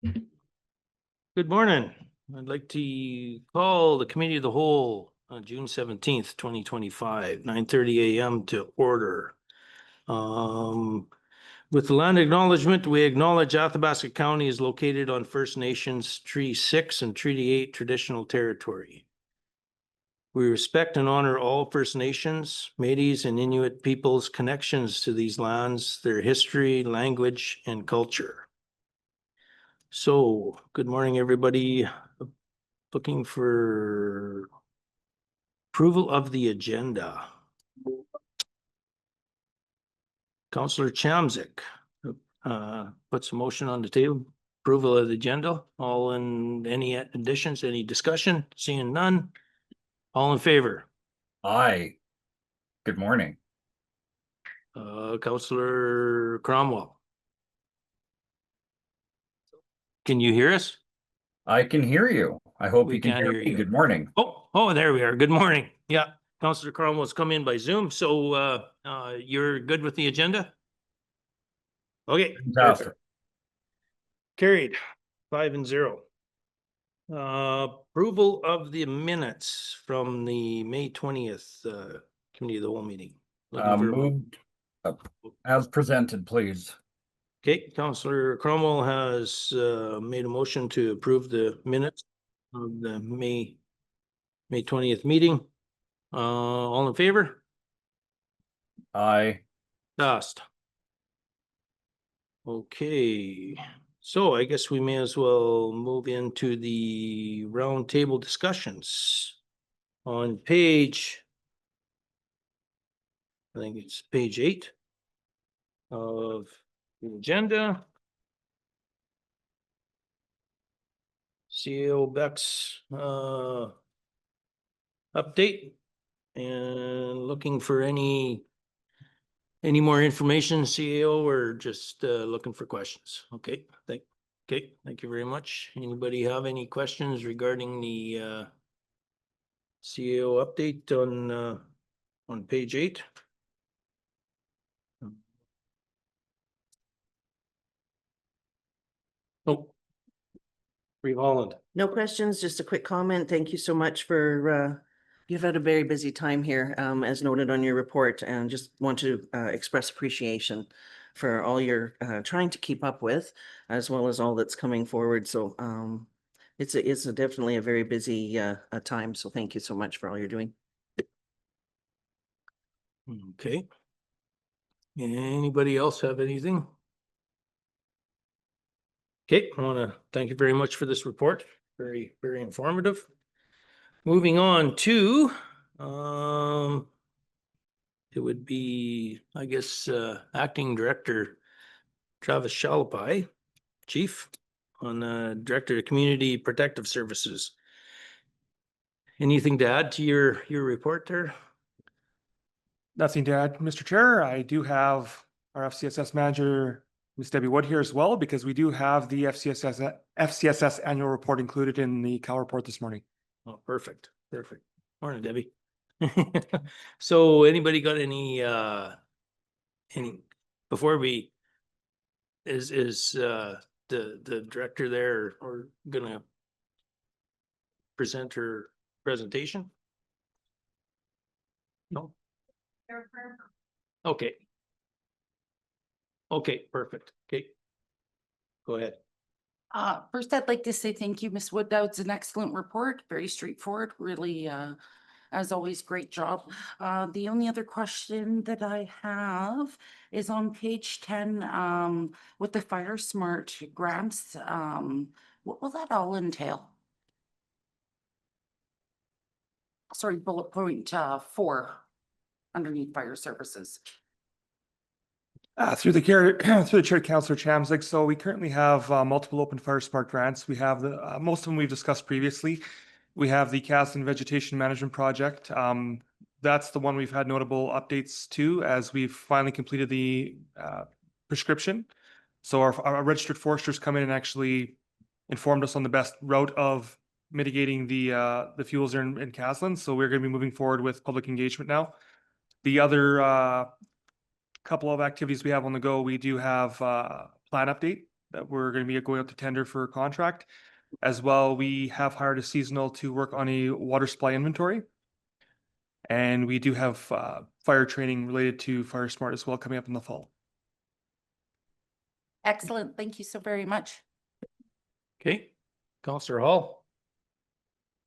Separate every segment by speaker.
Speaker 1: Good morning. I'd like to call the Committee of the Whole on June 17th, 2025, 9:30 a.m. to order. With the land acknowledgement, we acknowledge Athabasca County is located on First Nations Treaty 6 and Treaty 8 traditional territory. We respect and honor all First Nations, Métis, and Inuit peoples' connections to these lands, their history, language, and culture. So, good morning, everybody. Looking for approval of the agenda. Councillor Chamzik puts a motion on the table. Approval of the agenda. All in, any additions, any discussion? Seeing none. All in favor?
Speaker 2: Aye. Good morning.
Speaker 1: Councillor Cromwell. Can you hear us?
Speaker 2: I can hear you. I hope
Speaker 1: We
Speaker 2: you can
Speaker 1: can't
Speaker 2: hear
Speaker 1: hear
Speaker 2: me.
Speaker 1: you.
Speaker 2: Good morning.
Speaker 1: Oh, there we are. Good morning. Yeah, Councillor Cromwell's come in by Zoom. So you're good with the agenda? Okay,
Speaker 2: Fantastic.
Speaker 1: perfect. Carried 5-0. Approval of the minutes from the May 20th Committee of the Whole meeting.
Speaker 2: Moved as presented, please.
Speaker 1: Okay, Councillor Cromwell has made a motion to approve the minutes of the May 20th meeting. All in favor?
Speaker 2: Aye.
Speaker 1: Passed. Okay, so I guess we may as well move into the roundtable discussions. On page, I think it's page 8 of the agenda. CEO Beck's update and looking for any more information, CEO, or just looking for questions? Okay, thank you very much. Anybody have any questions regarding the CEO update on page 8? Oh, Reeve Holland.
Speaker 3: No questions, just a quick comment. Thank you so much for, you've had a very busy time here, as noted on your report, and just want to express appreciation for all you're trying to keep up with, as well as all that's coming forward. So it's definitely a very busy time. So thank you so much for all you're doing.
Speaker 1: Okay. Anybody else have anything? Okay, I want to thank you very much for this report. Very, very informative. Moving on to, it would be, I guess, Acting Director Travis Shalapai, Chief, on Director of Community Protective Services. Anything to add to your report there?
Speaker 4: Nothing to add, Mr. Chair. I do have our FCSS manager, Ms. Debbie Wood, here as well, because we do have the FCSS annual report included in the Cal report this morning.
Speaker 1: Oh, perfect. Perfect. Morning, Debbie. So anybody got any before we is the director there or gonna present her presentation? No. Okay. Okay, perfect. Okay. Go ahead.
Speaker 5: First, I'd like to say thank you, Ms. Wood. That was an excellent report, very straightforward, really, as always, great job. The only other question that I have is on page 10, with the Fire Smart grants, what will that all entail? Sorry, bullet point 4 underneath fire services.
Speaker 4: Through the chair, Councillor Chamzik. So we currently have multiple open Fire Smart grants. We have the most of them we've discussed previously. We have the Caslin Vegetation Management Project. That's the one we've had notable updates to as we've finally completed the prescription. So our registered foresters come in and actually informed us on the best route of mitigating the fuels there in Caslin. So we're going to be moving forward with public engagement now. The other couple of activities we have on the go, we do have plan update. that we're going to be going out to tender for a contract. As well, we have hired a seasonal to work on a water supply inventory. And we do have fire training related to Fire Smart as well coming up in the fall.
Speaker 5: Excellent. Thank you so very much.
Speaker 1: Okay, Counselor Hall.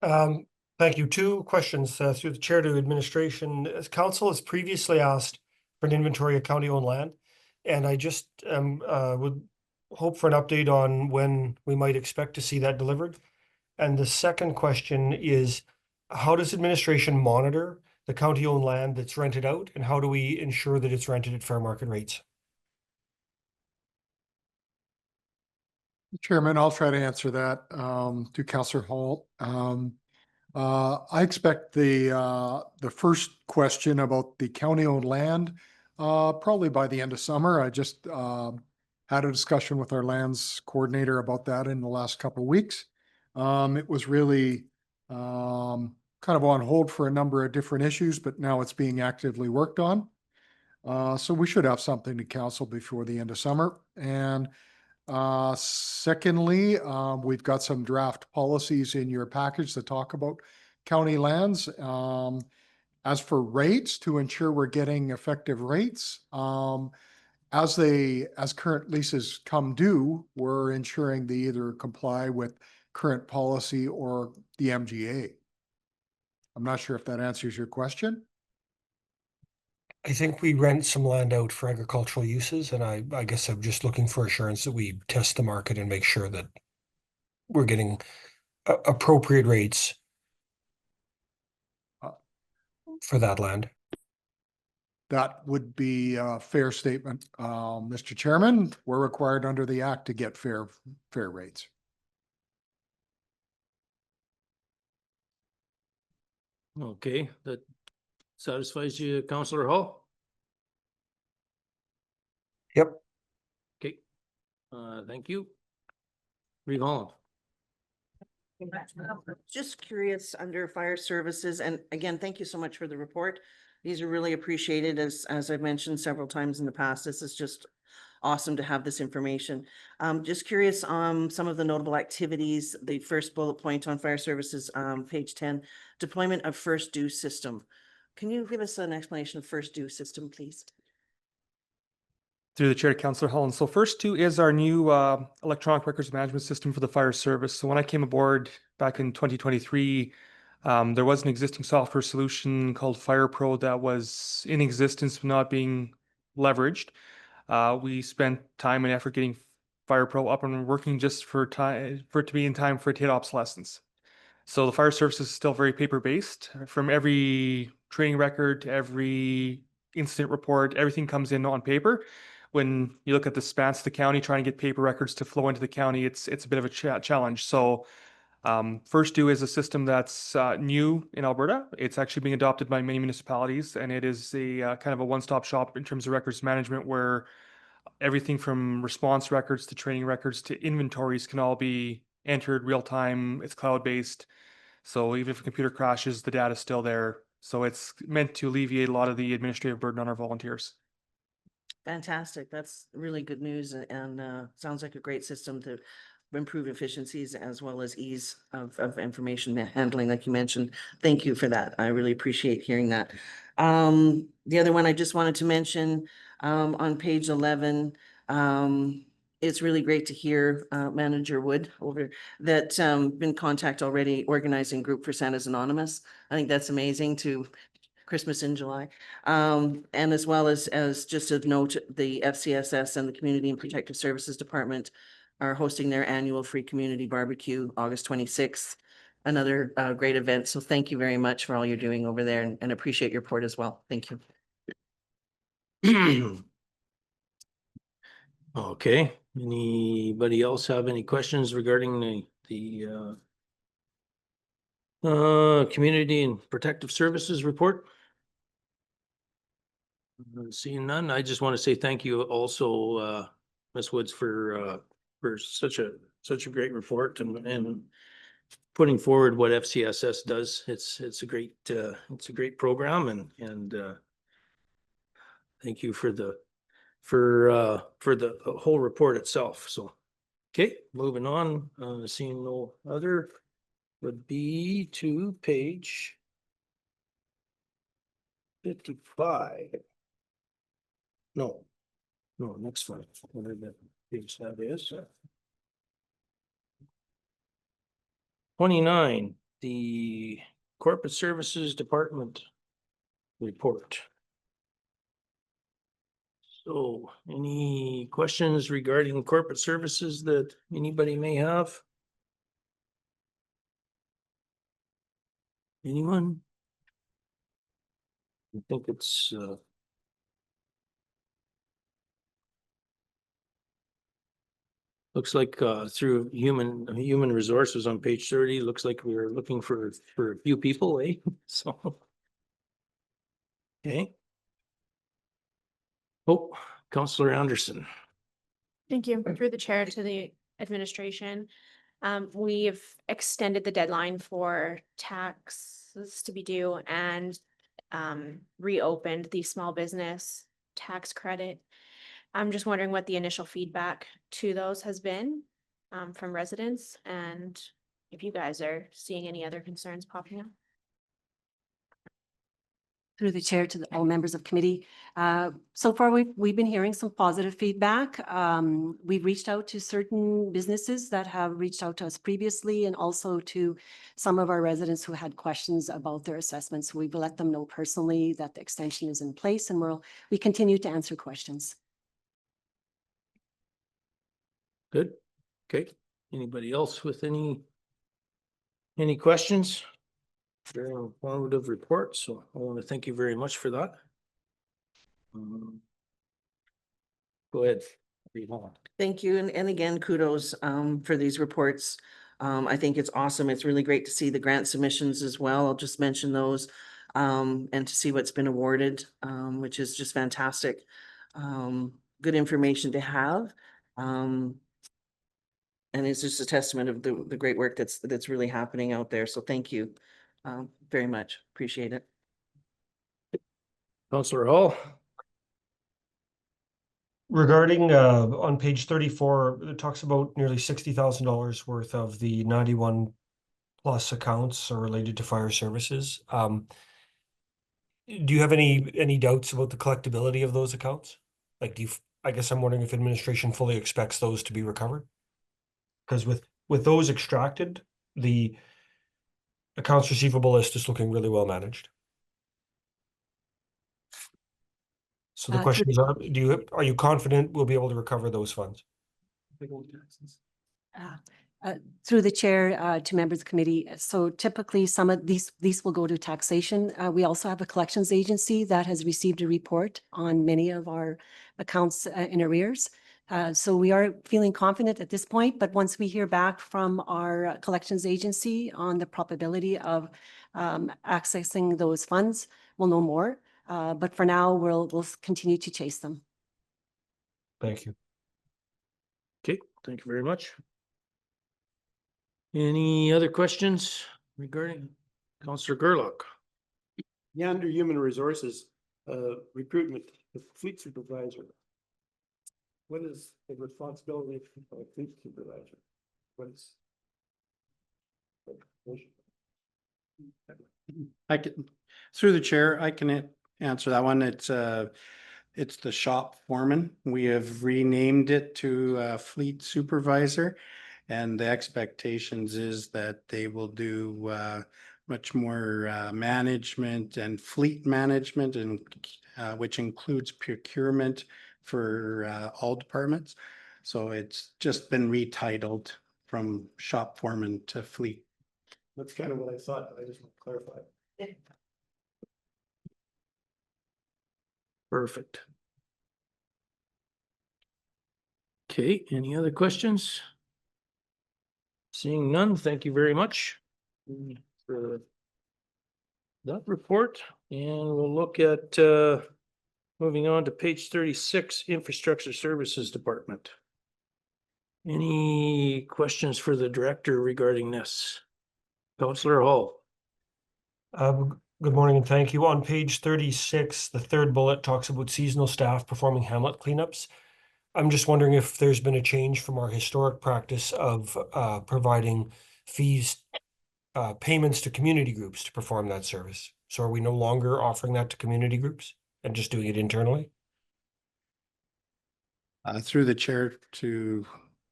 Speaker 6: Thank you. Two questions through the chair to administration. As council has previously asked for an inventory of county-owned land, and I just would hope for an update on when we might expect to see that delivered. And the second question is, how does administration monitor the county-owned land that's rented out, and how do we ensure that it's rented at fair market rates?
Speaker 7: Chairman, I'll try to answer that to Councillor Hall. I expect the first question about the county-owned land probably by the end of summer. I just had a discussion with our lands coordinator about that in the last couple of weeks. It was really kind of on hold for a number of different issues, but now it's being actively worked on. So we should have something to council before the end of summer. And secondly, we've got some draft policies in your package that talk about county lands. As for rates, to ensure we're getting effective rates, as current leases come due, we're ensuring they either comply with current policy or the MGA. I'm not sure if that answers your question.
Speaker 6: I think we rent some land out for agricultural uses, and I guess I'm just looking for assurance that we test the market and make sure that we're getting appropriate rates for that land.
Speaker 7: That would be a fair statement. Mr. Chairman, we're required under the act to get fair rates.
Speaker 1: Okay, that satisfies you, Counselor Hall?
Speaker 6: Yep.
Speaker 1: Okay, thank you. Reeve Holland.
Speaker 3: Just curious under fire services, and again, thank you so much for the report. These are really appreciated, as I've mentioned several times in the past. This is just awesome to have this information. Just curious on some of the notable activities. The first bullet point on fire services, page 10, deployment of first due system. Can you give us an explanation of first due system, please?
Speaker 4: Through the chair to Councillor Holland. So first two is our new electronic records management system for the fire service. So when I came aboard back in 2023, there was an existing software solution called FirePro that was in existence but not being leveraged. We spent time and effort getting FirePro up and working just for it to be in time for it to hit obsolescence. So the fire service is still very paper-based. From every training record to every incident report, everything comes in on paper. When you look at the spans of the county, trying to get paper records to flow into the county, it's a bit of a challenge. So First Due is a system that's new in Alberta. It's actually being adopted by many municipalities, and it is a kind of a one-stop shop in terms of records management, where everything from response records to training records to inventories can all be entered real time. It's cloud-based. So even if a computer crashes, the data is still there. So it's meant to alleviate a lot of the administrative burden on our volunteers.
Speaker 3: Fantastic. That's really good news, and sounds like a great system to improve efficiencies as well as ease of information handling, like you mentioned. Thank you for that. I really appreciate hearing that. The other one I just wanted to mention, on page 11, it's really great to hear Manager Wood over that been in contact already organizing group for Santa's Anonymous. I think that's amazing to Christmas in July. And as well as just a note, the FCSS and the Community and Protective Services Department are hosting their annual free community barbecue, August 26th. Another great event. So thank you very much for all you're doing over there, and appreciate your report as well. Thank you.
Speaker 1: Okay, anybody else have any questions regarding the Community and Protective Services report? Seeing none, I just want to say thank you also, Ms. Woods, for such a great report and putting forward what FCSS does. It's a great program, and thank you for the whole report itself. So Okay, moving on, seeing no other would be to page 55. No, next one, whatever that page that is. 29, the Corporate Services Department report. So any questions regarding corporate services that anybody may have? Anyone? I think it's looks like through human resources on page 30, looks like we're looking for a few people, eh? So. Okay. Oh, Counselor Anderson.
Speaker 8: Thank you. Through the chair to the administration. We've extended the deadline for taxes to be due and reopened the small business tax credit. I'm just wondering what the initial feedback to those has been from residents and if you guys are seeing any other concerns popping up.
Speaker 9: Through the chair to all members of committee. So far, we've been hearing some positive feedback. We've reached out to certain businesses that have reached out to us previously and also to some of our residents who had questions about their assessments. We've let them know personally that the extension is in place and we continue to answer questions.
Speaker 1: Good. Okay. Anybody else with any questions? Very informative report, so I want to thank you very much for that. Go ahead.
Speaker 3: Thank you. And again, kudos for these reports. I think it's awesome. It's really great to see the grant submissions as well. I'll just mention those and to see what's been awarded, which is just fantastic. Good information to have. And it's just a testament of the great work that's really happening out there. So thank you very much. Appreciate it.
Speaker 1: Councillor Hall.
Speaker 6: Regarding on page 34, it talks about nearly $60,000 worth of the 91 plus accounts are related to fire services. Do you have any doubts about the collectability of those accounts? Like, I guess I'm wondering if administration fully expects those to be recovered? Because with those extracted, the accounts receivable list is looking really well managed. So the question is, are you confident we'll be able to recover those funds?
Speaker 9: Through the chair to members of the committee. So typically some of these will go to taxation. We also have a collections agency that has received a report on many of our accounts in arrears. So we are feeling confident at this point, but once we hear back from our collections agency on the probability of accessing those funds, we'll know more. But for now, we'll continue to chase them.
Speaker 6: Thank you.
Speaker 1: Okay, thank you very much. Any other questions regarding Councillor Gerlach?
Speaker 10: Yeah, under human resources, recruitment, the fleet supervisor. What is the responsibility of a fleet supervisor? What is?
Speaker 11: I can, through the chair, I can answer that one. It's the shop foreman. We have renamed it to fleet supervisor. And the expectations is that they will do much more management and fleet management, and which includes procurement for all departments. So it's just been retitled from shop foreman to fleet.
Speaker 10: That's kind of what I thought, but I just want to clarify.
Speaker 1: Perfect. Okay, any other questions? Seeing none, thank you very much for that report. And we'll look at moving on to page 36, Infrastructure Services Department. Any questions for the director regarding this? Councillor Hall.
Speaker 6: Good morning and thank you. On page 36, the third bullet talks about seasonal staff performing hamlet cleanups. I'm just wondering if there's been a change from our historic practice of providing fees, payments to community groups to perform that service. So are we no longer offering that to community groups and just doing it internally?
Speaker 11: Through the chair to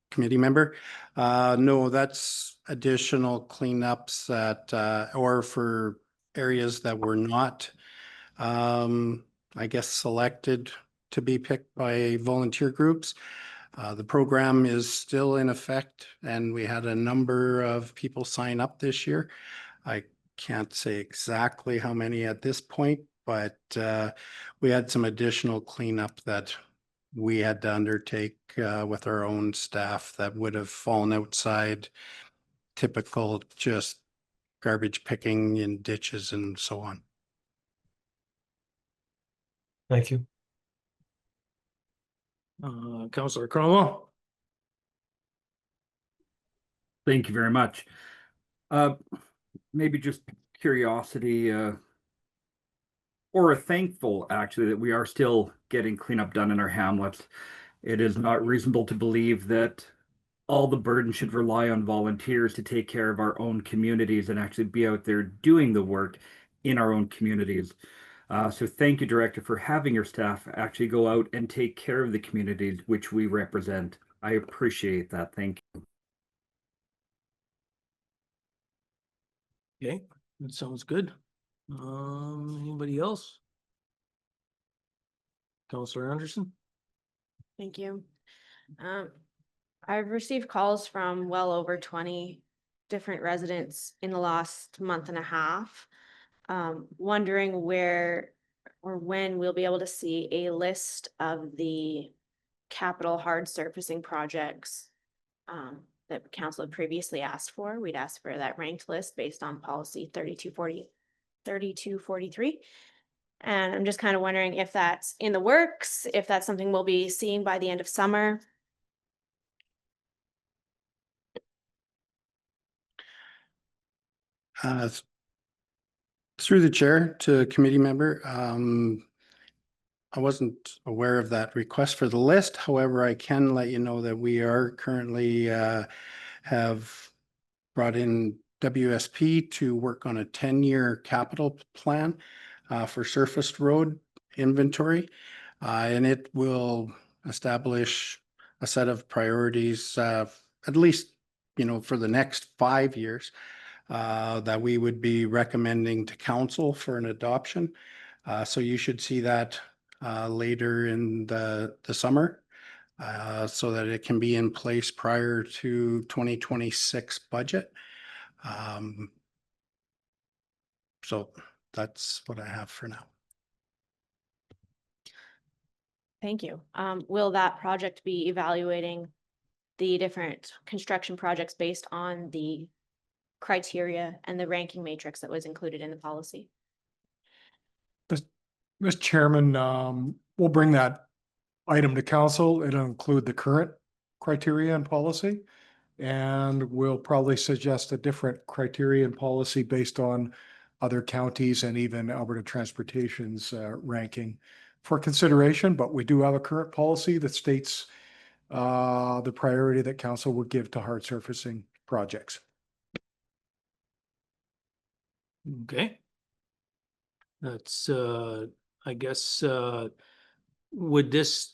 Speaker 11: committee member. No, that's additional cleanups that, or for areas that were not, I guess, selected to be picked by volunteer groups. The program is still in effect and we had a number of people sign up this year. I can't say exactly how many at this point, but we had some additional cleanup that we had to undertake with our own staff that would have fallen outside typical just garbage picking in ditches and so on.
Speaker 6: Thank you.
Speaker 1: Councillor Cromwell?
Speaker 2: Thank you very much. Maybe just curiosity, or thankful actually that we are still getting cleanup done in our hamlets. It is not reasonable to believe that all the burden should rely on volunteers to take care of our own communities and actually be out there doing the work in our own communities. So thank you, Director, for having your staff actually go out and take care of the communities which we represent. I appreciate that. Thank you.
Speaker 1: Okay, that sounds good. Anybody else? Councillor Anderson?
Speaker 8: Thank you. I've received calls from well over 20 different residents in the last month and a half, wondering where or when we'll be able to see a list of the capital hard surfacing projects that council had previously asked for. We'd asked for that ranked list based on policy 3243. And I'm just kind of wondering if that's in the works, if that's something we'll be seeing by the end of summer.
Speaker 11: Through the chair to committee member, I wasn't aware of that request for the list. However, I can let you know that we are currently have brought in WSP to work on a 10-year capital plan for surfaced road inventory. And it will establish a set of priorities, at least, for the next 5 years, that we would be recommending to council for an adoption. So you should see that later in the summer, so that it can be in place prior to 2026 budget. So that's what I have for now.
Speaker 8: Thank you. Will that project be evaluating the different construction projects based on the criteria and the ranking matrix that was included in the policy?
Speaker 7: Mr. Chairman, we'll bring that item to council. It'll include the current criteria and policy. And we'll probably suggest a different criteria and policy based on other counties and even Alberta Transportation's ranking for consideration. But we do have a current policy that states the priority that council would give to hard surfacing projects.
Speaker 1: Okay. That's, I guess, would this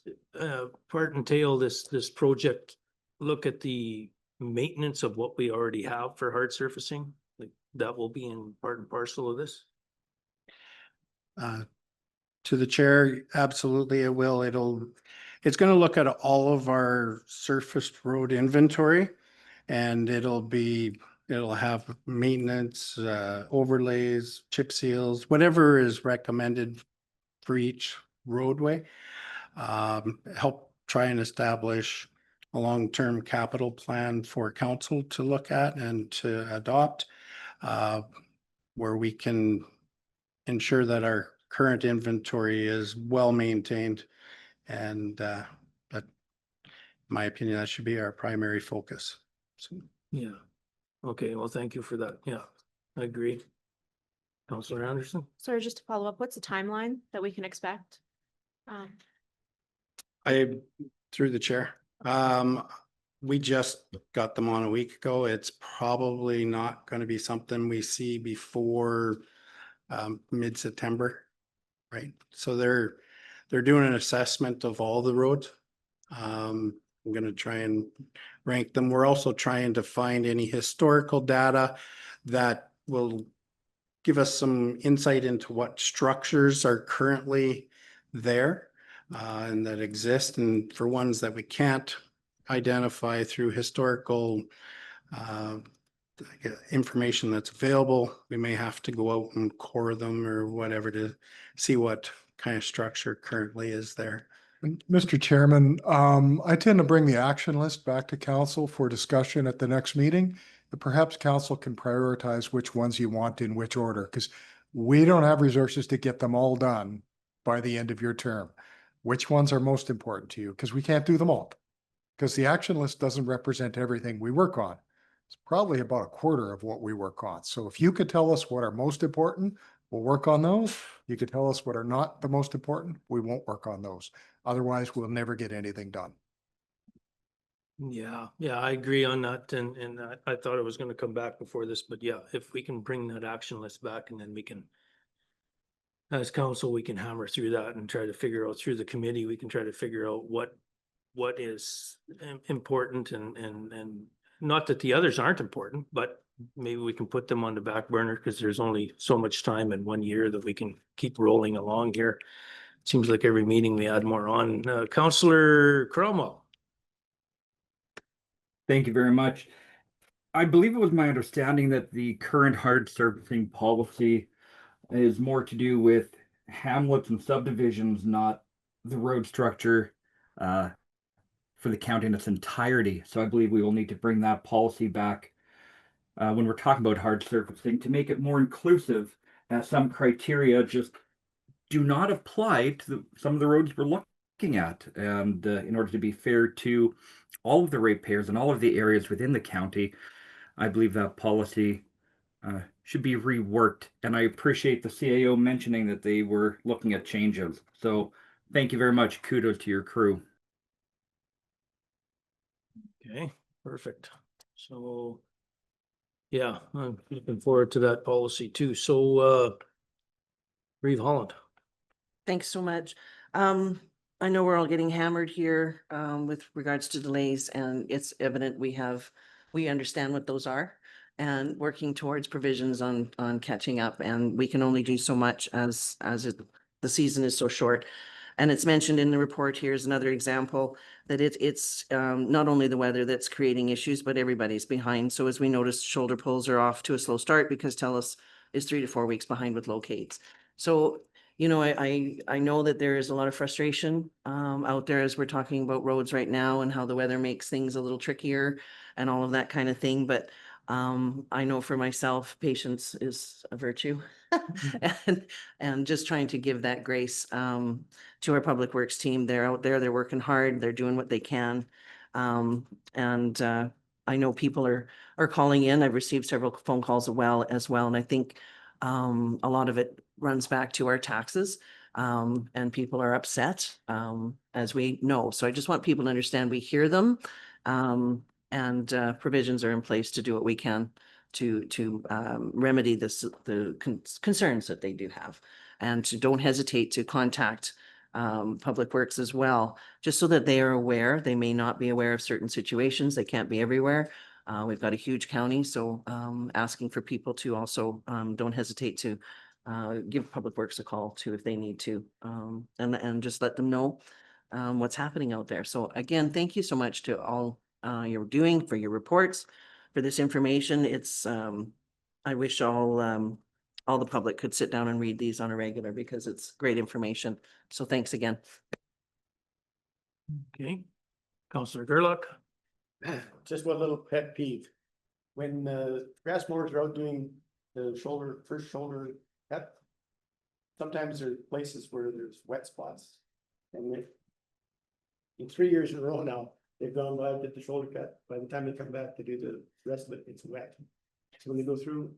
Speaker 1: part entail this project look at the maintenance of what we already have for hard surfacing? Like that will be in part and parcel of this?
Speaker 11: To the chair, absolutely it will. It's going to look at all of our surfaced road inventory, and it'll have maintenance, overlays, chip seals, whatever is recommended for each roadway. Help try and establish a long-term capital plan for council to look at and to adopt, where we can ensure that our current inventory is well maintained. And that, in my opinion, that should be our primary focus. So,
Speaker 1: Yeah. Okay, well, thank you for that. Yeah, I agree. Councillor Anderson?
Speaker 8: Sorry, just to follow up, what's the timeline that we can expect?
Speaker 11: I Through the chair. We just got them on a week ago. It's probably not going to be something we see before mid-September. Right, so they're doing an assessment of all the roads. I'm gonna try and rank them. We're also trying to find any historical data that will give us some insight into what structures are currently there and that exist, and for ones that we can't identify through historical information that's available, we may have to go out and core them or whatever to see what kind of structure currently is there.
Speaker 7: Mr. Chairman, I tend to bring the action list back to council for discussion at the next meeting. But perhaps council can prioritize which ones you want in which order, because we don't have resources to get them all done by the end of your term. Which ones are most important to you? Because we can't do them all. Because the action list doesn't represent everything we work on. It's probably about a quarter of what we work on. So if you could tell us what are most important, we'll work on those. You could tell us what are not the most important, we won't work on those. Otherwise, we'll never get anything done.
Speaker 1: Yeah, I agree on that, and I thought it was gonna come back before this, but yeah, if we can bring that action list back, and then we can, as council, we can hammer through that and try to figure out through the committee, we can try to figure out what is important, and not that the others aren't important, but maybe we can put them on the back burner, because there's only so much time in 1 year that we can keep rolling along here. Seems like every meeting we add more on. Councillor Cromwell.
Speaker 2: Thank you very much. I believe it was my understanding that the current hard surfacing policy is more to do with hamlets and subdivisions, not the road structure for the county in its entirety. So I believe we will need to bring that policy back when we're talking about hard surfacing to make it more inclusive, as some criteria just do not apply to some of the roads we're looking at. And in order to be fair to all of the ratepayers and all of the areas within the county, I believe that policy should be reworked. And I appreciate the CAO mentioning that they were looking at changes. So thank you very much. Kudos to your crew.
Speaker 1: Okay, perfect. So, yeah, I'm looking forward to that policy too. So, Reeve Holland.
Speaker 3: Thanks so much. I know we're all getting hammered here with regards to delays, and it's evident we understand what those are and working towards provisions on catching up, and we can only do so much as the season is so short. And it's mentioned in the report, here's another example that it's not only the weather that's creating issues, but everybody's behind. So as we noticed, shoulder pulls are off to a slow start because TELUS is 3 to 4 weeks behind with locates. So I know that there is a lot of frustration out there as we're talking about roads right now and how the weather makes things a little trickier and all of that kind of thing. But I know for myself, patience is a virtue. And just trying to give that grace to our public works team. They're out there, they're working hard, they're doing what they can. And I know people are calling in. I've received several phone calls as well. And I think a lot of it runs back to our taxes. And people are upset, as we know. So I just want people to understand we hear them. And provisions are in place to do what we can to remedy the concerns that they do have. And to don't hesitate to contact Public Works as well, just so that they are aware. They may not be aware of certain situations. They can't be everywhere. We've got a huge county, so asking for people to also don't hesitate to give Public Works a call too if they need to, and just let them know what's happening out there. So again, thank you so much to all you're doing for your reports, for this information. It's I wish all the public could sit down and read these on a regular, because it's great information. So thanks again.
Speaker 1: Okay, Councillor Gerlach.
Speaker 10: Just one little pet peeve. When grass mowers are out doing the first shoulder cut, sometimes there are places where there's wet spots. And in 3 years in a row now, they've gone by, did the shoulder cut. By the time they come back to do the rest of it, it's wet. So when they go through,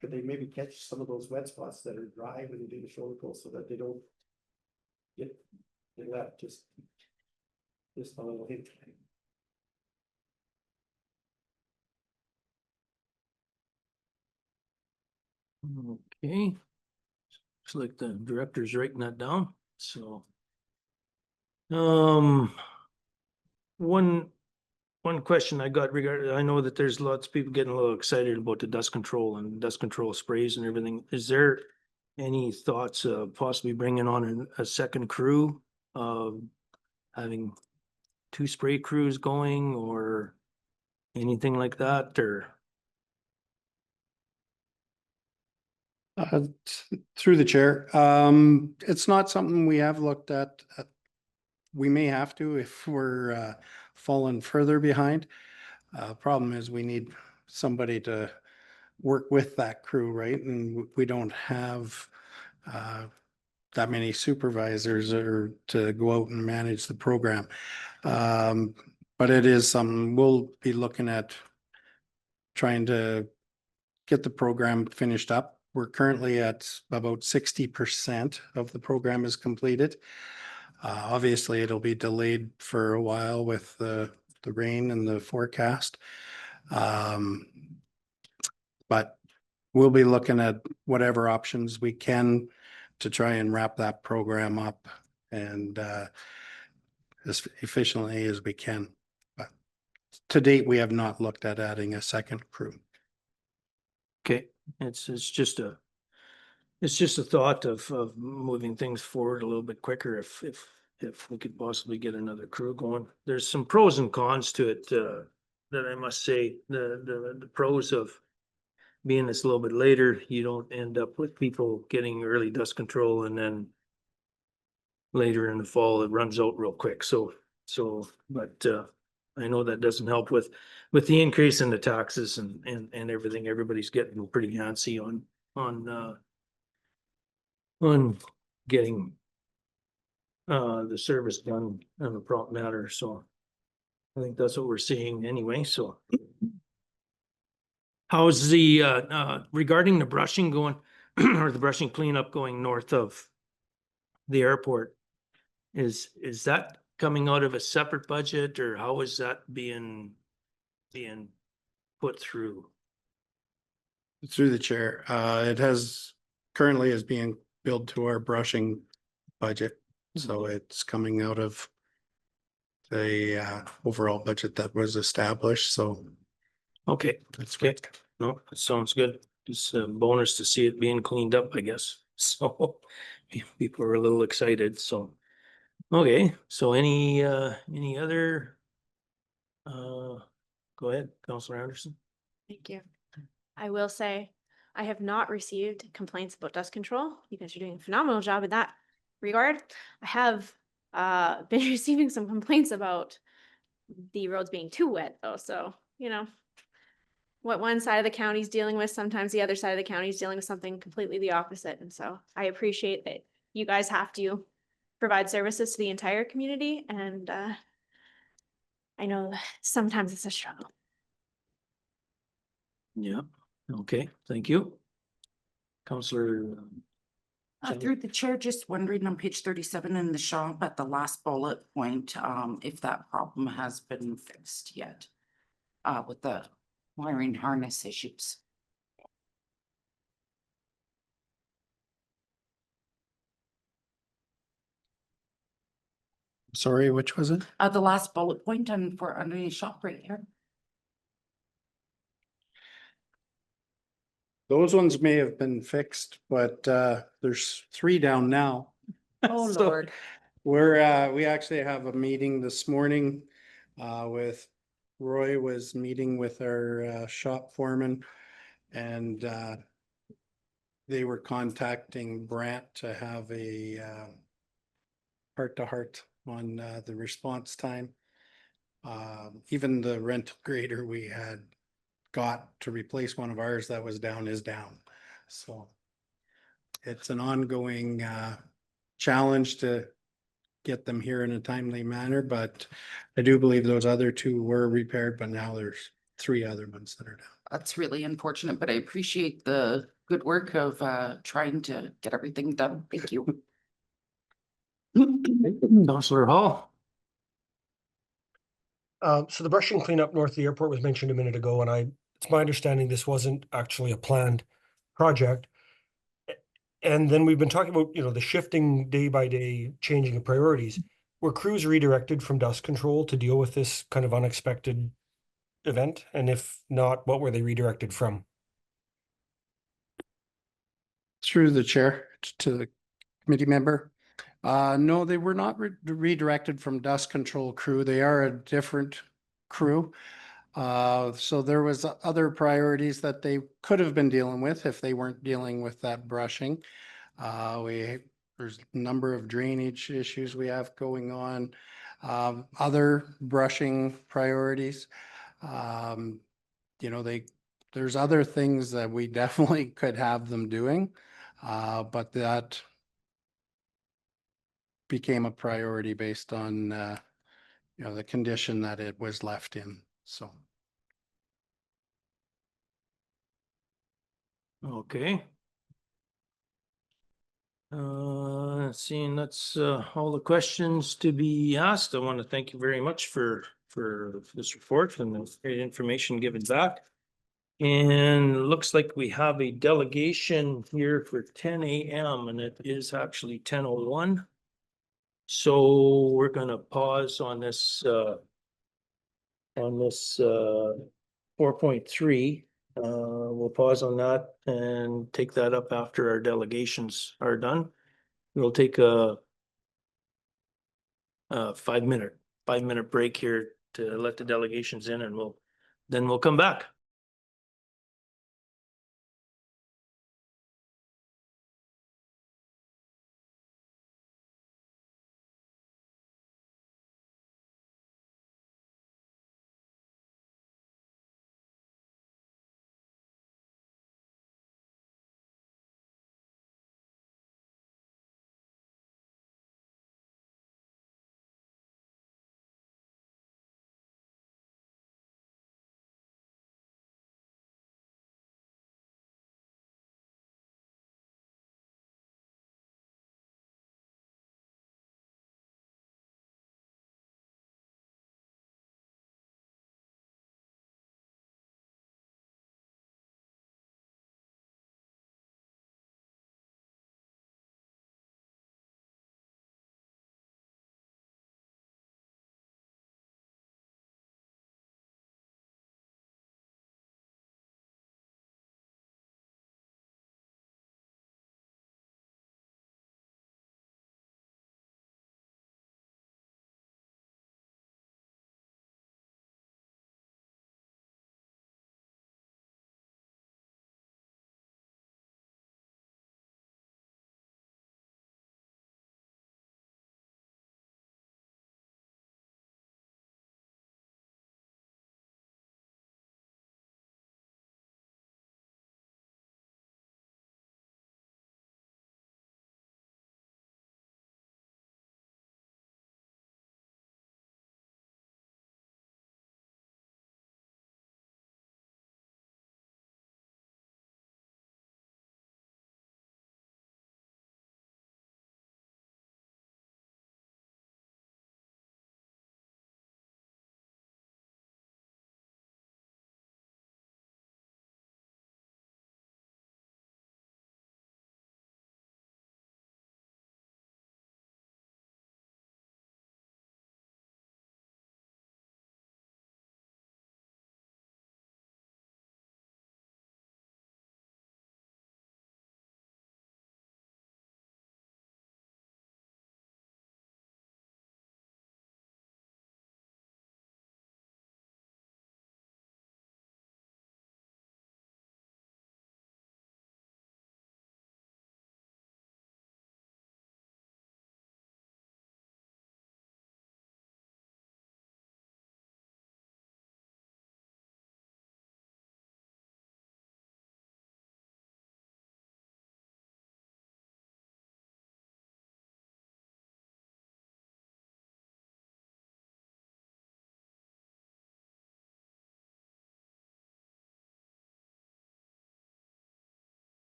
Speaker 10: could they maybe catch some of those wet spots that are dry when they do the shoulder pull, so that they don't get left just Just a little hint.
Speaker 1: Okay. Looks like the director's writing that down, so. One question I got regarding, I know that there's lots of people getting a little excited about the dust control and dust control sprays and everything. Is there any thoughts of possibly bringing on a second crew? Having 2 spray crews going or anything like that, or?
Speaker 11: Through the chair, it's not something we have looked at. We may have to if we're falling further behind. Problem is we need somebody to work with that crew, right? And we don't have that many supervisors or to go out and manage the program. But it is something we'll be looking at trying to get the program finished up. We're currently at about 60% of the program is completed. Obviously, it'll be delayed for a while with the rain and the forecast. But we'll be looking at whatever options we can to try and wrap that program up and as efficiently as we can. But to date, we have not looked at adding a second crew.
Speaker 1: Okay, it's just a thought of moving things forward a little bit quicker if we could possibly get another crew going. There's some pros and cons to it, that I must say. The pros of being this a little bit later, you don't end up with people getting early dust control and then later in the fall, it runs out real quick. But I know that doesn't help with the increase in the taxes and everything. Everybody's getting pretty antsy on getting the service done in a prompt manner. So I think that's what we're seeing anyway. So how's the regarding the brushing going or the brushing cleanup going north of the airport? Is that coming out of a separate budget, or how is that being put through?
Speaker 11: Through the chair, it has currently is being billed to our brushing budget. So it's coming out of the overall budget that was established. So
Speaker 1: Okay,
Speaker 11: that's
Speaker 1: okay.
Speaker 11: good.
Speaker 1: No, that sounds good. It's a bonus to see it being cleaned up, I guess. So people are a little excited, so. Okay, so any other? Go ahead, Councilor Anderson.
Speaker 8: Thank you. I will say, I have not received complaints about dust control. You guys are doing a phenomenal job in that regard. I have been receiving some complaints about the roads being too wet though, so, you know, what one side of the county is dealing with, sometimes the other side of the county is dealing with something completely the opposite. And so I appreciate that you guys have to provide services to the entire community, and I know that sometimes it's a struggle.
Speaker 1: Yeah, okay, thank you. Councilor.
Speaker 5: Through the chair, just wondering on page 37 in the shop at the last bullet point, if that problem has been fixed yet with the wiring harness issues.
Speaker 11: Sorry, which was it?
Speaker 5: The last bullet point and for underneath shop right here.
Speaker 11: Those ones may have been fixed, but there's 3 down now.
Speaker 5: Oh,
Speaker 11: So
Speaker 5: Lord.
Speaker 11: we actually have a meeting this morning with Roy was meeting with our shop foreman, and they were contacting Brant to have a heart-to-heart on the response time. Even the rental grader we had got to replace one of ours that was down is down. So it's an ongoing challenge to get them here in a timely manner, but I do believe those other 2 were repaired, but now there's 3 other ones that are down.
Speaker 5: That's really unfortunate, but I appreciate the good work of trying to get everything done. Thank you.
Speaker 1: Councilor Hall.
Speaker 6: So the brushing cleanup north of the airport was mentioned a minute ago, and it's my understanding this wasn't actually a planned project. And then we've been talking about, the shifting day by day changing of priorities. Were crews redirected from dust control to deal with this kind of unexpected event? And if not, what were they redirected from?
Speaker 11: Through the chair to the committee member. No, they were not redirected from dust control crew. They are a different crew. So there was other priorities that they could have been dealing with if they weren't dealing with that brushing. There's a number of drainage issues we have going on, other brushing priorities. There's other things that we definitely could have them doing, but that became a priority based on, the condition that it was left in, so.
Speaker 1: Okay. Seeing that's all the questions to be asked, I want to thank you very much for this report and the great information given back. And looks like we have a delegation here for 10 a.m. and it is actually 10:01. So we're gonna pause on this 4.3. We'll pause on that and take that up after our delegations are done. We'll take a 5-minute break here to let the delegations in, and we'll come back.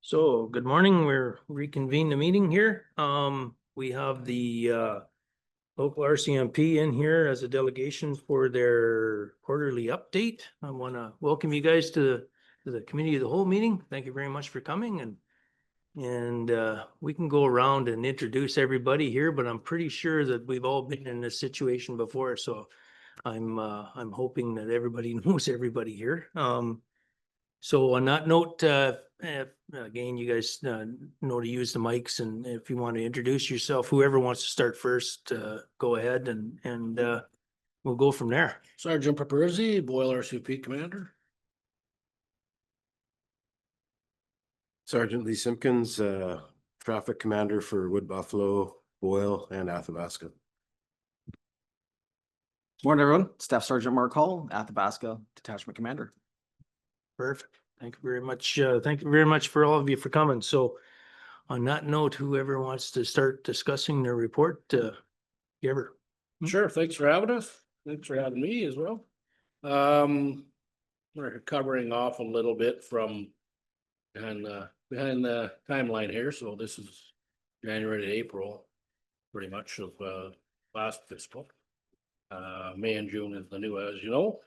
Speaker 1: So, good morning. We're reconvene the meeting here. We have the local RCMP in here as a delegation for their quarterly update. I want to welcome you guys to the committee of the whole meeting. Thank you very much for coming, and we can go around and introduce everybody here, but I'm pretty sure that we've all been in this situation before, so I'm hoping that everybody knows everybody here. So on that note, again, you guys know to use the mics, and if you want to introduce yourself, whoever wants to start first, go ahead and we'll go from there.
Speaker 12: Sergeant Paperzzi, Boyle RCP Commander.
Speaker 13: Sergeant Lee Simpkins, Traffic Commander for Wood Buffalo, Boyle, and Athabasca.
Speaker 14: Morning, everyone. Staff Sergeant Mark Hall, Athabasca Detachment Commander.
Speaker 1: Perfect. Thank you very much. Thank you very much for all of you for coming. So on that note, whoever wants to start discussing their report, Giver.
Speaker 12: Sure, thanks for having us. Thanks for having me as well. We're covering off a little bit from behind the timeline here. So this is January to April, pretty much of last fiscal. May and June is the new, as you know.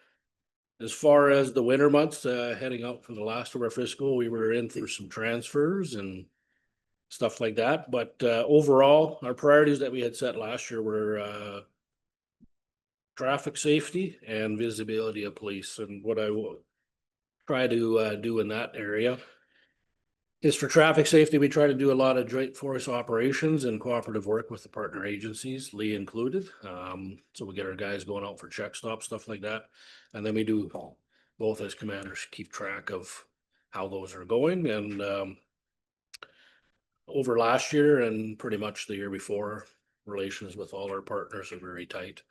Speaker 12: As far as the winter months, heading out for the last of our fiscal, we were in for some transfers and stuff like that. But overall, our priorities that we had set last year were traffic safety and visibility of police. And what I will try to do in that area is for traffic safety, we try to do a lot of joint force operations and cooperative work with the partner agencies, Lee included. So we get our guys going out for check stops, stuff like that. And then we do both as commanders keep track of how those are going. And over last year and pretty much the year before, relations with all our partners are very tight.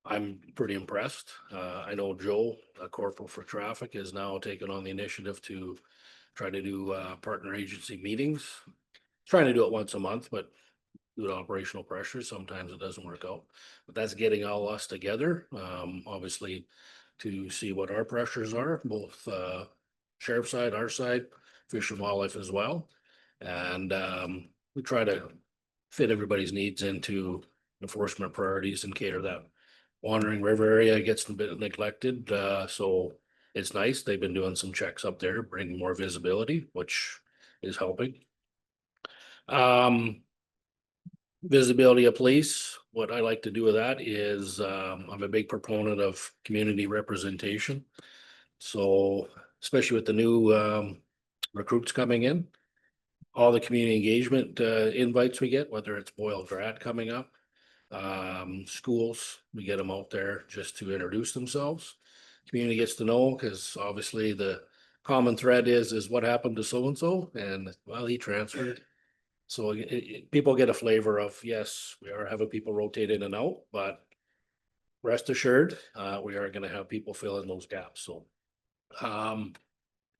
Speaker 12: I'm pretty impressed. I know Joe, a corporal for traffic, has now taken on the initiative to try to do partner agency meetings. Trying to do it once a month, but due to operational pressure, sometimes it doesn't work out. But that's getting all us together, obviously, to see what our pressures are, both sheriff's side, our side, Fish and Wildlife as well. And we try to fit everybody's needs into enforcement priorities and cater that Wandering River area gets a bit neglected, so it's nice. They've been doing some checks up there, bringing more visibility, which is helping. Visibility of police. What I like to do with that is I'm a big proponent of community representation. So especially with the new recruits coming in, all the community engagement invites we get, whether it's Boyle Grad coming up, schools, we get them out there just to introduce themselves. Community gets to know, because obviously the common thread is what happened to so-and-so, and well, he transferred. So people get a flavor of, yes, we are having people rotate in and out, but rest assured, we are going to have people fill in those gaps. So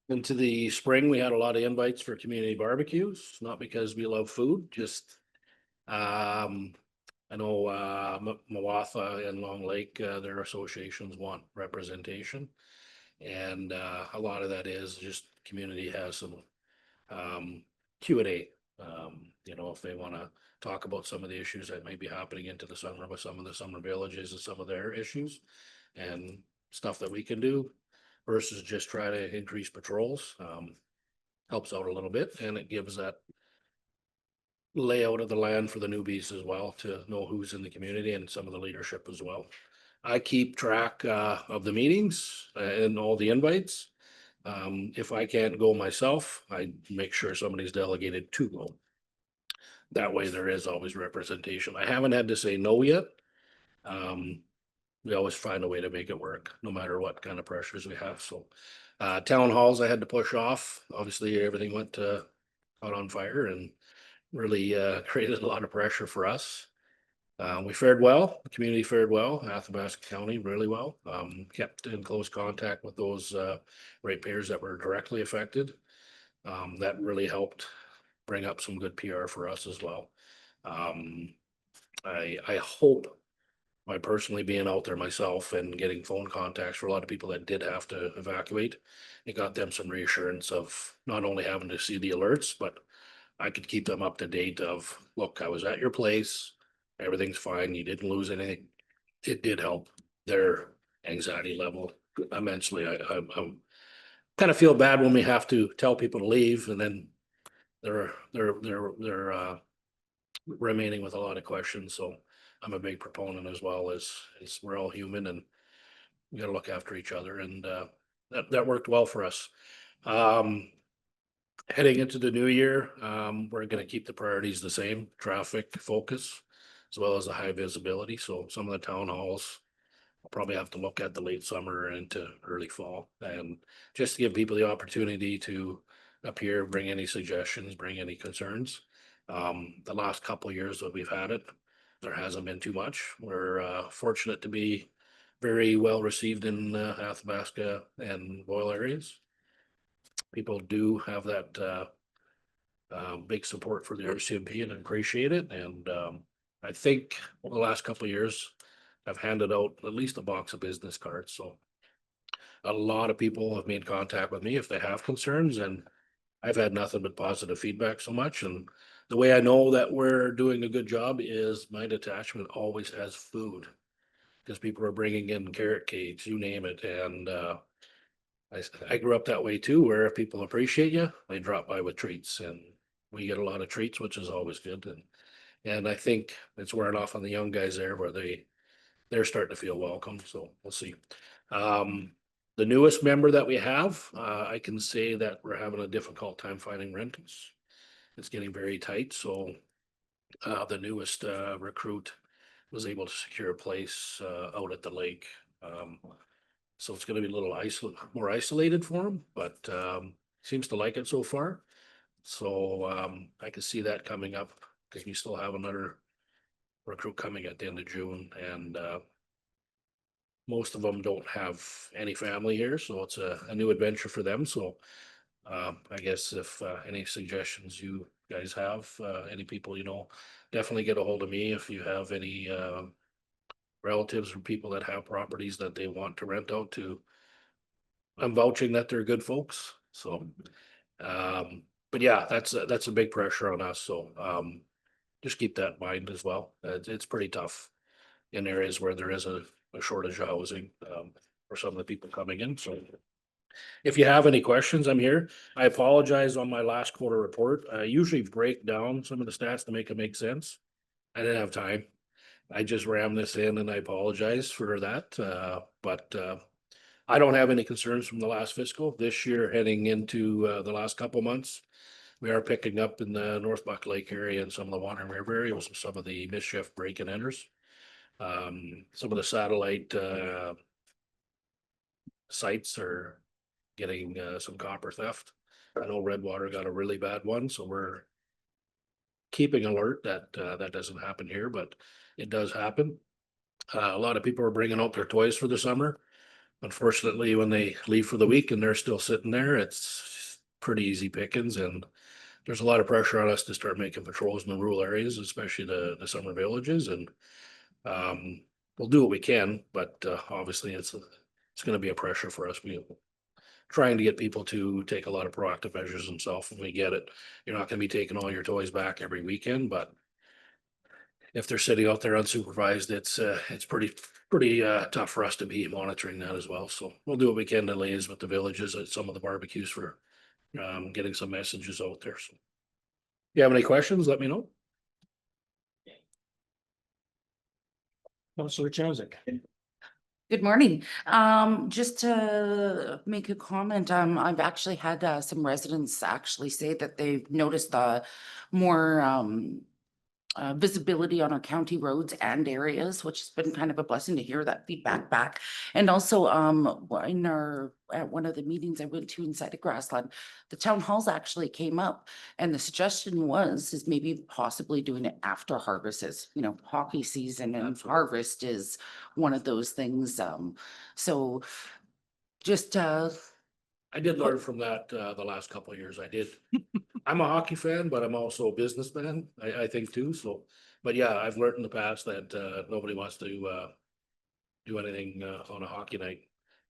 Speaker 12: into the spring, we had a lot of invites for community barbecues, not because we love food, just I know Mawatha and Long Lake, their associations want representation. And a lot of that is just community has some Q&A. You know, if they want to talk about some of the issues that may be happening into the summer with some of the summer villages and some of their issues and stuff that we can do versus just try to increase patrols, helps out a little bit, and it gives that layout of the land for the newbies as well to know who's in the community and some of the leadership as well. I keep track of the meetings and all the invites. If I can't go myself, I make sure somebody's delegated to go. That way there is always representation. I haven't had to say no yet. We always find a way to make it work, no matter what kind of pressures we have. So town halls I had to push off. Obviously everything went out on fire and really created a lot of pressure for us. We fared well, the community fared well, Athabasca County really well. Kept in close contact with those ratepayers that were directly affected. That really helped bring up some good PR for us as well. I hope by personally being out there myself and getting phone contacts for a lot of people that did have to evacuate, it got them some reassurance of not only having to see the alerts, but I could keep them up to date of, look, I was at your place, everything's fine, you didn't lose anything. It did help their anxiety level immensely. I'm kind of feel bad when we have to tell people to leave and then they're remaining with a lot of questions. So I'm a big proponent as well as we're all human and we gotta look after each other, and that worked well for us. Heading into the new year, we're gonna keep the priorities the same, traffic focus, as well as the high visibility. So some of the town halls, I'll probably have to look at the late summer into early fall, and just to give people the opportunity to appear, bring any suggestions, bring any concerns. The last couple of years that we've had it, there hasn't been too much. We're fortunate to be very well received in Athabasca and Boyle areas. People do have that big support for the RCMP and appreciate it. And I think over the last couple of years, I've handed out at least a box of business cards. So a lot of people have made contact with me if they have concerns, and I've had nothing but positive feedback so much. And the way I know that we're doing a good job is my detachment always has food, because people are bringing in carrot cakes, you name it. And I grew up that way too, where if people appreciate you, they drop by with treats, and we get a lot of treats, which is always good. And I think it's wearing off on the young guys there, where they're starting to feel welcome. So we'll see. The newest member that we have, I can say that we're having a difficult time finding rentals. It's getting very tight. So the newest recruit was able to secure a place out at the lake. So it's going to be a little more isolated for him, but seems to like it so far. So I can see that coming up, because we still have another recruit coming at the end of June, and most of them don't have any family here, so it's a new adventure for them. So I guess if any suggestions you guys have, any people, definitely get a hold of me if you have any relatives or people that have properties that they want to rent out to. I'm vouching that they're good folks. So but yeah, that's a big pressure on us. So just keep that in mind as well. It's pretty tough in areas where there is a shortage of housing for some of the people coming in. So if you have any questions, I'm here. I apologize on my last quarter report. I usually break down some of the stats to make it make sense. I didn't have time. I just rammed this in, and I apologize for that. But I don't have any concerns from the last fiscal. This year, heading into the last couple months, we are picking up in the North Buck Lake area and some of the Water River areas, some of the mischief break and enters. Some of the satellite sites are getting some copper theft. I know Redwater got a really bad one, so we're keeping alert that that doesn't happen here, but it does happen. A lot of people are bringing out their toys for the summer. Unfortunately, when they leave for the week and they're still sitting there, it's pretty easy pickings, and there's a lot of pressure on us to start making patrols in the rural areas, especially the summer villages. And we'll do what we can, but obviously it's going to be a pressure for us. We're trying to get people to take a lot of proactive measures themselves when we get it. You're not going to be taking all your toys back every weekend, but if they're sitting out there unsupervised, it's pretty tough for us to be monitoring that as well. So we'll do what we can to liaise with the villages at some of the barbecues for getting some messages out there. So if you have any questions, let me know.
Speaker 1: Councillor Chemzik.
Speaker 5: Good morning. Just to make a comment, I've actually had some residents actually say that they've noticed the more visibility on our county roads and areas, which has been kind of a blessing to hear that feedback back. And also at one of the meetings I went to inside of Grassland, the town halls actually came up, and the suggestion is maybe possibly doing it after harvest is, hockey season, and harvest is one of those things. So just
Speaker 12: I did learn from that the last couple of years. I did. I'm a hockey fan, but I'm also a businessman, I think too. So But yeah, I've learned in the past that nobody wants to do anything on a hockey night.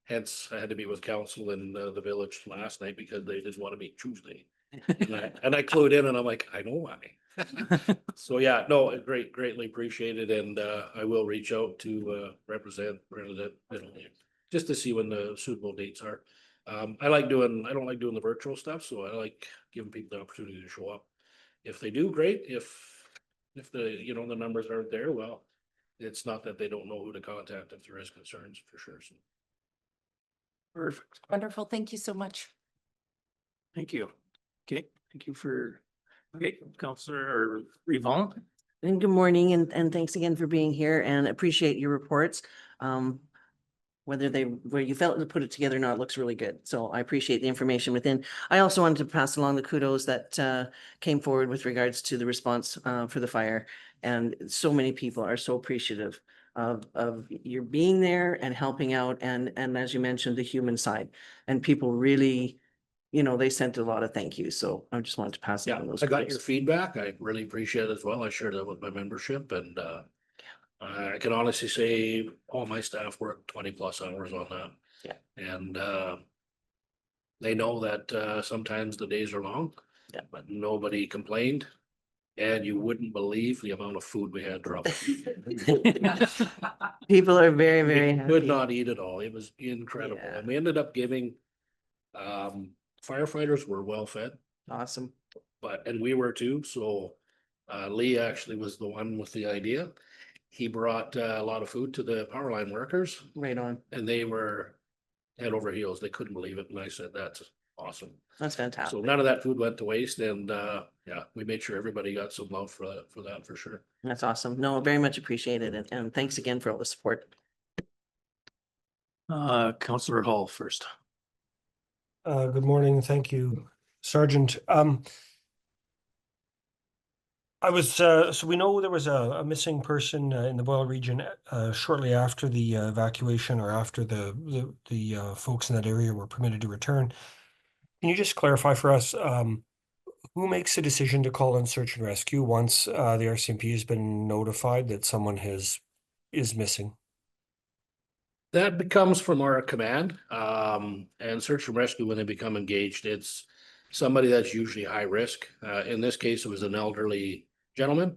Speaker 12: Hence, I had to meet with council in the village last night because they didn't want to meet Tuesday. And I clued in and I'm like, I know why. So yeah, no, greatly appreciated, and I will reach out to represent just to see when the suitable dates are. I don't like doing the virtual stuff, so I like giving people the opportunity to show up. If they do, great. If the, the numbers aren't there, well, it's not that they don't know who to contact if there is concerns, for sure. So.
Speaker 1: Perfect.
Speaker 5: Wonderful. Thank you so much.
Speaker 1: Thank you. Okay, thank you for, okay, Councillor Revon.
Speaker 3: And good morning, and thanks again for being here, and appreciate your reports. Where you felt to put it together or not, it looks really good. So I appreciate the information within. I also wanted to pass along the kudos that came forward with regards to the response for the fire. And so many people are so appreciative of your being there and helping out, and as you mentioned, the human side. And people really, they sent a lot of thank yous. So I just wanted to pass
Speaker 12: Yeah,
Speaker 3: on those.
Speaker 12: I got your
Speaker 3: kudos.
Speaker 12: feedback. I really appreciate it as well. I shared that with my membership, and I can honestly say all my staff work 20+ hours on that.
Speaker 3: Yeah.
Speaker 12: And they know that sometimes the days are long.
Speaker 3: Yeah.
Speaker 12: But nobody complained. And you wouldn't believe the amount of food we had dropped.
Speaker 3: People are very,
Speaker 12: We
Speaker 3: very happy.
Speaker 12: could not eat it all. It was incredible.
Speaker 3: Yeah.
Speaker 12: And we ended up giving firefighters were well fed,
Speaker 3: Awesome.
Speaker 12: and we were too. So Lee actually was the one with the idea. He brought a lot of food to the power line workers,
Speaker 3: Right on.
Speaker 12: and they were head over heels. They couldn't believe it. And I said, that's awesome.
Speaker 3: That's fantastic.
Speaker 12: So none of that food went to waste. And yeah, we made sure everybody got some love for that for sure.
Speaker 3: That's awesome. No, very much appreciated. And thanks again for all the support.
Speaker 1: Councillor Hall first.
Speaker 6: Good morning. Thank you, Sergeant. I was, so we know there was a missing person in the Boyle region shortly after the evacuation, or after the folks in that area were permitted to return. Can you just clarify for us, who makes the decision to call in search and rescue once the RCMP has been notified that someone is missing?
Speaker 12: That becomes from our command, and search and rescue, when they become engaged, it's somebody that's usually high risk. In this case, it was an elderly gentleman.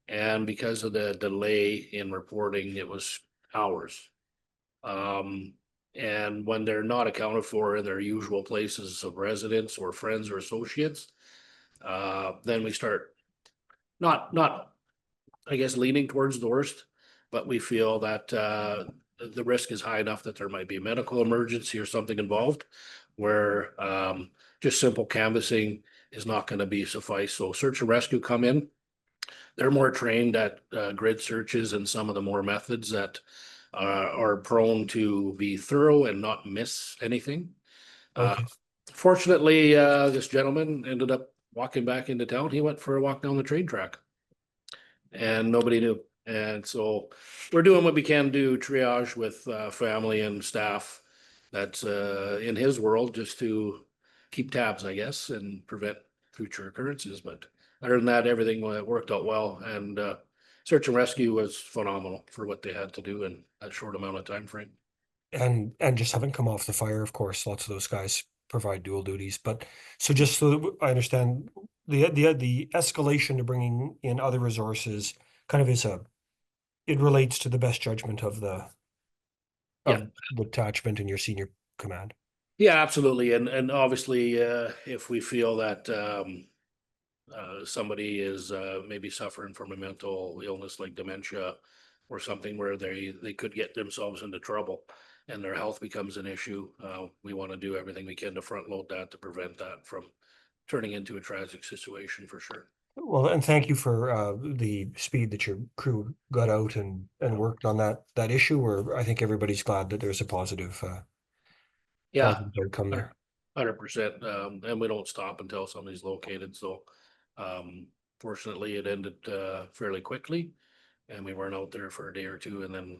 Speaker 12: And because of the delay in reporting, it was hours. And when they're not accounted for in their usual places of residence or friends or associates, then we start not, I guess, leaning towards the worst, but we feel that the risk is high enough that there might be a medical emergency or something involved, where just simple canvassing is not going to be suffice. So search and rescue come in. They're more trained at grid searches and some of the more methods that are prone to be thorough and not miss anything.
Speaker 6: Okay.
Speaker 12: Fortunately, this gentleman ended up walking back into town. He went for a walk down the train track and nobody knew. And so we're doing what we can do, triage with family and staff that's in his world, just to keep tabs, I guess, and prevent future occurrences. But other than that, everything worked out well, and search and rescue was phenomenal for what they had to do in that short amount of time frame.
Speaker 6: And just haven't come off the fire, of course. Lots of those guys provide dual duties. But so just so that I understand, the escalation to bringing in other resources kind of it relates to the best judgment of the detachment and your senior command.
Speaker 12: Yeah, absolutely. And obviously, if we feel that somebody is maybe suffering from a mental illness like dementia or something where they could get themselves into trouble and their health becomes an issue, we want to do everything we can to front load that to prevent that from turning into a tragic situation, for sure.
Speaker 6: Well, and thank you for the speed that your crew got out and worked on that issue, where I think everybody's glad that there's a positive positive outcome there.
Speaker 12: 100%. And we don't stop until somebody's located. So fortunately it ended fairly quickly, and we weren't out there for a day or two, and then,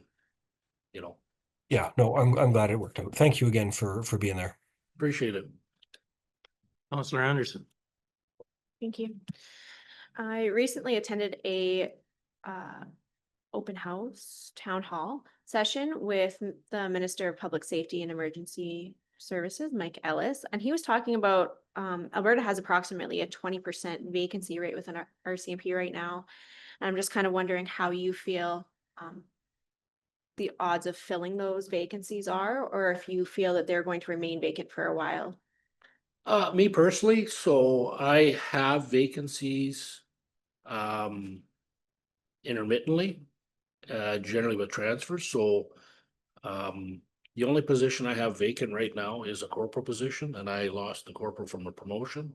Speaker 6: Yeah, no, I'm glad it worked out. Thank you again for being there.
Speaker 12: appreciate it.
Speaker 1: Councillor Anderson.
Speaker 8: Thank you. I recently attended a open house town hall session with the Minister of Public Safety and Emergency Services, Mike Ellis, and he was talking about Alberta has approximately a 20% vacancy rate within our RCMP right now. And I'm just kind of wondering how you feel the odds of filling those vacancies are, or if you feel that they're going to remain vacant for a while.
Speaker 12: Me personally, so I have vacancies intermittently, generally with transfers, so the only position I have vacant right now is a corporal position, and I lost the corporal from a promotion.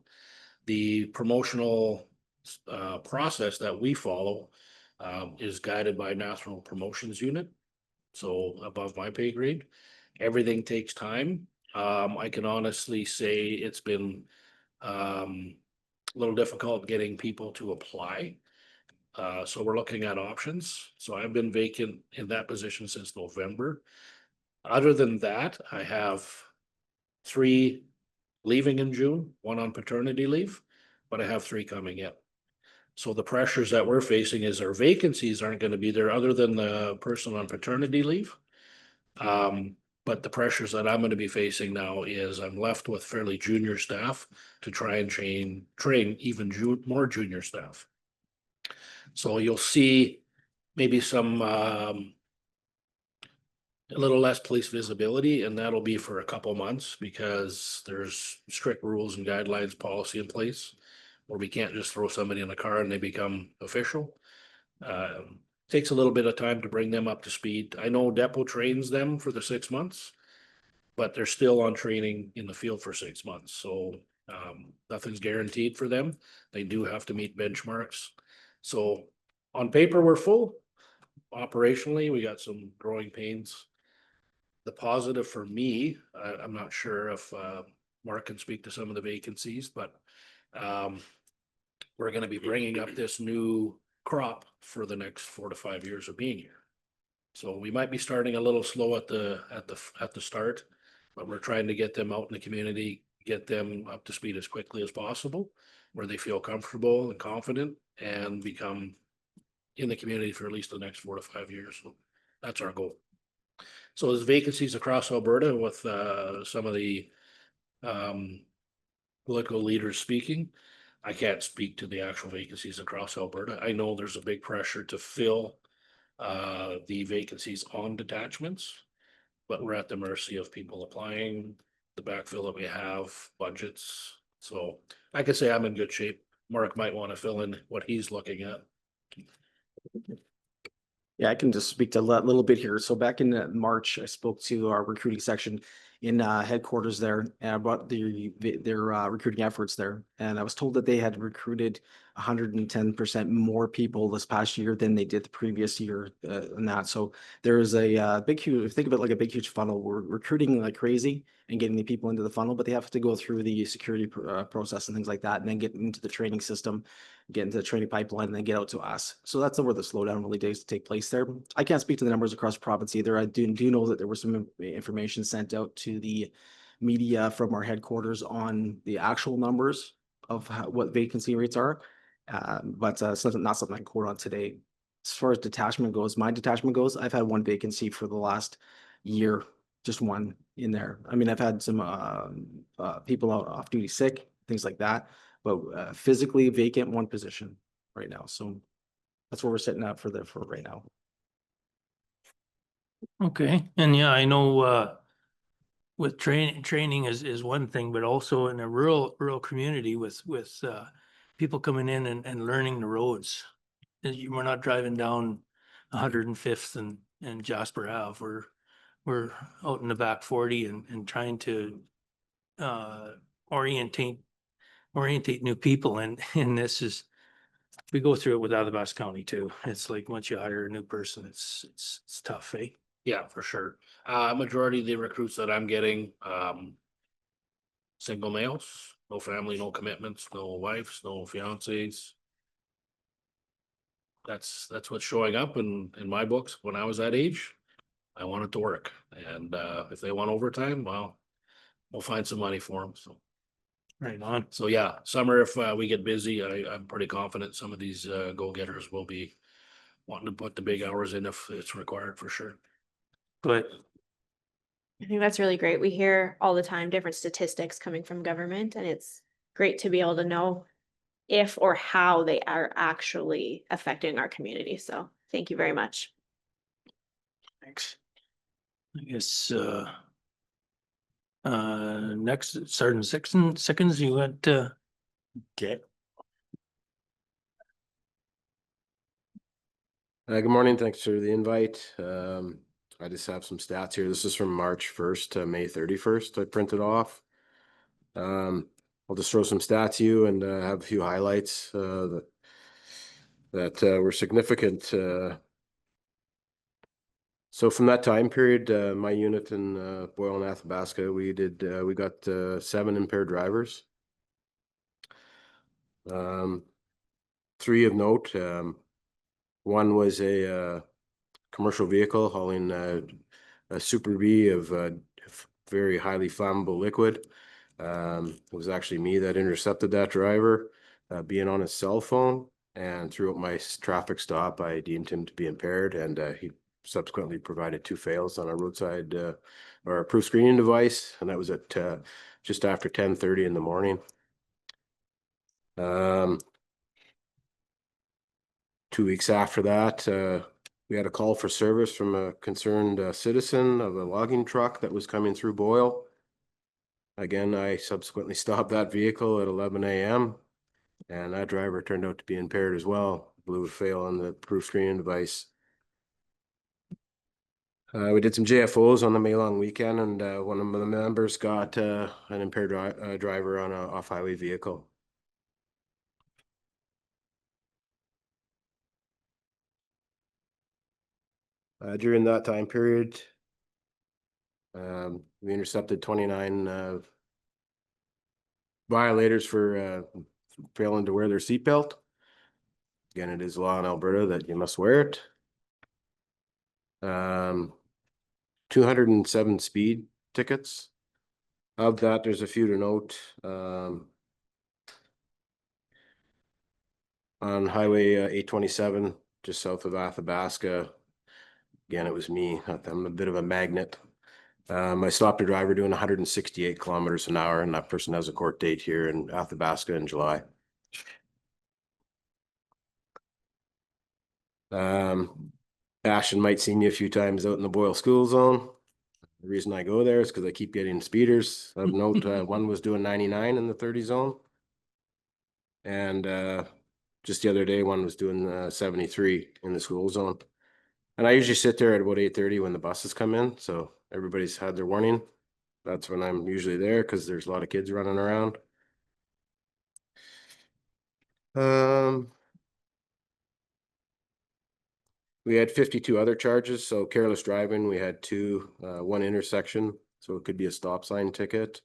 Speaker 12: The promotional process that we follow is guided by National Promotions Unit, so above my pay grade. Everything takes time. I can honestly say it's been a little difficult getting people to apply. So we're looking at options. So I've been vacant in that position since November. Other than that, I have 3 leaving in June, 1 on paternity leave, but I have 3 coming in. So the pressures that we're facing is our vacancies aren't going to be there other than the person on paternity leave. But the pressures that I'm going to be facing now is I'm left with fairly junior staff to try and train even more junior staff. So you'll see maybe some a little less police visibility, and that'll be for a couple months because there's strict rules and guidelines policy in place where we can't just throw somebody in a car and they become official. Takes a little bit of time to bring them up to speed. I know Depot trains them for the 6 months, but they're still on training in the field for 6 months. So nothing's guaranteed for them. They do have to meet benchmarks. So on paper, we're full. Operationally, we got some growing pains. The positive for me, I'm not sure if Mark can speak to some of the vacancies, but we're going to be bringing up this new crop for the next 4 to 5 years of being here. So we might be starting a little slow at the start, but we're trying to get them out in the community, get them up to speed as quickly as possible, where they feel comfortable and confident and become in the community for at least the next 4 to 5 years. So that's our goal. So there's vacancies across Alberta with some of the political leaders speaking. I can't speak to the actual vacancies across Alberta. I know there's a big pressure to fill the vacancies on detachments, but we're at the mercy of people applying, the backfill that we have, budgets. So I could say I'm in good shape. Mark might want to fill in what he's looking at.
Speaker 14: Yeah, I can just speak to a little bit here. So back in March, I spoke to our recruiting section in headquarters there about their recruiting efforts there. And I was told that they had recruited 110% more people this past year than they did the previous year and that. So there is a big, huge, think of it like a big, huge funnel. We're recruiting like crazy and getting the people into the funnel, but they have to go through the security process and things like that, and then get into the training system, get into the training pipeline, and then get out to us. So that's where the slowdown really does take place there. I can't speak to the numbers across the province either. I do know that there was some information sent out to the media from our headquarters on the actual numbers of what vacancy rates are. But it's not something I can quote on today. As far as detachment goes, my detachment goes, I've had 1 vacancy for the last year, just 1 in there. I mean, I've had some people out off duty sick, things like that, but physically vacant 1 position right now. So that's where we're sitting at for right now.
Speaker 1: Okay, and yeah, I know with training is one thing, but also in a rural community with people coming in and learning the roads. We're not driving down 105th and Jasper Ave. We're out in the back 40 and trying to orientate new people, and this is, we go through it with Athabasca County too. It's like once you hire a new person, it's tough, eh?
Speaker 12: Yeah, for sure. Majority of the recruits that I'm getting, single males, no family, no commitments, no wives, no fiancés. That's what's showing up in my books. When I was that age, I wanted to work, and if they want overtime, well, we'll find some money for them. So
Speaker 1: Right on.
Speaker 12: So yeah, summer, if we get busy, I'm pretty confident some of these go-getters will be wanting to put the big hours in if it's required for sure.
Speaker 1: But
Speaker 8: I think that's really great. We hear all the time different statistics coming from government, and it's great to be able to know if or how they are actually affecting our community. So thank you very much.
Speaker 1: thanks. I guess, next, Sergeant Sickens, you went,
Speaker 13: Okay. Good morning. Thanks for the invite. I just have some stats here. This is from March 1st to May 31st. I printed off. I'll just throw some stats to you and have a few highlights that were significant. So from that time period, my unit in Boyle and Athabasca, we got 7 impaired drivers. 3 of note. One was a commercial vehicle hauling a Super B of very highly flammable liquid. It was actually me that intercepted that driver being on his cell phone, and throughout my traffic stop, I deemed him to be impaired, and he subsequently provided 2 fails on a roadside or a proof screening device, and that was at just after 10:30 in the morning. 2 weeks after that, we had a call for service from a concerned citizen of a logging truck that was coming through Boyle. Again, I subsequently stopped that vehicle at 11 a.m. and that driver turned out to be impaired as well. Blew a fail on the proof screening device. We did some JFOs on the May long weekend, and one of the members got an impaired driver on an off-highway vehicle. During that time period, we intercepted 29 violators for failing to wear their seatbelt. Again, it is law in Alberta that you must wear it. 207 speed tickets. Of that, there's a few to note. On Highway 827, just south of Athabasca, again, it was me. I'm a bit of a magnet. I stopped a driver doing 168 kilometers an hour, and that person has a court date here in Athabasca in July. Ashton might see me a few times out in the Boyle school zone. The reason I go there is because I keep getting speeders. Of note, one was doing 99 in the 30 zone. And just the other day, one was doing 73 in the school zone. And I usually sit there at about 8:30 when the buses come in. So everybody's had their warning. That's when I'm usually there because there's a lot of kids running around. We had 52 other charges. So careless driving, we had 2, 1 intersection. So it could be a stop sign ticket.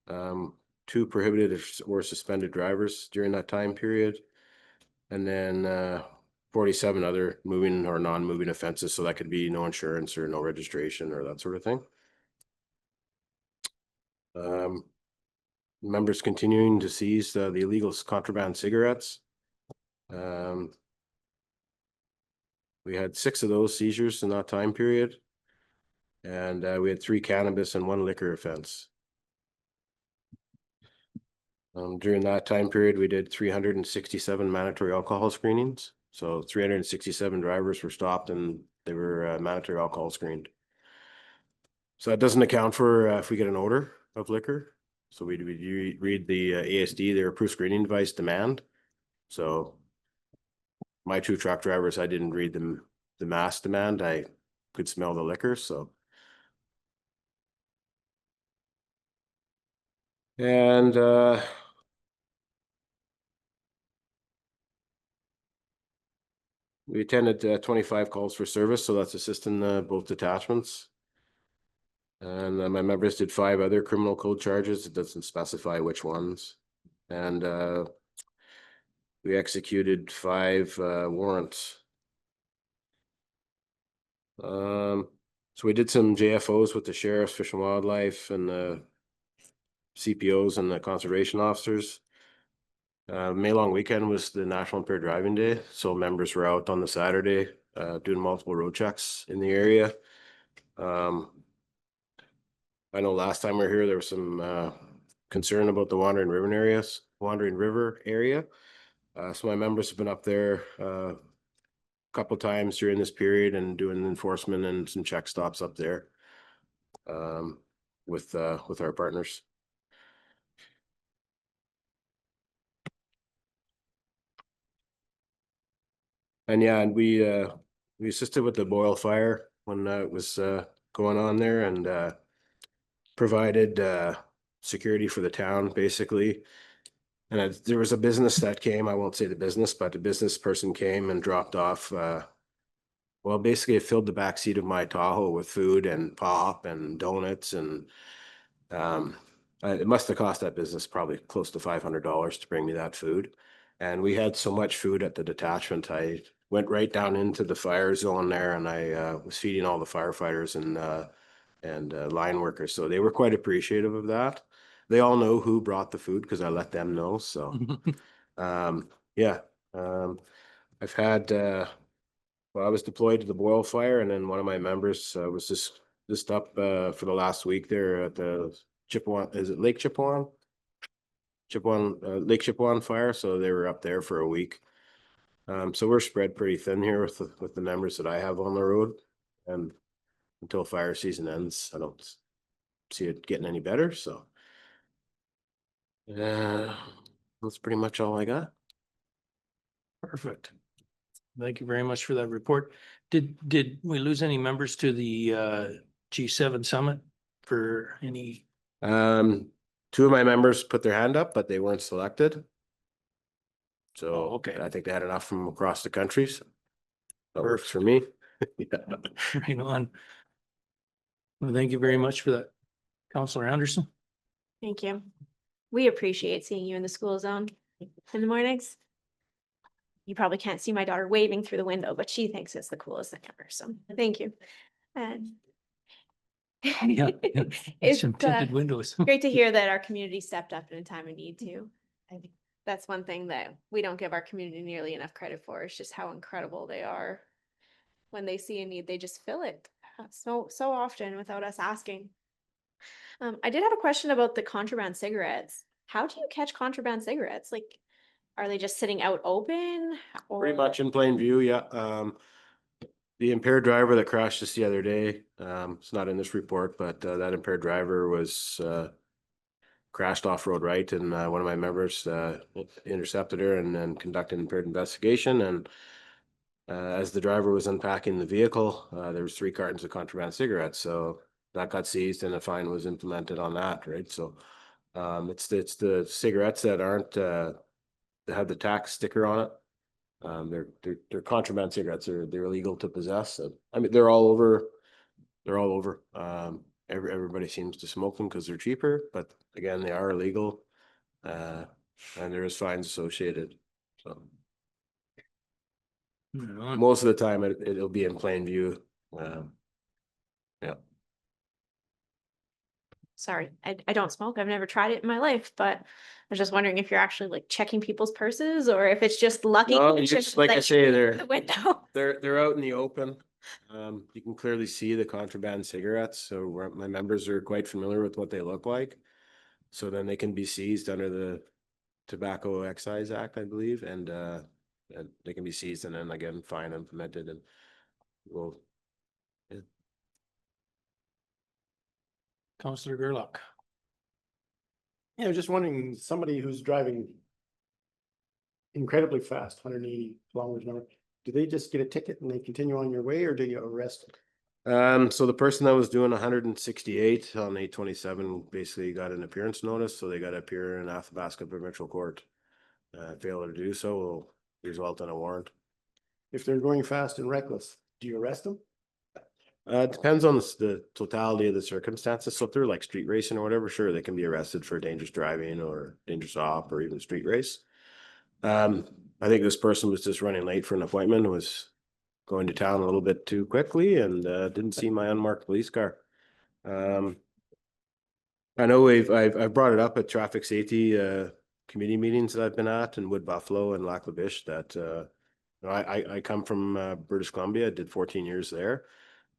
Speaker 13: 2 prohibited or suspended drivers during that time period. And then 47 other moving or non-moving offenses. So that could be no insurance or no registration or that sort of thing. Members continuing to seize the illegal contraband cigarettes. We had 6 of those seizures in that time period. And we had 3 cannabis and 1 liquor offense. During that time period, we did 367 mandatory alcohol screenings. So 367 drivers were stopped and they were mandatory alcohol screened. So that doesn't account for if we get an odor of liquor. So we read the ASD, their proof screening device demand. So my 2 truck drivers, I didn't read the mass demand. I could smell the liquor. So. And we attended 25 calls for service, so that's assisting both detachments. And my members did 5 other criminal code charges. It doesn't specify which ones. And we executed 5 warrants. So we did some JFOs with the sheriffs, Fish and Wildlife, and the CPOs and the conservation officers. May long weekend was the National Impaired Driving Day, so members were out on the Saturday, doing multiple road checks in the area. I know last time we were here, there was some concern about the Wandering River area. So my members have been up there a couple times during this period and doing enforcement and some check stops up there with our partners. And yeah, and we assisted with the Boyle fire when it was going on there, and provided security for the town basically. And there was a business that came, I won't say the business, but a business person came and dropped off well, basically it filled the back seat of my Tahoe with food and pop and donuts, and it must have cost that business probably close to $500 to bring me that food. And we had so much food at the detachment, I went right down into the fire zone there, and I was feeding all the firefighters and line workers. So they were quite appreciative of that. They all know who brought the food because I let them know. So yeah, I've had well, I was deployed to the Boyle fire, and then one of my members was just up for the last week there at the Chippewa. Is it Lake Chippewa? Lake Chippewa fire. So they were up there for a week. So we're spread pretty thin here with the members that I have on the road, and until fire season ends, I don't see it getting any better. So that's pretty much all I got.
Speaker 1: Perfect. Thank you very much for that report. Did we lose any members to the G7 summit for any?
Speaker 13: Two of my members put their hand up, but they weren't selected. So
Speaker 1: okay.
Speaker 13: I think they had enough from across the country. So that works for me. Yeah.
Speaker 1: Right on. Well, thank you very much for that, Councillor Anderson.
Speaker 8: Thank you. We appreciate seeing you in the school zone in the mornings. You probably can't see my daughter waving through the window, but she thinks it's the coolest thing ever. So thank you. And
Speaker 1: Yeah,
Speaker 8: it's
Speaker 1: some tinted windows.
Speaker 8: great to hear that our community stepped up in a time of need too. I think that's one thing that we don't give our community nearly enough credit for. It's just how incredible they are. When they see a need, they just fill it so often without us asking. I did have a question about the contraband cigarettes. How do you catch contraband cigarettes? Like, are they just sitting out open?
Speaker 13: Pretty much in plain view, yeah. The impaired driver that crashed just the other day, it's not in this report, but that impaired driver was crashed off-road right, and one of my members intercepted her and then conducted an impaired investigation. And as the driver was unpacking the vehicle, there was 3 cartons of contraband cigarettes. So that got seized and a fine was implemented on that, right? So it's the cigarettes that aren't that have the tax sticker on it. They're contraband cigarettes. They're illegal to possess. So, I mean, they're all over. Everybody seems to smoke them because they're cheaper, but again, they are illegal, and there is fines associated. So most of the time, it'll be in plain view. Yeah.
Speaker 8: Sorry, I don't smoke. I've never tried it in my life, but I was just wondering if you're actually like checking people's purses or if it's just lucky.
Speaker 13: No,
Speaker 8: conditions
Speaker 13: like
Speaker 8: that
Speaker 13: I
Speaker 8: you
Speaker 13: say,
Speaker 8: see
Speaker 13: they're
Speaker 8: the window.
Speaker 13: they're out in the open. You can clearly see the contraband cigarettes. So my members are quite familiar with what they look like. So then they can be seized under the Tobacco Excise Act, I believe, and they can be seized and then again fine implemented, and we'll.
Speaker 1: Councillor Gerlach.
Speaker 10: Yeah, I was just wondering, somebody who's driving incredibly fast, 180 kilometers an hour, do they just get a ticket and they continue on your way, or do you arrest them?
Speaker 13: So the person that was doing 168 on 827 basically got an appearance notice, so they got to appear in Athabasca Provincial Court. Failure to do so will result in a warrant.
Speaker 10: If they're going fast and reckless, do you arrest them?
Speaker 13: It depends on the totality of the circumstances. So if they're like street racing or whatever, sure, they can be arrested for dangerous driving or dangerous stop or even street race. I think this person was just running late for an appointment, was going to town a little bit too quickly, and didn't see my unmarked police car. I know I've brought it up at Traffic Safety committee meetings that I've been at in Wood Buffalo and Lac La Biche that, I come from British Columbia, did 14 years there.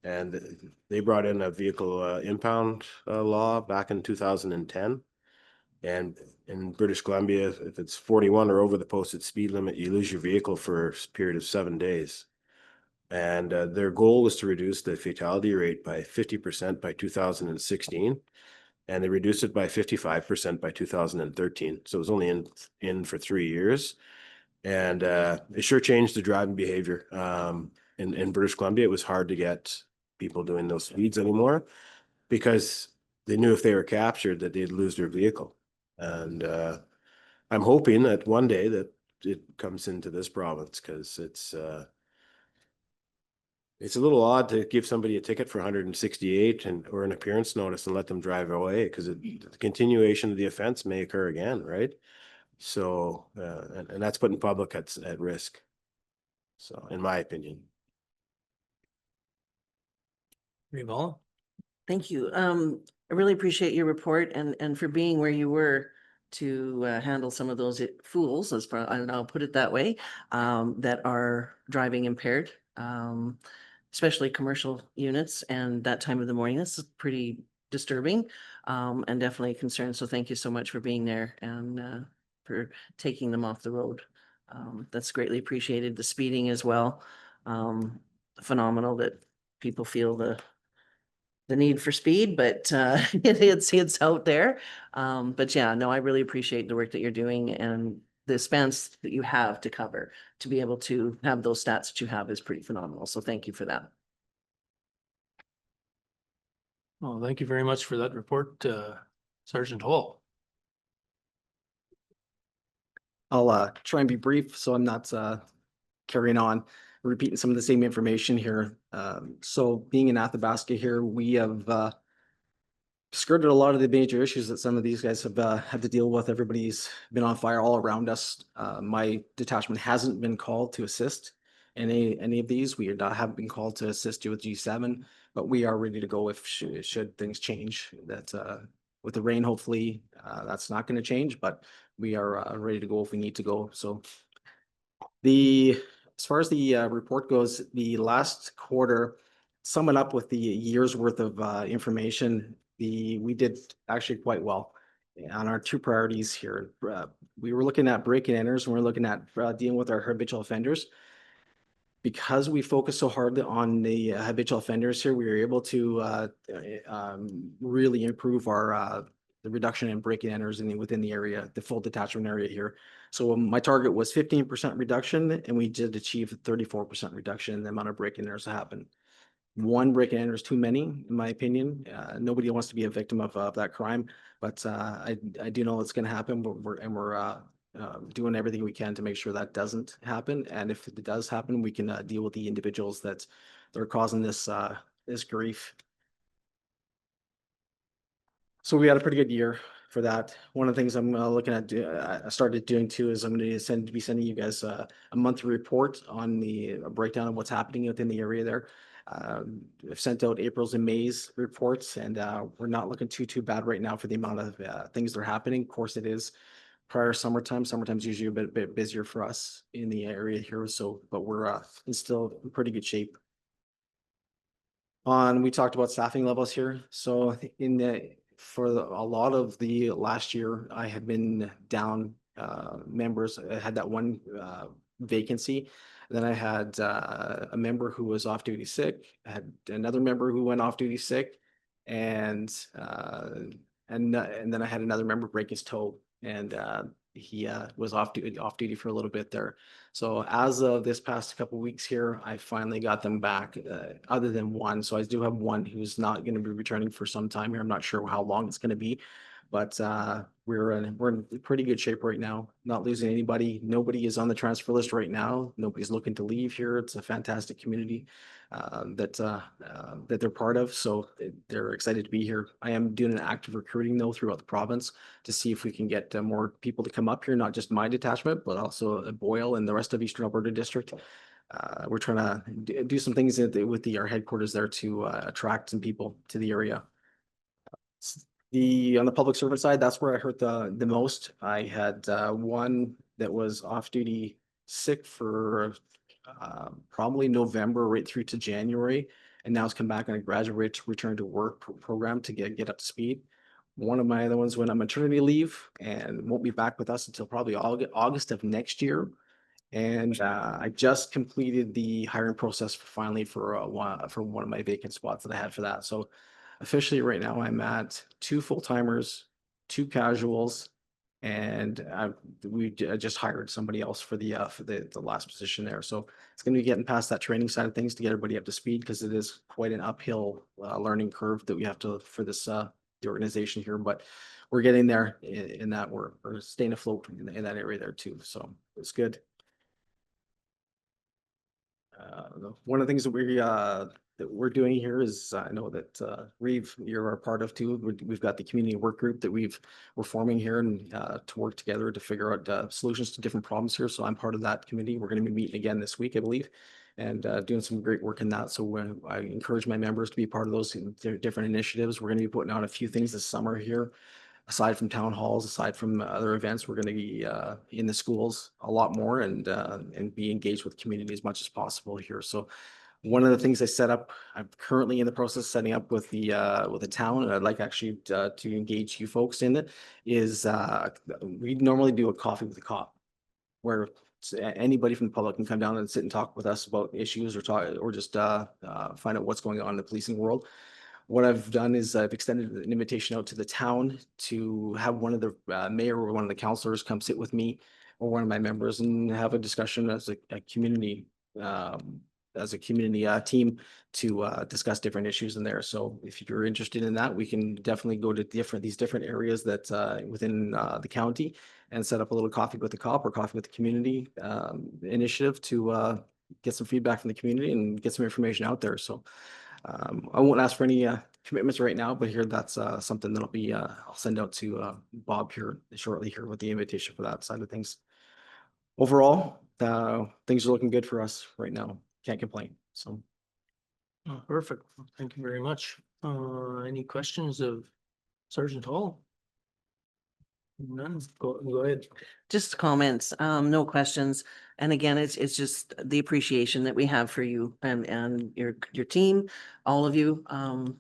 Speaker 13: And they brought in a vehicle impound law back in 2010. And in British Columbia, if it's 41 or over the posted speed limit, you lose your vehicle for a period of 7 days. And their goal was to reduce the fatality rate by 50% by 2016. And they reduced it by 55% by 2013. So it was only in for 3 years. And it sure changed the driving behavior. In British Columbia, it was hard to get people doing those speeds anymore because they knew if they were captured that they'd lose their vehicle. And I'm hoping that one day that it comes into this province, because it's a little odd to give somebody a ticket for 168 or an appearance notice and let them drive away, because the continuation of the offense may occur again, right? So, and that's putting public at risk. So, in my opinion.
Speaker 1: Revolve.
Speaker 3: Thank you. I really appreciate your report and for being where you were to handle some of those fools, as far, I don't know, I'll put it that way, that are driving impaired, especially commercial units and that time of the morning. This is pretty disturbing, and definitely a concern. So thank you so much for being there and for taking them off the road. That's greatly appreciated. The speeding as well. Phenomenal that people feel the need for speed, but it's out there. But yeah, no, I really appreciate the work that you're doing and the spans that you have to cover. To be able to have those stats that you have is pretty phenomenal. So thank you for that.
Speaker 1: Well, thank you very much for that report, Sergeant Hall.
Speaker 14: I'll try and be brief, so I'm not carrying on, repeating some of the same information here. So being in Athabasca here, we have skirted a lot of the major issues that some of these guys have had to deal with. Everybody's been on fire all around us. My detachment hasn't been called to assist in any of these. We haven't been called to assist you with G7, but we are ready to go if should things change. That with the rain, hopefully that's not going to change, but we are ready to go if we need to go. So as far as the report goes, the last quarter, sum it up with the year's worth of information. We did actually quite well on our two priorities here. We were looking at break and enters, and we're looking at dealing with our habitual offenders. Because we focus so hard on the habitual offenders here, we were able to really improve our the reduction in break and enters within the area, the full detachment area here. So my target was 15% reduction, and we did achieve 34% reduction in the amount of break and enters that happened. One break and enter is too many, in my opinion. Nobody wants to be a victim of that crime, but I do know it's going to happen. But we're doing everything we can to make sure that doesn't happen. And if it does happen, we can deal with the individuals that are causing this grief. So we had a pretty good year for that. One of the things I'm looking at, I started doing too, is I'm going to be sending you guys a monthly report on the breakdown of what's happening within the area there. I've sent out April's and May's reports, and we're not looking too bad right now for the amount of things that are happening. Of course, it is prior summertime. Summertime's usually a bit busier for us in the area here. So, but we're still in pretty good shape. We talked about staffing levels here. So for a lot of the last year, I had been down members. I had that one vacancy. Then I had a member who was off duty sick. I had another member who went off duty sick, and then I had another member break his toe, and he was off duty for a little bit there. So as of this past couple of weeks here, I finally got them back, other than one. So I do have one who's not going to be returning for some time here. I'm not sure how long it's going to be, but we're in pretty good shape right now. Not losing anybody. Nobody is on the transfer list right now. Nobody's looking to leave here. It's a fantastic community that they're part of. So they're excited to be here. I am doing an active recruiting though throughout the province to see if we can get more people to come up here, not just my detachment, but also Boyle and the rest of Eastern Alberta District. We're trying to do some things with our headquarters there to attract some people to the area. On the public service side, that's where I heard the most. I had one that was off duty sick for probably November right through to January, and now has come back on a graduate return to work program to get up to speed. One of my other ones went on maternity leave and won't be back with us until probably August of next year. And I just completed the hiring process finally for one of my vacant spots that I had for that. So officially right now I'm at 2 full-timers, 2 casuals, and I just hired somebody else for the last position there. So it's going to be getting past that training side of things to get everybody up to speed, because it is quite an uphill learning curve that we have to for this the organization here. But we're getting there in that we're staying afloat in that area there too. So it's good. One of the things that we're doing here is, I know that Reeve, you're a part of too. We've got the community work group that we're forming here, and to work together to figure out solutions to different problems here. So I'm part of that committee. We're going to be meeting again this week, I believe, and doing some great work in that. So I encourage my members to be part of those different initiatives. We're going to be putting on a few things this summer here. Aside from town halls, aside from other events, we're going to be in the schools a lot more, and be engaged with the community as much as possible here. So one of the things I set up, I'm currently in the process of setting up with the town, and I'd like actually to engage you folks in it, is we normally do a coffee with the cop, where anybody from the public can come down and sit and talk with us about issues, or just find out what's going on in the policing world. What I've done is I've extended an invitation out to the town to have one of the mayor or one of the councilors come sit with me or one of my members and have a discussion as a community team to discuss different issues in there. So if you're interested in that, we can definitely go to these different areas that within the county and set up a little coffee with the cop or coffee with the community initiative to get some feedback from the community and get some information out there. So I won't ask for any commitments right now, but here that's something that'll be I'll send out to Bob here shortly here with the invitation for that side of things. Overall, things are looking good for us right now. Can't complain. So
Speaker 1: Perfect. Thank you very much. Any questions of Sergeant Hall? None. Go ahead.
Speaker 3: Just comments, no questions. And again, it's just the appreciation that we have for you and your team, all of you.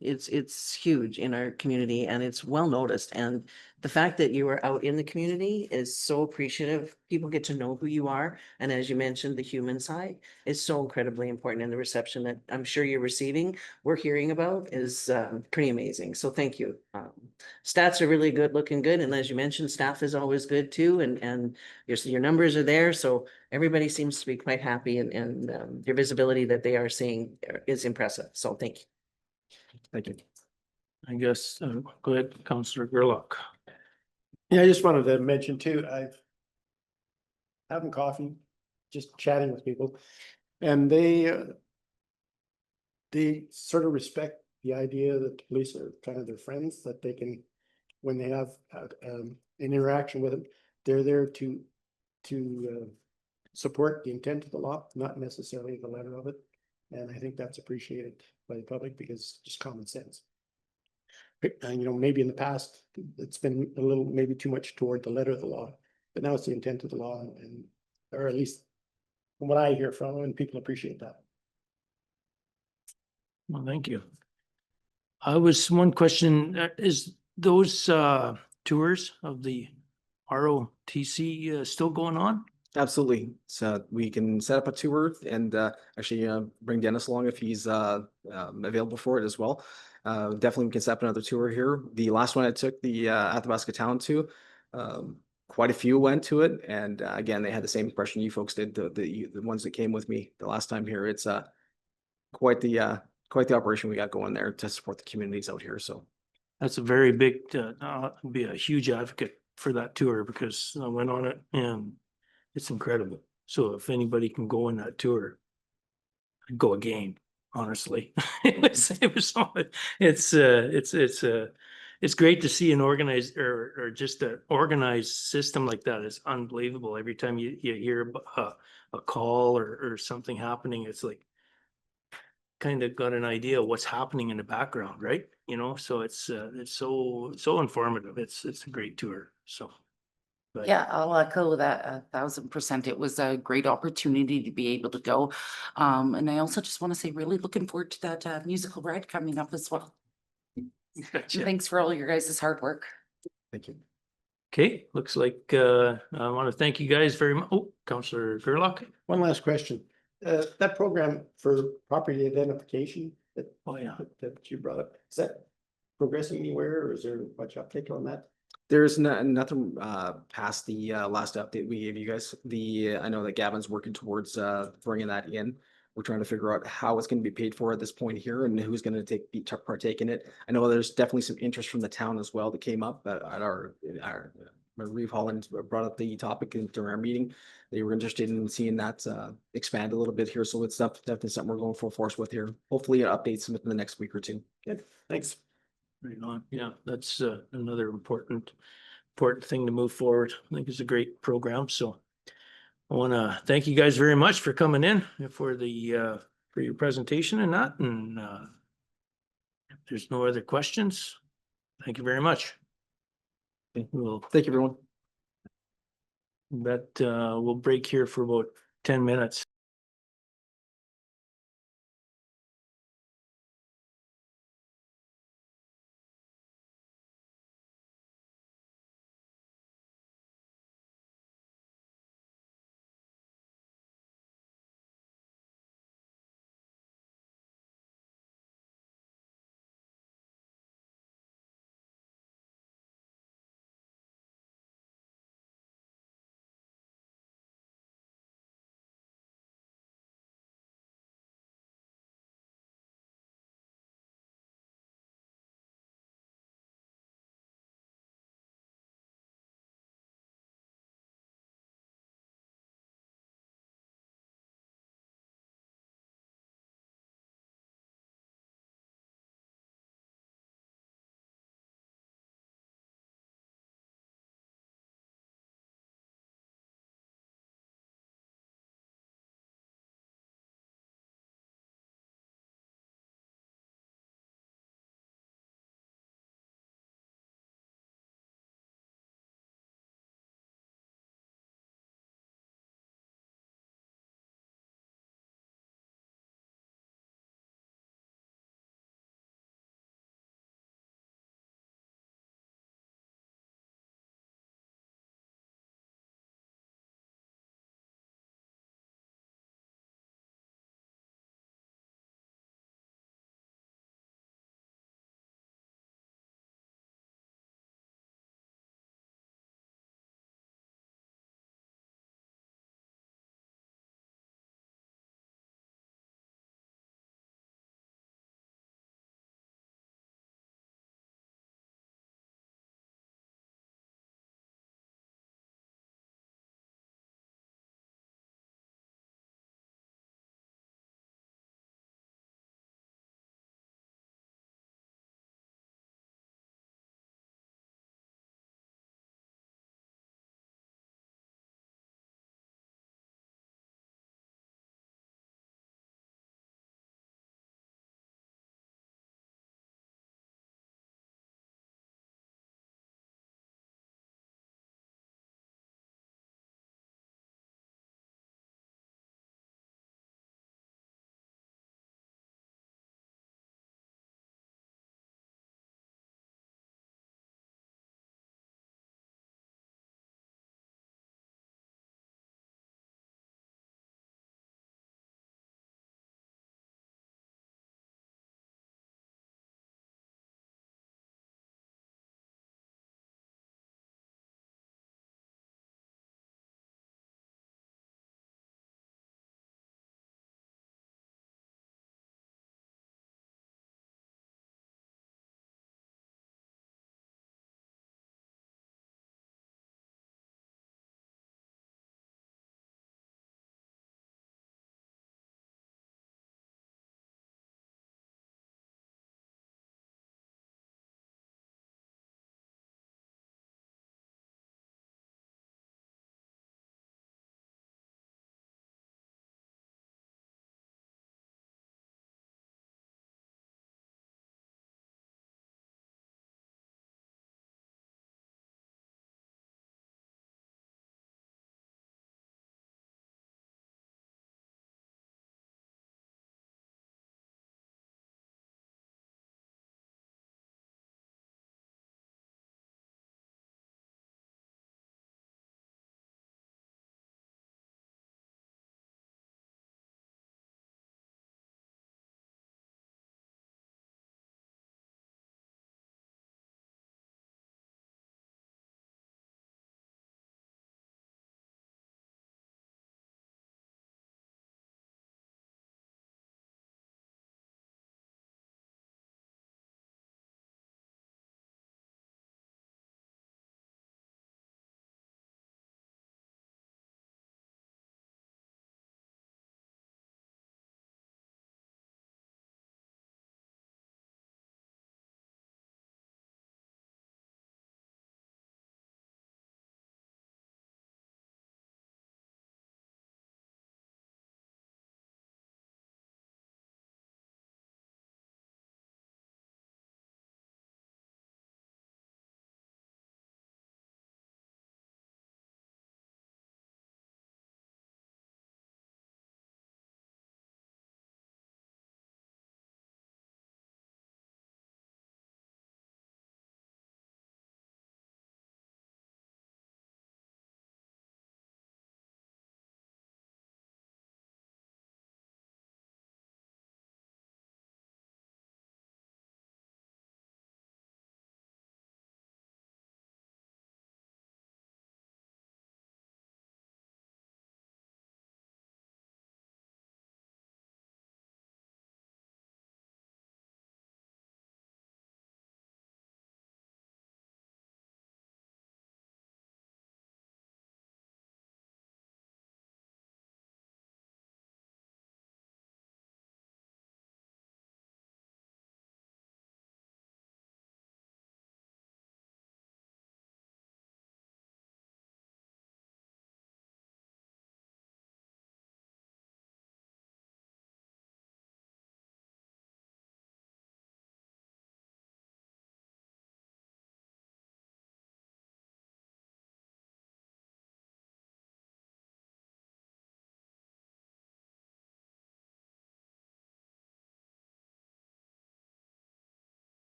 Speaker 3: It's huge in our community, and it's well noticed. And the fact that you are out in the community is so appreciative. People get to know who you are. And as you mentioned, the human side is so incredibly important, and the reception that I'm sure you're receiving, we're hearing about, is pretty amazing. So thank you. Stats are really good, looking good. And as you mentioned, staff is always good too. And your numbers are there. So everybody seems to be quite happy, and your visibility that they are seeing is impressive. So thank you.
Speaker 14: thank you.
Speaker 1: I guess, go ahead, Councillor Gerlach.
Speaker 10: Yeah, I just wanted to mention too, I've having coffee, just chatting with people, and they sort of respect the idea that the police are kind of their friends, that they can, when they have an interaction with them, they're there to support the intent of the law, not necessarily the letter of it. And I think that's appreciated by the public, because it's just common sense. And maybe in the past, it's been a little, maybe too much toward the letter of the law, but now it's the intent of the law, and or at least from what I hear from them, and people appreciate that.
Speaker 1: Well, thank you. I was one question, is those tours of the ROTC still going on?
Speaker 14: Absolutely. So we can set up a tour and actually bring Dennis along if he's available for it as well. Definitely we can set up another tour here. The last one I took the Athabasca Town to, quite a few went to it. And again, they had the same impression you folks did, the ones that came with me the last time here. It's quite the operation we got going there to support the communities out here. So
Speaker 1: That's a very big, I'll be a huge advocate for that tour, because I went on it and it's incredible. So if anybody can go on that tour, I'd go again, honestly. It's great to see an organized or just an organized system like that. It's unbelievable. Every time you hear a call or something happening, it's like, kind of got an idea of what's happening in the background, right? You know, so it's so informative. It's a great tour, so. But
Speaker 5: Yeah, I'll echo that 1,000%. It was a great opportunity to be able to go. And I also just want to say, really looking forward to that musical ride coming up as well. And
Speaker 1: Gotcha.
Speaker 5: thanks for all your guys' hard work.
Speaker 14: Thank you.
Speaker 1: Okay, looks like I want to thank you guys very much. Oh, Councillor Gerlach.
Speaker 10: One last question. That program for property identification that,
Speaker 1: Oh, yeah.
Speaker 10: that you brought up, is that progressing anywhere or is there much uptake on that?
Speaker 14: There's nothing past the last update we gave you guys. I know that Gavin's working towards bringing that in. We're trying to figure out how it's going to be paid for at this point here and who's going to partake in it. I know there's definitely some interest from the town as well that came up at our Reeve Holland brought up the topic during our meeting. They were interested in seeing that expand a little bit here. So it's definitely something we're going full force with here. Hopefully updates within the next week or two.
Speaker 10: Good, thanks.
Speaker 1: Right on. Yeah, that's another important thing to move forward. I think it's a great program. So I want to thank you guys very much for coming in for the for your presentation and that. And if there's no other questions, thank you very much. We'll
Speaker 14: Thank you, everyone.
Speaker 1: we'll break here for about 10 minutes.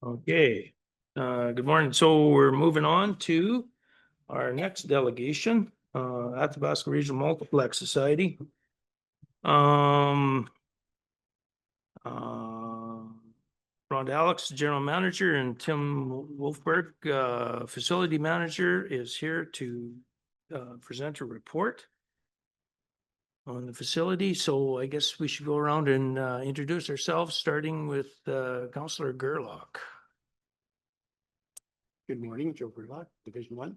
Speaker 1: Okay, good morning. So we're moving on to our next delegation, Athabasca Regional Multiplex Society. Um. Rhonda Alex, General Manager, and Tim Wolfberg, Facility Manager, is here to present a report on the facility. So I guess we should go around and introduce ourselves, starting with Councillor Gerlach.
Speaker 10: Good morning, Joe Gerlach, Division 1.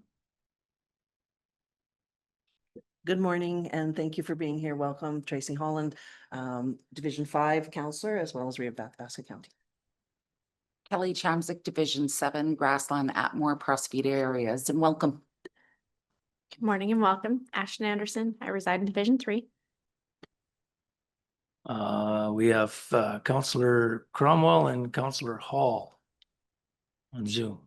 Speaker 3: Good morning, and thank you for being here. Welcome, Tracy Holland, Division 5 Counselor, as well as Rio Athabasca County.
Speaker 5: Kelly Chamzik, Division 7, Grassland, Atmore, Prospect areas, and welcome.
Speaker 8: Good morning and welcome. Ashton Anderson. I reside in Division 3.
Speaker 1: We have Councillor Cromwell and Councillor Hall on Zoom.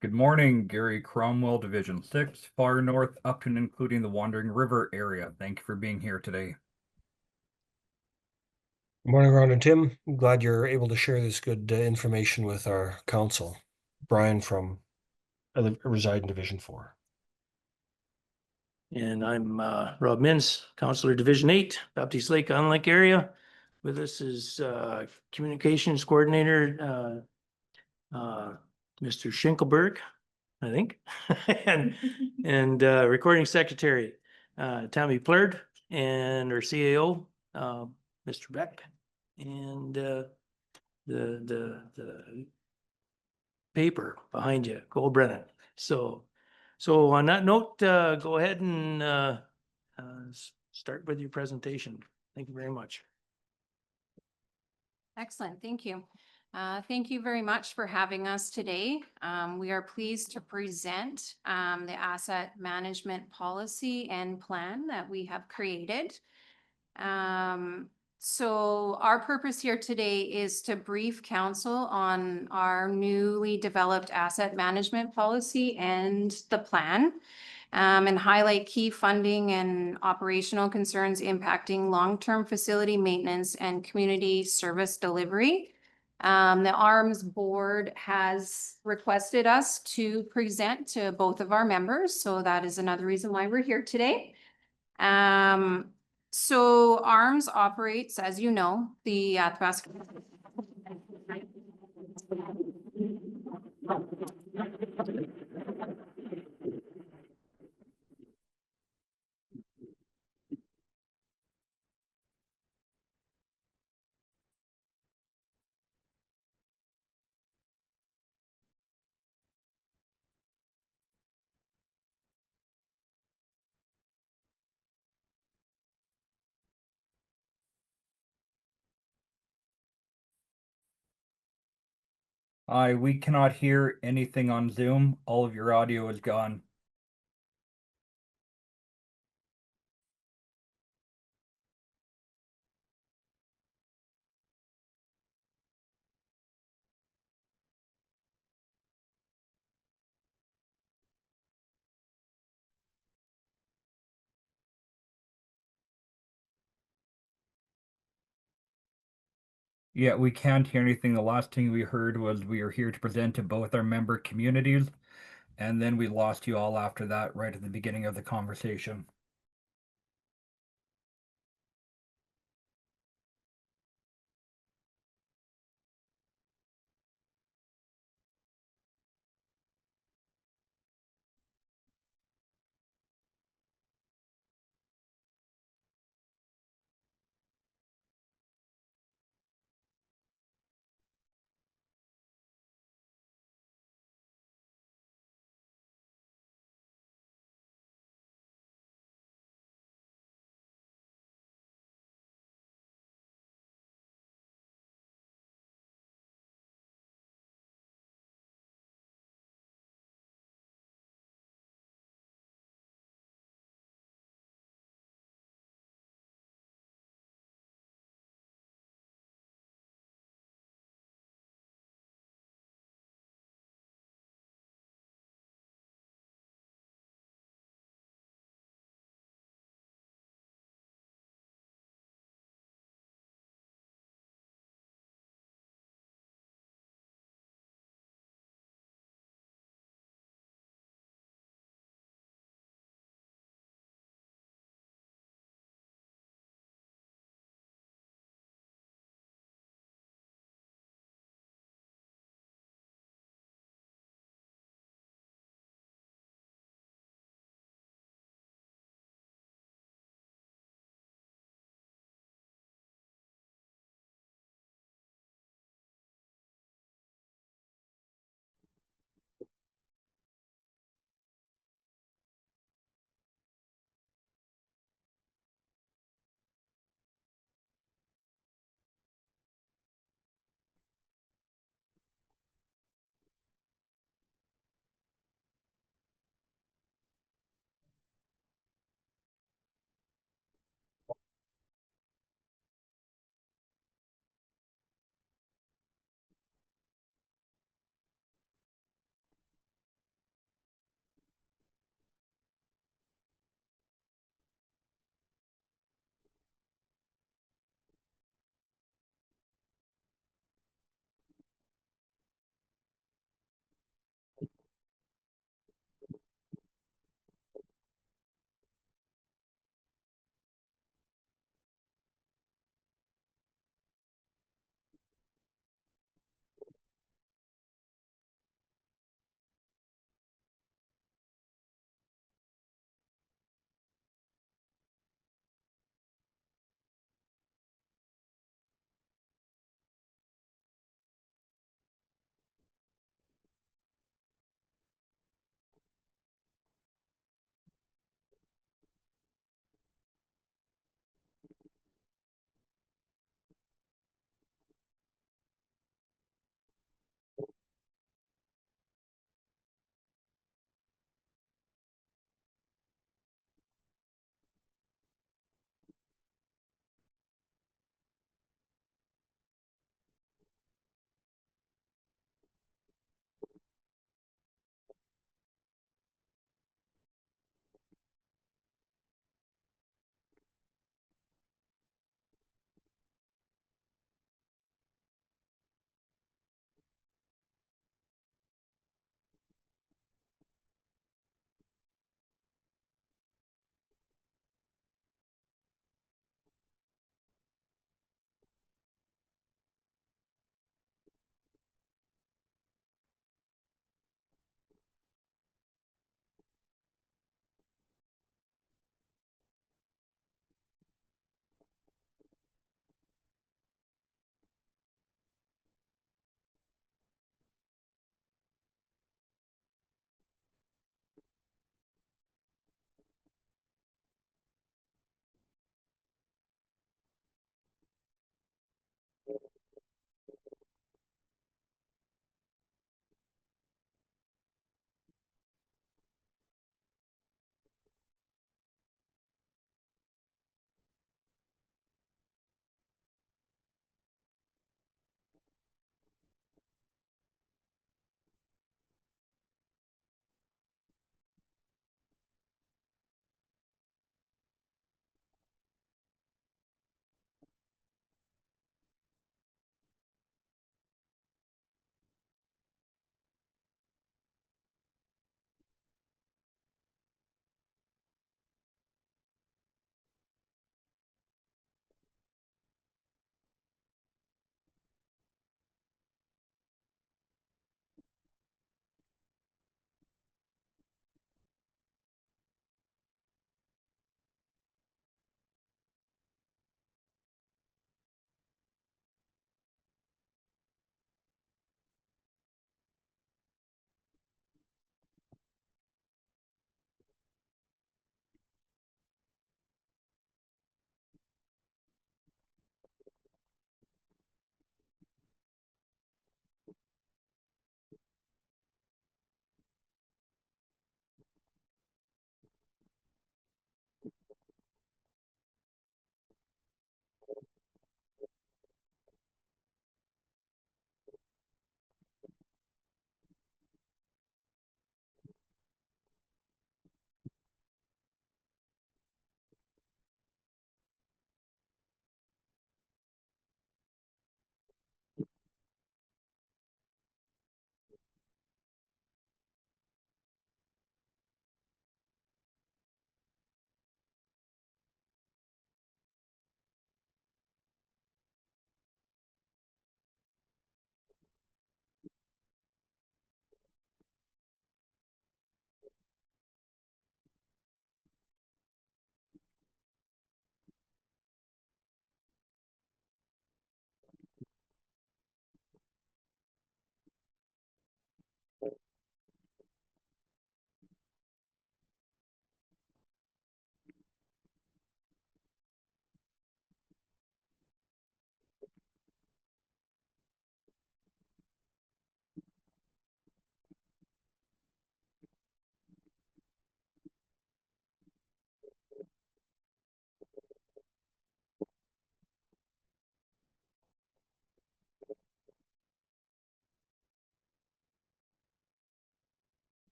Speaker 2: Good morning, Gary Cromwell, Division 6, far north up and including the Wandering River area. Thank you for being here today.
Speaker 6: Good morning, Ron and Tim. I'm glad you're able to share this good information with our council. Brian I reside in Division 4.
Speaker 1: And I'm Rob Mins, Councillor Division 8, Baptist Lake, Island Lake area. With us is Communications Coordinator, Mr. Schinkelberg, I think, and Recording Secretary, Tammy Plerd, and our CAO, Mr. Beck, and the paper behind you, Cole Brennan. So on that note, go ahead and start with your presentation. Thank you very much.
Speaker 15: Excellent, thank you. Thank you very much for having us today. We are pleased to present the asset management policy and plan that we have created. So our purpose here today is to brief council on our newly developed asset management policy and the plan, and highlight key funding and operational concerns impacting long-term facility maintenance and community service delivery. The ARMS board has requested us to present to both of our members, so that is another reason why we're here today. So ARMS operates, as you know, the Athabasca
Speaker 2: We cannot hear anything on Zoom. All of your audio is gone. Yeah, we can't hear anything. The last thing we heard was we are here to present to both our member communities, and then we lost you all after that right at the beginning of the conversation.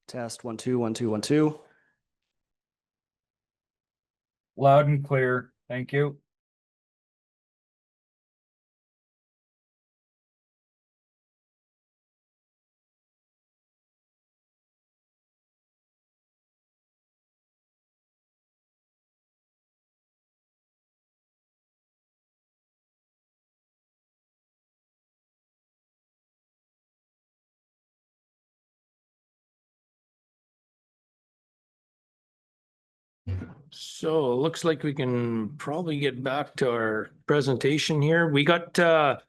Speaker 14: Test 1 2 1 2 1 2.
Speaker 2: Loud and clear. Thank you.
Speaker 1: So it looks like we can probably get back to our presentation here. We got a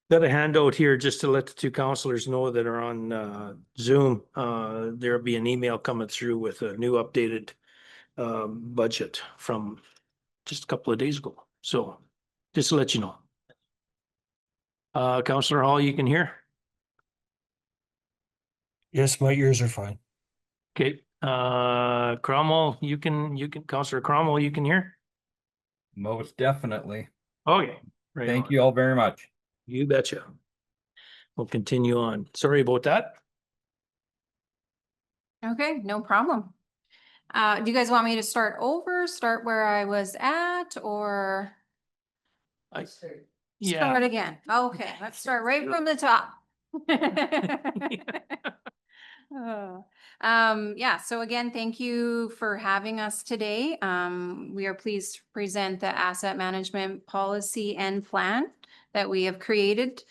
Speaker 1: handout here just to let the two counselors know that are on Zoom. There'll be an email coming through with a new updated budget from just a couple of days ago. So just to let you know. Counselor Hall, you can hear?
Speaker 6: Yes, my ears are fine.
Speaker 1: Okay, Cromwell, you can, Counselor Cromwell, you can hear?
Speaker 2: Most definitely.
Speaker 1: Okay. Right
Speaker 2: Thank
Speaker 1: on.
Speaker 2: you all very much.
Speaker 1: You betcha. We'll continue on. Sorry about that.
Speaker 15: Okay, no problem. Do you guys want me to start over, start where I was at, or
Speaker 1: Yeah.
Speaker 15: start again? Okay, let's start right from the top. Yeah, so again, thank you for having us today. We are pleased to present the asset management policy and plan that we have created.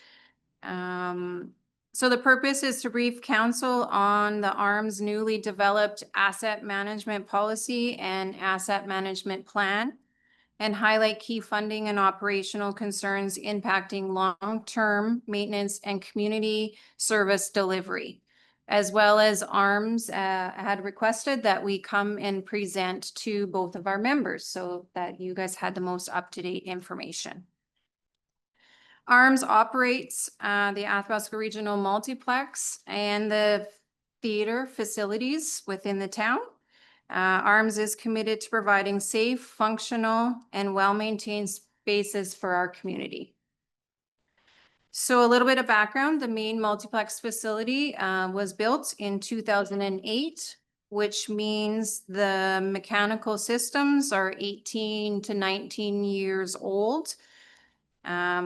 Speaker 15: So the purpose is to brief council on the ARM's newly developed asset management policy and asset management plan, and highlight key funding and operational concerns impacting long-term maintenance and community service delivery, as well as ARMS had requested that we come and present to both of our members so that you guys had the most up-to-date information. ARMS operates the Athabasca Regional Multiplex and the theater facilities within the town. ARMS is committed to providing safe, functional, and well-maintained spaces for our community. So a little bit of background, the main multiplex facility was built in 2008, which means the mechanical systems are 18 to 19 years old,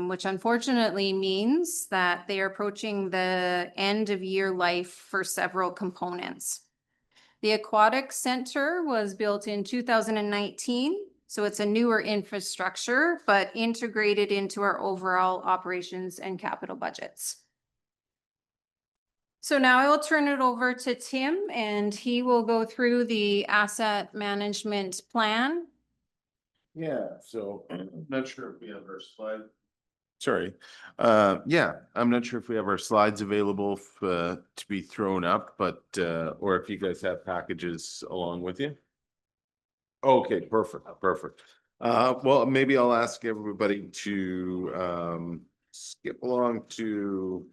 Speaker 15: which unfortunately means that they are approaching the end of year life for several components. The Aquatic Center was built in 2019, so it's a newer infrastructure, but integrated into our overall operations and capital budgets. So now I will turn it over to Tim, and he will go through the asset management plan.
Speaker 16: Yeah, so I'm not sure if we have our slide. Sorry. Yeah, I'm not sure if we have our slides available to be thrown up, but or if you guys have packages along with you. Okay, perfect, perfect. Well, maybe I'll ask everybody to skip along to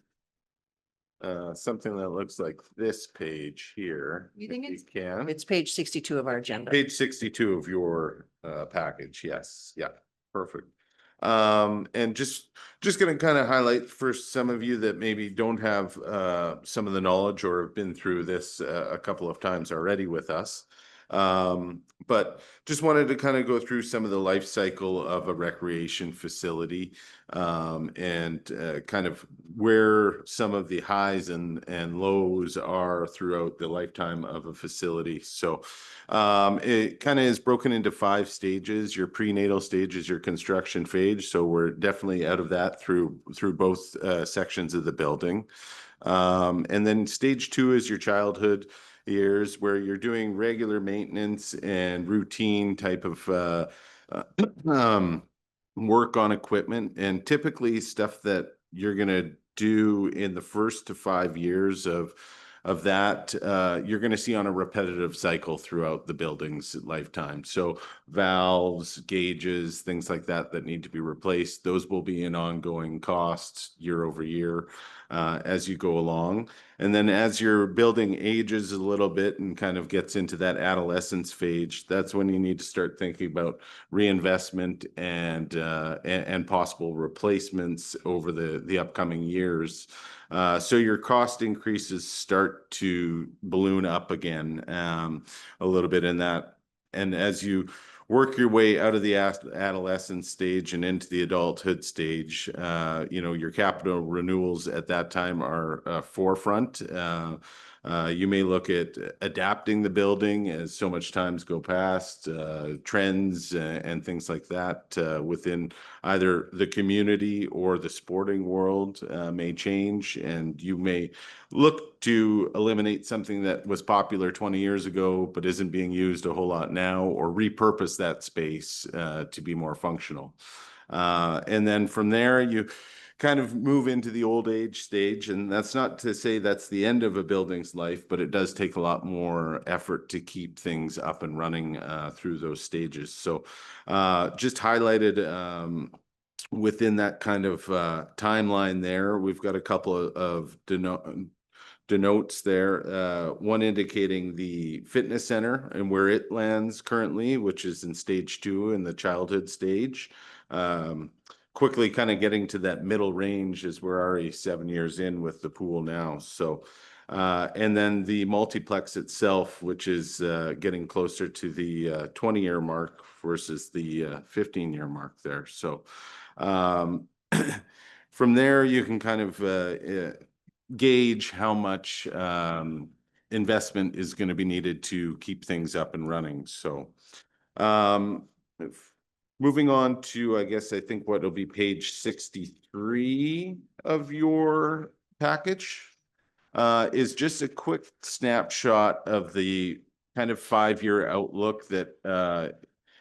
Speaker 16: something that looks like this page here.
Speaker 3: You think
Speaker 16: if
Speaker 3: it's-
Speaker 16: you can.
Speaker 3: It's page 62 of our agenda.
Speaker 16: Page 62 of your package, yes, yeah, perfect. And just gonna kind of highlight for some of you that maybe don't have some of the knowledge or have been through this a couple of times already with us. But just wanted to kind of go through some of the life cycle of a recreation facility, and kind of where some of the highs and lows are throughout the lifetime of a facility. So it kind of is broken into 5 stages. Your prenatal stage is your construction phase. So we're definitely out of that through both sections of the building. And then stage 2 is your childhood years, where you're doing regular maintenance and routine type of work on equipment, and typically stuff that you're going to do in the first to 5 years of that, you're going to see on a repetitive cycle throughout the building's lifetime. So valves, gauges, things like that need to be replaced. Those will be in ongoing costs year over year. as you go along. And then as your building ages a little bit and kind of gets into that adolescence phase, that's when you need to start thinking about reinvestment and possible replacements over the upcoming years. So your cost increases start to balloon up again a little bit in that. And as you work your way out of the adolescent stage and into the adulthood stage, your capital renewals at that time are forefront. You may look at adapting the building as so much times go past, trends and things like that within either the community or the sporting world may change, and you may look to eliminate something that was popular 20 years ago but isn't being used a whole lot now, or repurpose that space to be more functional. And then from there, you kind of move into the old age stage, and that's not to say that's the end of a building's life, but it does take a lot more effort to keep things up and running through those stages. So just highlighted within that kind of timeline there, we've got a couple of denotes there, one indicating the fitness center and where it lands currently, which is in stage 2 in the childhood stage. Quickly kind of getting to that middle range as we're already 7 years in with the pool now. So, and then the multiplex itself, which is getting closer to the 20-year mark versus the 15-year mark there. So from there, you can kind of gauge how much investment is going to be needed to keep things up and running. So moving on to, I think what will be page 63 of your package is just a quick snapshot of the kind of 5-year outlook that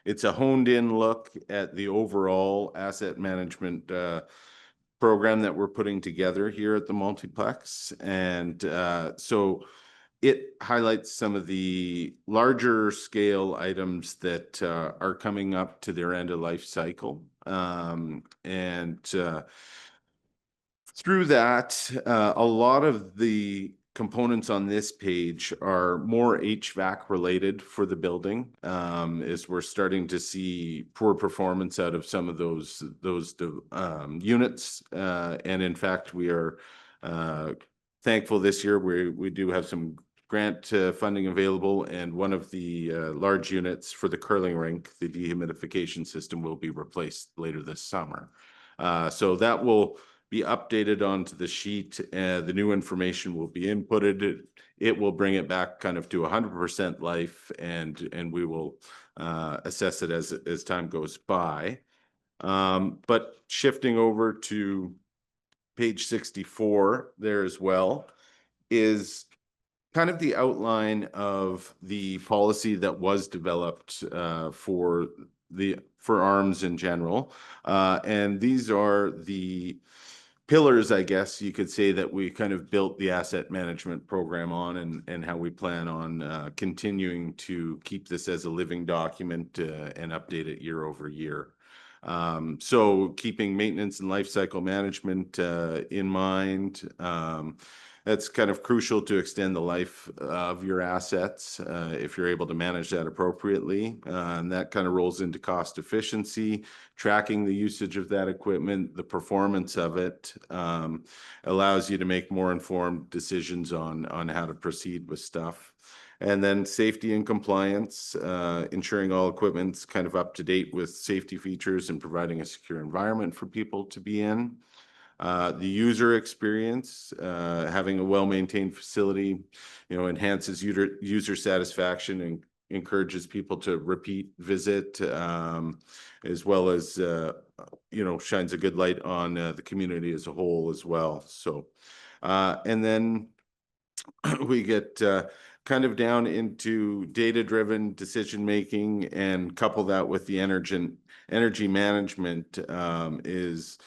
Speaker 16: it's a honed in look at the overall asset management program that we're putting together here at the multiplex. And so it highlights some of the larger scale items that are coming up to their end of life cycle. And through that, a lot of the components on this page are more HVAC related for the building, as we're starting to see poor performance out of some of those units. And in fact, we are thankful this year we do have some grant funding available, and one of the large units for the curling rink, the dehumidification system, will be replaced later this summer. So that will be updated onto the sheet. The new information will be inputted. It will bring it back kind of to 100% life, and we will assess it as time goes by. But shifting over to page 64 there as well is kind of the outline of the policy that was developed for ARMS in general. And these are the pillars, I guess you could say, that we kind of built the asset management program on, and how we plan on continuing to keep this as a living document and update it year over year. So keeping maintenance and life cycle management in mind, that's kind of crucial to extend the life of your assets if you're able to manage that appropriately. And that kind of rolls into cost efficiency, tracking the usage of that equipment, the performance of it, allows you to make more informed decisions on how to proceed with stuff. And then safety and compliance, ensuring all equipment's kind of up to date with safety features and providing a secure environment for people to be in. The user experience, having a well-maintained facility, enhances user satisfaction and encourages people to repeat visit, as well as, shines a good light on the community as a whole as well. So, and then we get kind of down into data-driven decision-making, and couple that with the energy management is,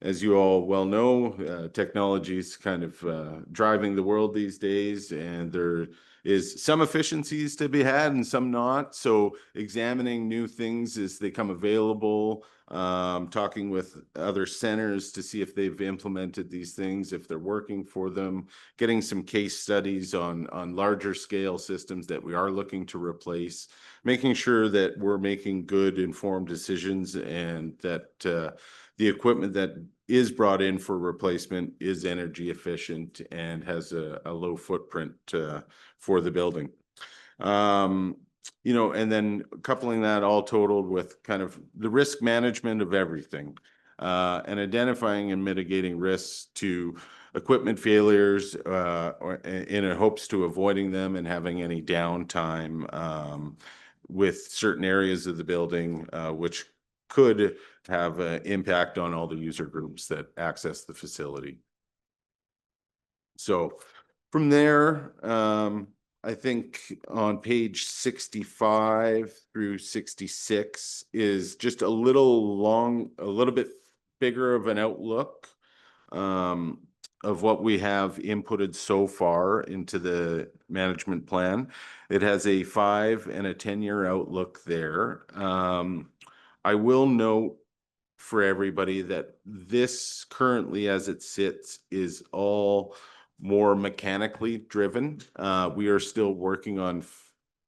Speaker 16: as you all well know, technology is kind of driving the world these days, and there is some efficiencies to be had and some not. So examining new things as they come available, talking with other centers to see if they've implemented these things, if they're working for them, getting some case studies on larger scale systems that we are looking to replace, making sure that we're making good informed decisions and that the equipment that is brought in for replacement is energy efficient and has a low footprint for the building. You know, and then coupling that all totaled with kind of the risk management of everything, and identifying and mitigating risks to equipment failures, or in hopes to avoiding them and having any downtime with certain areas of the building, which could have an impact on all the user groups that access the facility. So from there, I think on page 65 through 66 is just a little bit bigger of an outlook of what we have inputted so far into the management plan. It has a 5 and a 10-year outlook there. I will note for everybody that this currently, as it sits, is all more mechanically driven. We are still working on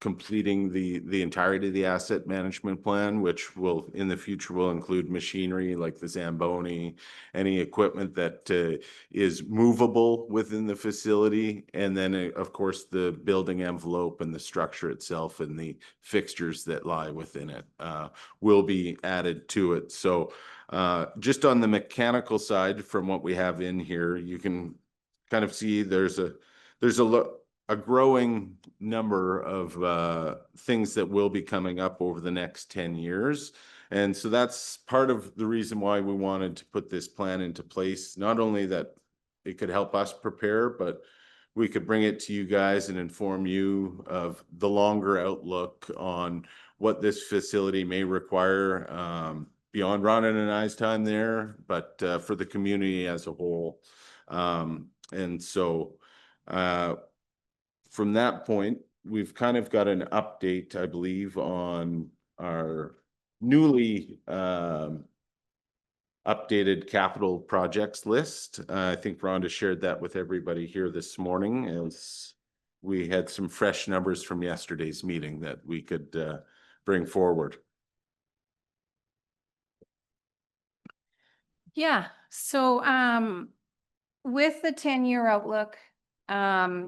Speaker 16: completing the entirety of the asset management plan, which will in the future will include machinery like the Zamboni, any equipment that is movable within the facility, and then of course the building envelope and the structure itself and the fixtures that lie within it will be added to it. So just on the mechanical side, from what we have in here, you can kind of see there's a growing number of things that will be coming up over the next 10 years. And so that's part of the reason why we wanted to put this plan into place. Not only that it could help us prepare, but we could bring it to you guys and inform you of the longer outlook on what this facility may require beyond Rhonda and I's time there, but for the community as a whole. And so from that point, we've kind of got an update, I believe, on our newly updated capital projects list. I think Rhonda shared that with everybody here this morning, as we had some fresh numbers from yesterday's meeting that we could bring forward.
Speaker 15: Yeah, so with the 10-year outlook,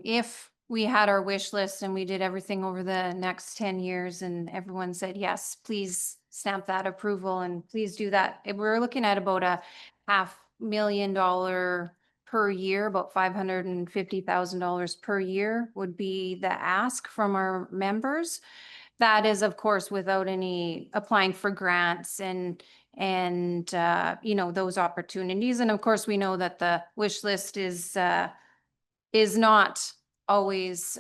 Speaker 15: if we had our wish list and we did everything over the next 10 years and everyone said, yes, please stamp that approval and please do that. We're looking at about a $500,000 per year, about $550,000 per year would be the ask from our members. That is, of course, without any applying for grants and you know, those opportunities. And of course, we know that the wish list is not always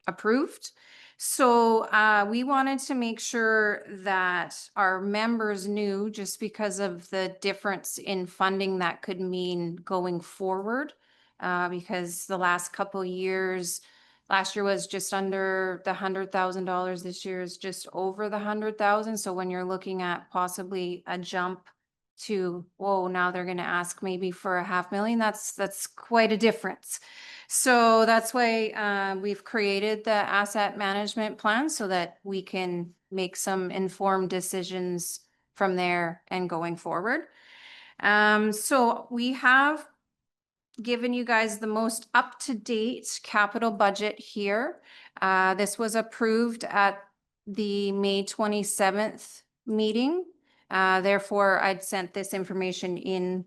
Speaker 15: approved. So we wanted to make sure that our members knew, just because of the difference in funding that could mean going forward, because the last couple of years, last year was just under the $100,000. This year is just over the 100,000. So when you're looking at possibly a jump to, whoa, now they're going to ask maybe for $500,000, that's quite a difference. So that's why we've created the asset management plan so that we can make some informed decisions from there and going forward. So we have given you guys the most up-to-date capital budget here. This was approved at the May 27th meeting. Therefore, I'd sent this information in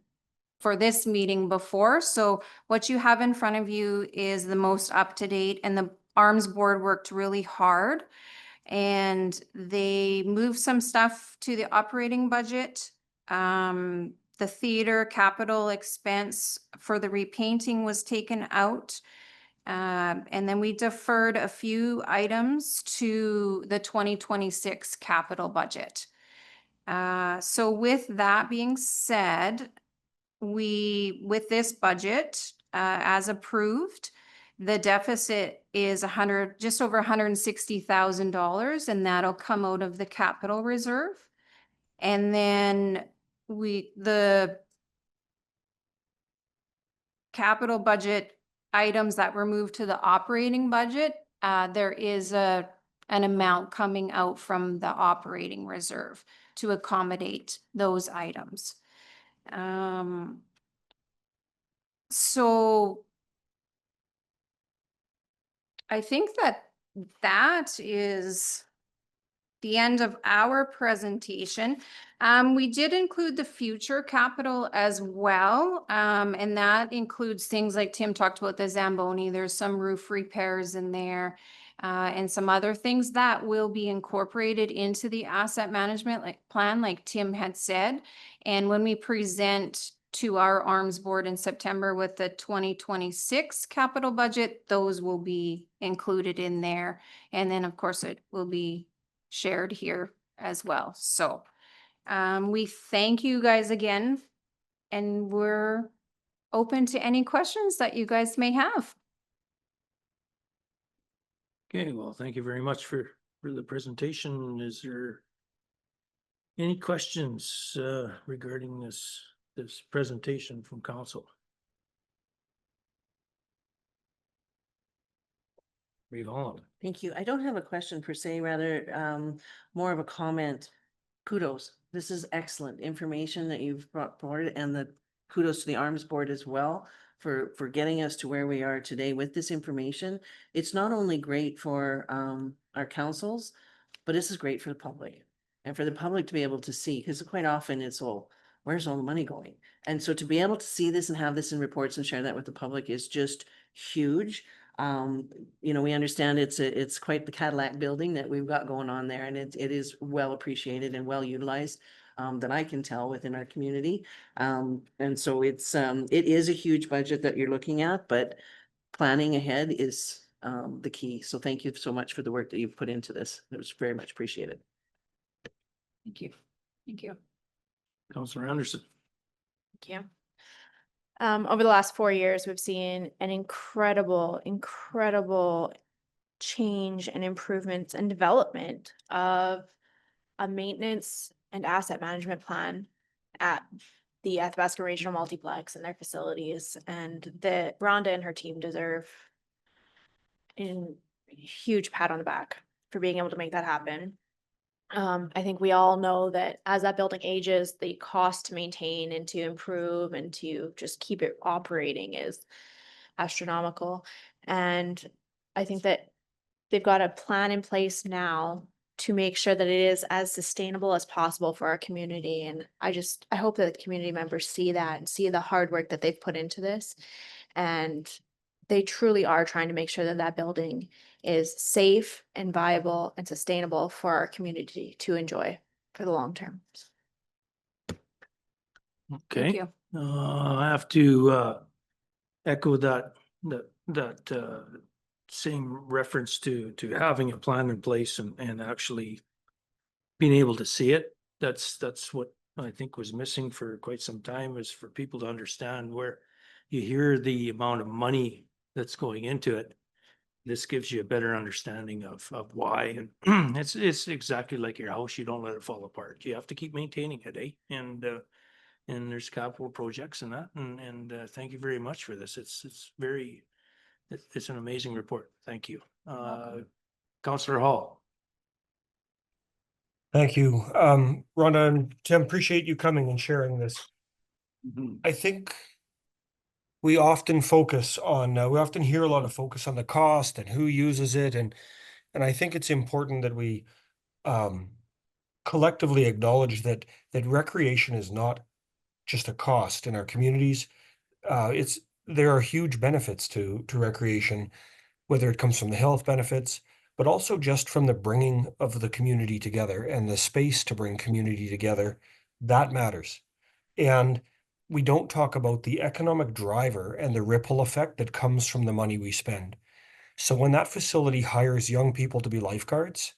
Speaker 15: for this meeting before. So what you have in front of you is the most up-to-date, and the ARMS board worked really hard and they moved some stuff to the operating budget. The theater capital expense for the repainting was taken out. And then we deferred a few items to the 2026 capital budget. So with that being said, with this budget, as approved, The deficit is just over $160,000, and that'll come out of the capital reserve. And then the capital budget items that were moved to the operating budget, there is an amount coming out from the operating reserve to accommodate those items. So I think that is the end of our presentation. We did include the future capital as well. And that includes things like Tim talked about the Zamboni. There's some roof repairs in there, and some other things that will be incorporated into the asset management plan, like Tim had said. And when we present to our arms board in September with the 2026 capital budget, those will be included in there. And then of course it will be shared here as well. So we thank you guys again, and we're open to any questions that you guys may have.
Speaker 1: Okay, well, thank you very much for the presentation. Is there any questions regarding this presentation from council? Reeve Holland.
Speaker 3: Thank you. I don't have a question per se, rather more of a comment. Kudos. This is excellent information that you've brought forward, and the kudos to the Arms Board as well for getting us to where we are today with this information. It's not only great for our councils, but this is great for the public, and for the public to be able to see, because quite often it's, well, where's all the money going? And so to be able to see this and have this in reports and share that with the public is just huge. You know, we understand it's quite the Cadillac building that we've got going on there, and it is well appreciated and well utilized, that I can tell within our community. And so it is a huge budget that you're looking at, but planning ahead is the key. So thank you so much for the work that you've put into this. It was very much appreciated.
Speaker 15: Thank you. Thank you.
Speaker 1: Councillor Anderson.
Speaker 8: Thank you. Over the last 4 years, we've seen an incredible change and improvements and development of a maintenance and asset management plan at the Athabasca Regional Multiplex and their facilities. And that Rhonda and her team deserve a huge pat on the back for being able to make that happen. I think we all know that as that building ages, the cost to maintain and to improve and to just keep it operating is astronomical. And I think that they've got a plan in place now to make sure that it is as sustainable as possible for our community. And I hope that the community members see that and see the hard work that they've put into this. And they truly are trying to make sure that that building is safe and viable and sustainable for our community to enjoy for the long term.
Speaker 1: Okay.
Speaker 15: Thank you.
Speaker 1: I have to echo that same reference to having a plan in place and actually being able to see it. That's what I think was missing for quite some time, is for people to understand where you hear the amount of money that's going into it. This gives you a better understanding of why. And it's exactly like your house. You don't let it fall apart. You have to keep maintaining it, eh? And there's capital projects and that. And thank you very much for this. It's an amazing report. Thank you. Councillor Hall.
Speaker 6: Thank you. Rhonda and Tim, appreciate you coming and sharing this. I think we often hear a lot of focus on the cost and who uses it. And I think it's important that we collectively acknowledge that recreation is not just a cost in our communities. There are huge benefits to recreation, whether it comes from the health benefits, but also just from the bringing of the community together and the space to bring community together. That matters. And we don't talk about the economic driver and the ripple effect that comes from the money we spend. So when that facility hires young people to be lifeguards,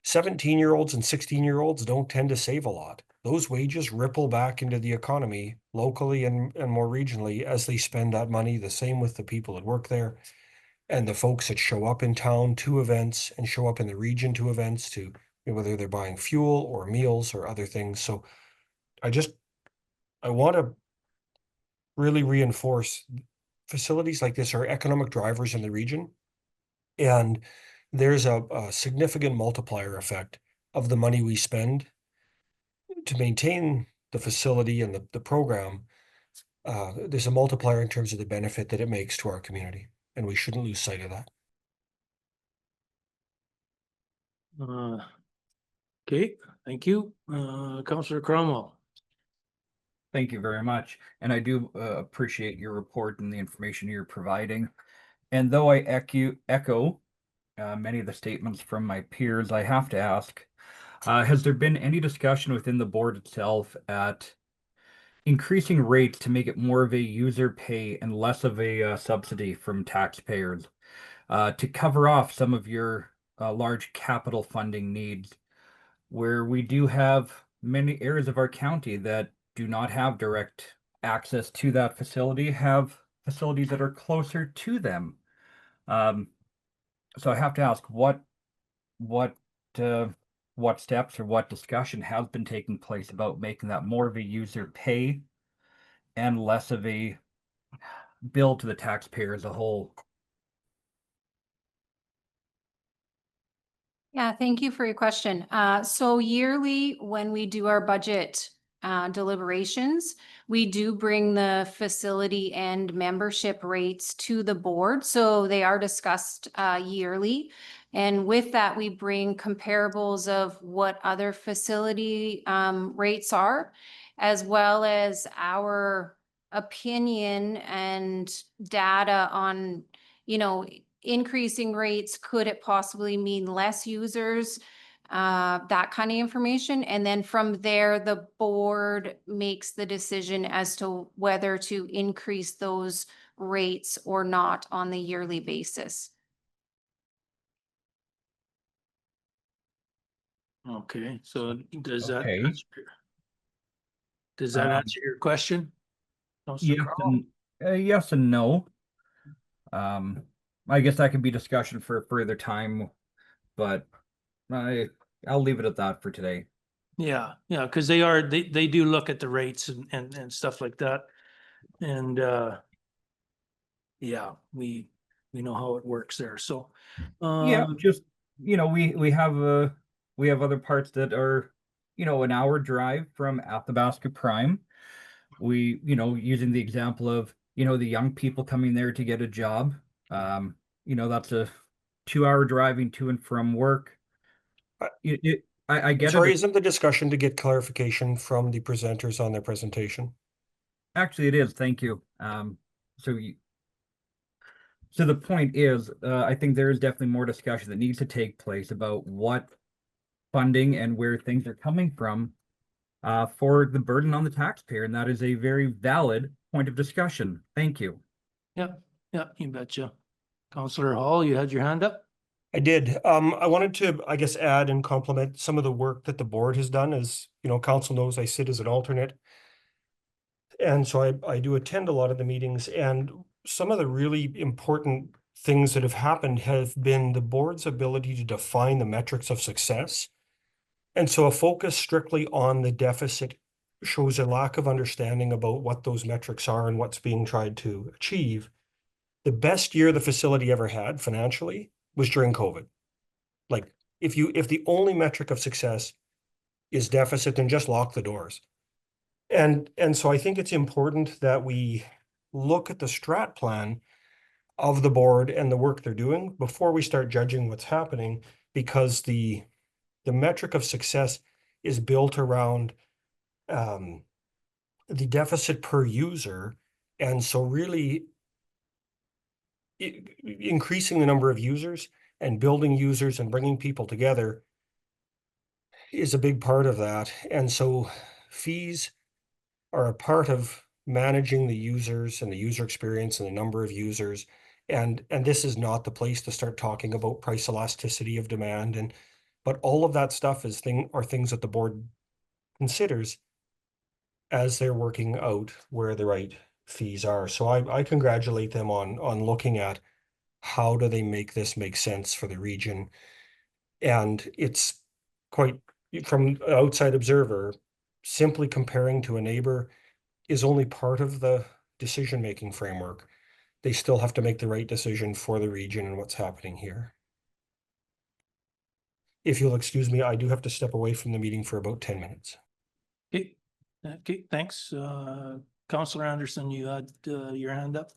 Speaker 6: 17-year-olds and 16-year-olds don't tend to save a lot. Those wages ripple back into the economy locally and more regionally as they spend that money. The same with the people that work there. and the folks that show up in town to events and show up in the region to events to, whether they're buying fuel or meals or other things. So I want to really reinforce facilities like this are economic drivers in the region. And there's a significant multiplier effect of the money we spend to maintain the facility and the program. There's a multiplier in terms of the benefit that it makes to our community, and we shouldn't lose sight of that.
Speaker 1: Okay, thank you. Councillor Cromwell.
Speaker 2: Thank you very much. And I do appreciate your report and the information you're providing. And though I echo many of the statements from my peers, I have to ask, has there been any discussion within the board itself at increasing rates to make it more of a user pay and less of a subsidy from taxpayers to cover off some of your large capital funding needs, where we do have many areas of our county that do not have direct access to that facility, have facilities that are closer to them. So I have to ask, what steps or what discussion has been taking place about making that more of a user pay and less of a bill to the taxpayer as a whole?
Speaker 15: Yeah, thank you for your question. So yearly, when we do our budget deliberations, we do bring the facility and membership rates to the board. So they are discussed yearly. And with that, we bring comparables of what other facility rates are, as well as our opinion and data on, increasing rates. Could it possibly mean less users? That kind of information. And then from there, the board makes the decision as to whether to increase those rates or not on the yearly basis.
Speaker 1: Okay, so does that
Speaker 2: Okay.
Speaker 1: answer your question? Councillor
Speaker 2: Yes
Speaker 1: Cromwell?
Speaker 2: and, yes and no. I guess that could be discussion for a further time, but I'll leave it at that for today.
Speaker 1: Yeah, because they do look at the rates and stuff like that. And yeah, we know how it works there. So
Speaker 2: Yeah, just we have other parts that are an hour drive from Athabasca Prime. We using the example of the young people coming there to get a job. That's a 2-hour driving to and from work. I get
Speaker 6: Sorry,
Speaker 2: it.
Speaker 6: isn't the discussion to get clarification from the presenters on their presentation?
Speaker 2: Actually, it is. Thank you. So the point is, I think there is definitely more discussion that needs to take place about what funding and where things are coming from for the burden on the taxpayer, and that is a very valid point of discussion. Thank you.
Speaker 1: Yeah, you betcha. Councillor Hall, you had your hand up?
Speaker 6: I did. I wanted to, I guess, add and complement some of the work that the board has done. As council knows, I sit as an alternate. And so I do attend a lot of the meetings, and some of the really important things that have happened have been the board's ability to define the metrics of success. And so a focus strictly on the deficit shows a lack of understanding about what those metrics are and what's being tried to achieve. The best year the facility ever had financially was during COVID. Like if the only metric of success is deficit, then just lock the doors. And so I think it's important that we look at the strat plan of the board and the work they're doing before we start judging what's happening, because the metric of success is built around the deficit per user. And so really increasing the number of users and building users and bringing people together is a big part of that. And so fees are a part of managing the users and the user experience and the number of users. And this is not the place to start talking about price elasticity of demand. But all of that stuff are things that the board considers as they're working out where the right fees are. So I congratulate them on looking at how do they make this make sense for the region? And it's quite, from an outside observer, simply comparing to a neighbor is only part of the decision-making framework. They still have to make the right decision for the region and what's happening here. If you'll excuse me, I do have to step away from the meeting for about 10 minutes.
Speaker 1: Okay, thanks. Counselor Anderson, you had your hand up?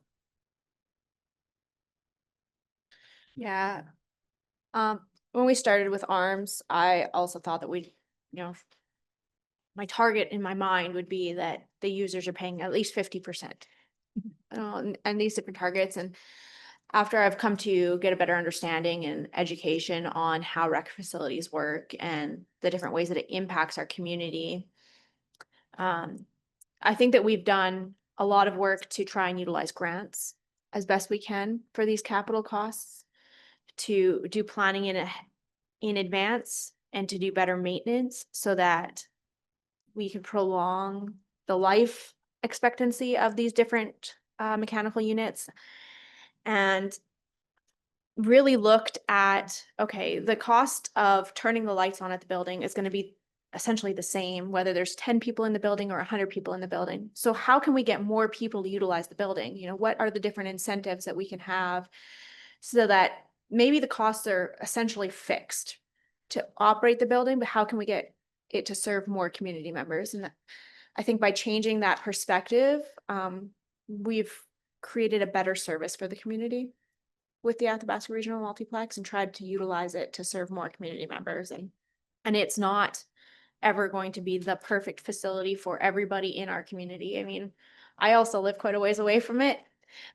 Speaker 8: Yeah. When we started with ARMS, I also thought that my target in my mind would be that the users are paying at least 50%. And these different targets. And after I've come to get a better understanding and education on how rec facilities work and the different ways that it impacts our community, I think that we've done a lot of work to try and utilize grants as best we can for these capital costs, to do planning in advance and to do better maintenance so that we can prolong the life expectancy of these different mechanical units, and really looked at, okay, the cost of turning the lights on at the building is going to be essentially the same, whether there's 10 people in the building or 100 people in the building. So how can we get more people to utilize the building? What are the different incentives that we can have so that maybe the costs are essentially fixed to operate the building, but how can we get it to serve more community members? And I think by changing that perspective, we've created a better service for the community with the Athabasca Regional Multiplex and tried to utilize it to serve more community members. And it's not ever going to be the perfect facility for everybody in our community. I mean, I also live quite a ways away from it.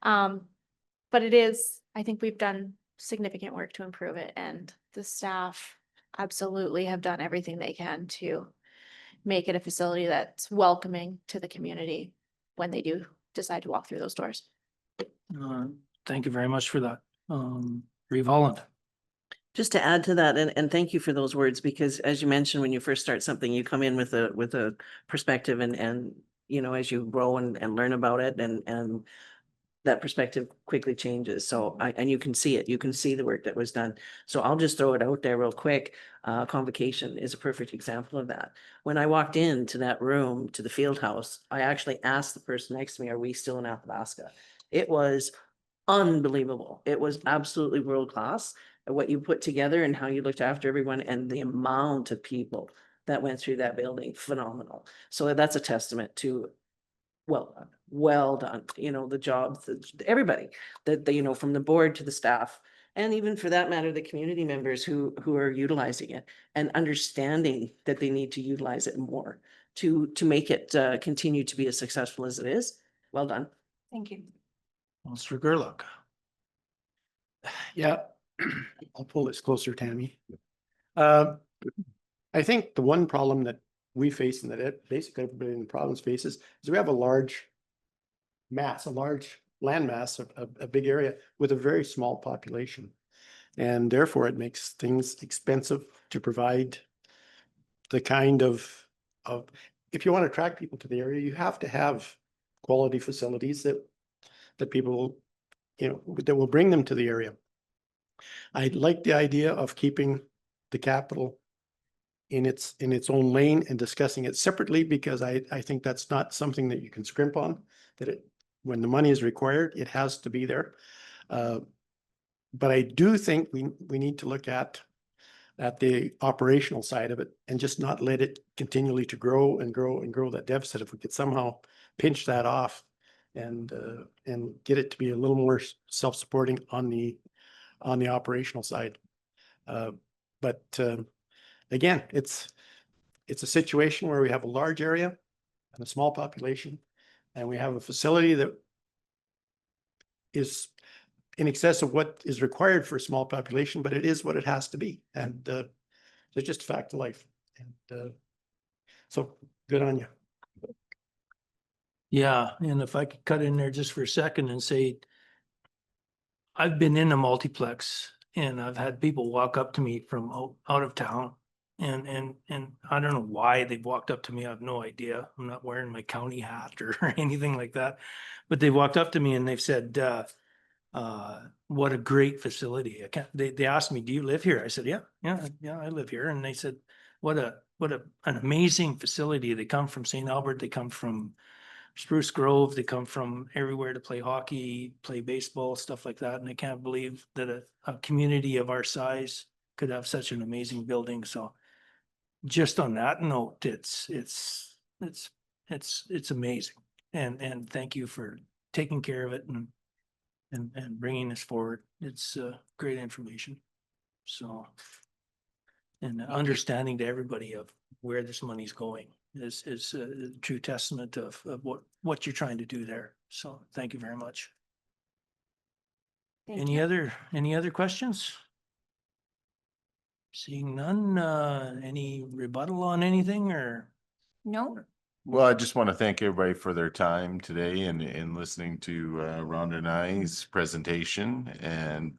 Speaker 8: But it is, I think we've done significant work to improve it, and the staff absolutely have done everything they can to make it a facility that's welcoming to the community when they do decide to walk through those doors.
Speaker 1: Thank you very much for that. Reeve Holland.
Speaker 3: Just to add to that, and thank you for those words, because as you mentioned, when you first start something, you come in with a perspective and as you grow and learn about it and that perspective quickly changes. So and you can see it, you can see the work that was done. So I'll just throw it out there real quick. Convocation is a perfect example of that. When I walked into that room to the field house, I actually asked the person next to me, are we still in Athabasca? It was unbelievable. It was absolutely world class. What you put together and how you looked after everyone and the amount of people that went through that building, phenomenal. So that's a testament to, well done, the job, everybody that, from the board to the staff, and even for that matter, the community members who are utilizing it and understanding that they need to utilize it more to make it continue to be as successful as it is. Well done.
Speaker 15: Thank you.
Speaker 1: Mr. Gerlach.
Speaker 10: Yeah, I'll pull this closer, Tammy. I think the one problem that we face and that basically everybody in the province faces is we have a large land mass, a big area with a very small population. And therefore it makes things expensive to provide the kind of, if you want to attract people to the area, you have to have quality facilities that people, that will bring them to the area. I like the idea of keeping the capital in its own lane and discussing it separately, because I think that's not something that you can scrimp on, that when the money is required, it has to be there. But I do think we need to look at the operational side of it and just not let it continually to grow and grow and grow that deficit. If we could somehow pinch that off and get it to be a little more self-supporting on the operational side. But again, it's a situation where we have a large area and a small population, and we have a facility that is in excess of what is required for a small population, but it is what it has to be. And it's just a fact of life. And so good on you.
Speaker 1: Yeah, and if I could cut in there just for a second and say, I've been in a multiplex and I've had people walk up to me from out of town. And I don't know why they've walked up to me. I have no idea. I'm not wearing my county hat or anything like that. But they walked up to me and they've said, what a great facility. They asked me, do you live here? I said, yeah, I live here. And they said, an amazing facility. They come from St. Albert, they come from Spruce Grove, they come from everywhere to play hockey, play baseball, stuff like that. And I can't believe that a community of our size could have such an amazing building. So just on that note, it's amazing. And thank you for taking care of it and bringing this forward. It's great information. So, and understanding to everybody of where this money's going is a true testament of what you're trying to do there. So thank you very much.
Speaker 15: Thank
Speaker 1: Any
Speaker 15: you.
Speaker 1: other questions? Seeing none, any rebuttal on anything or?
Speaker 15: No,
Speaker 16: Well, I just want to thank everybody for their time today and listening to Rhonda and I's presentation and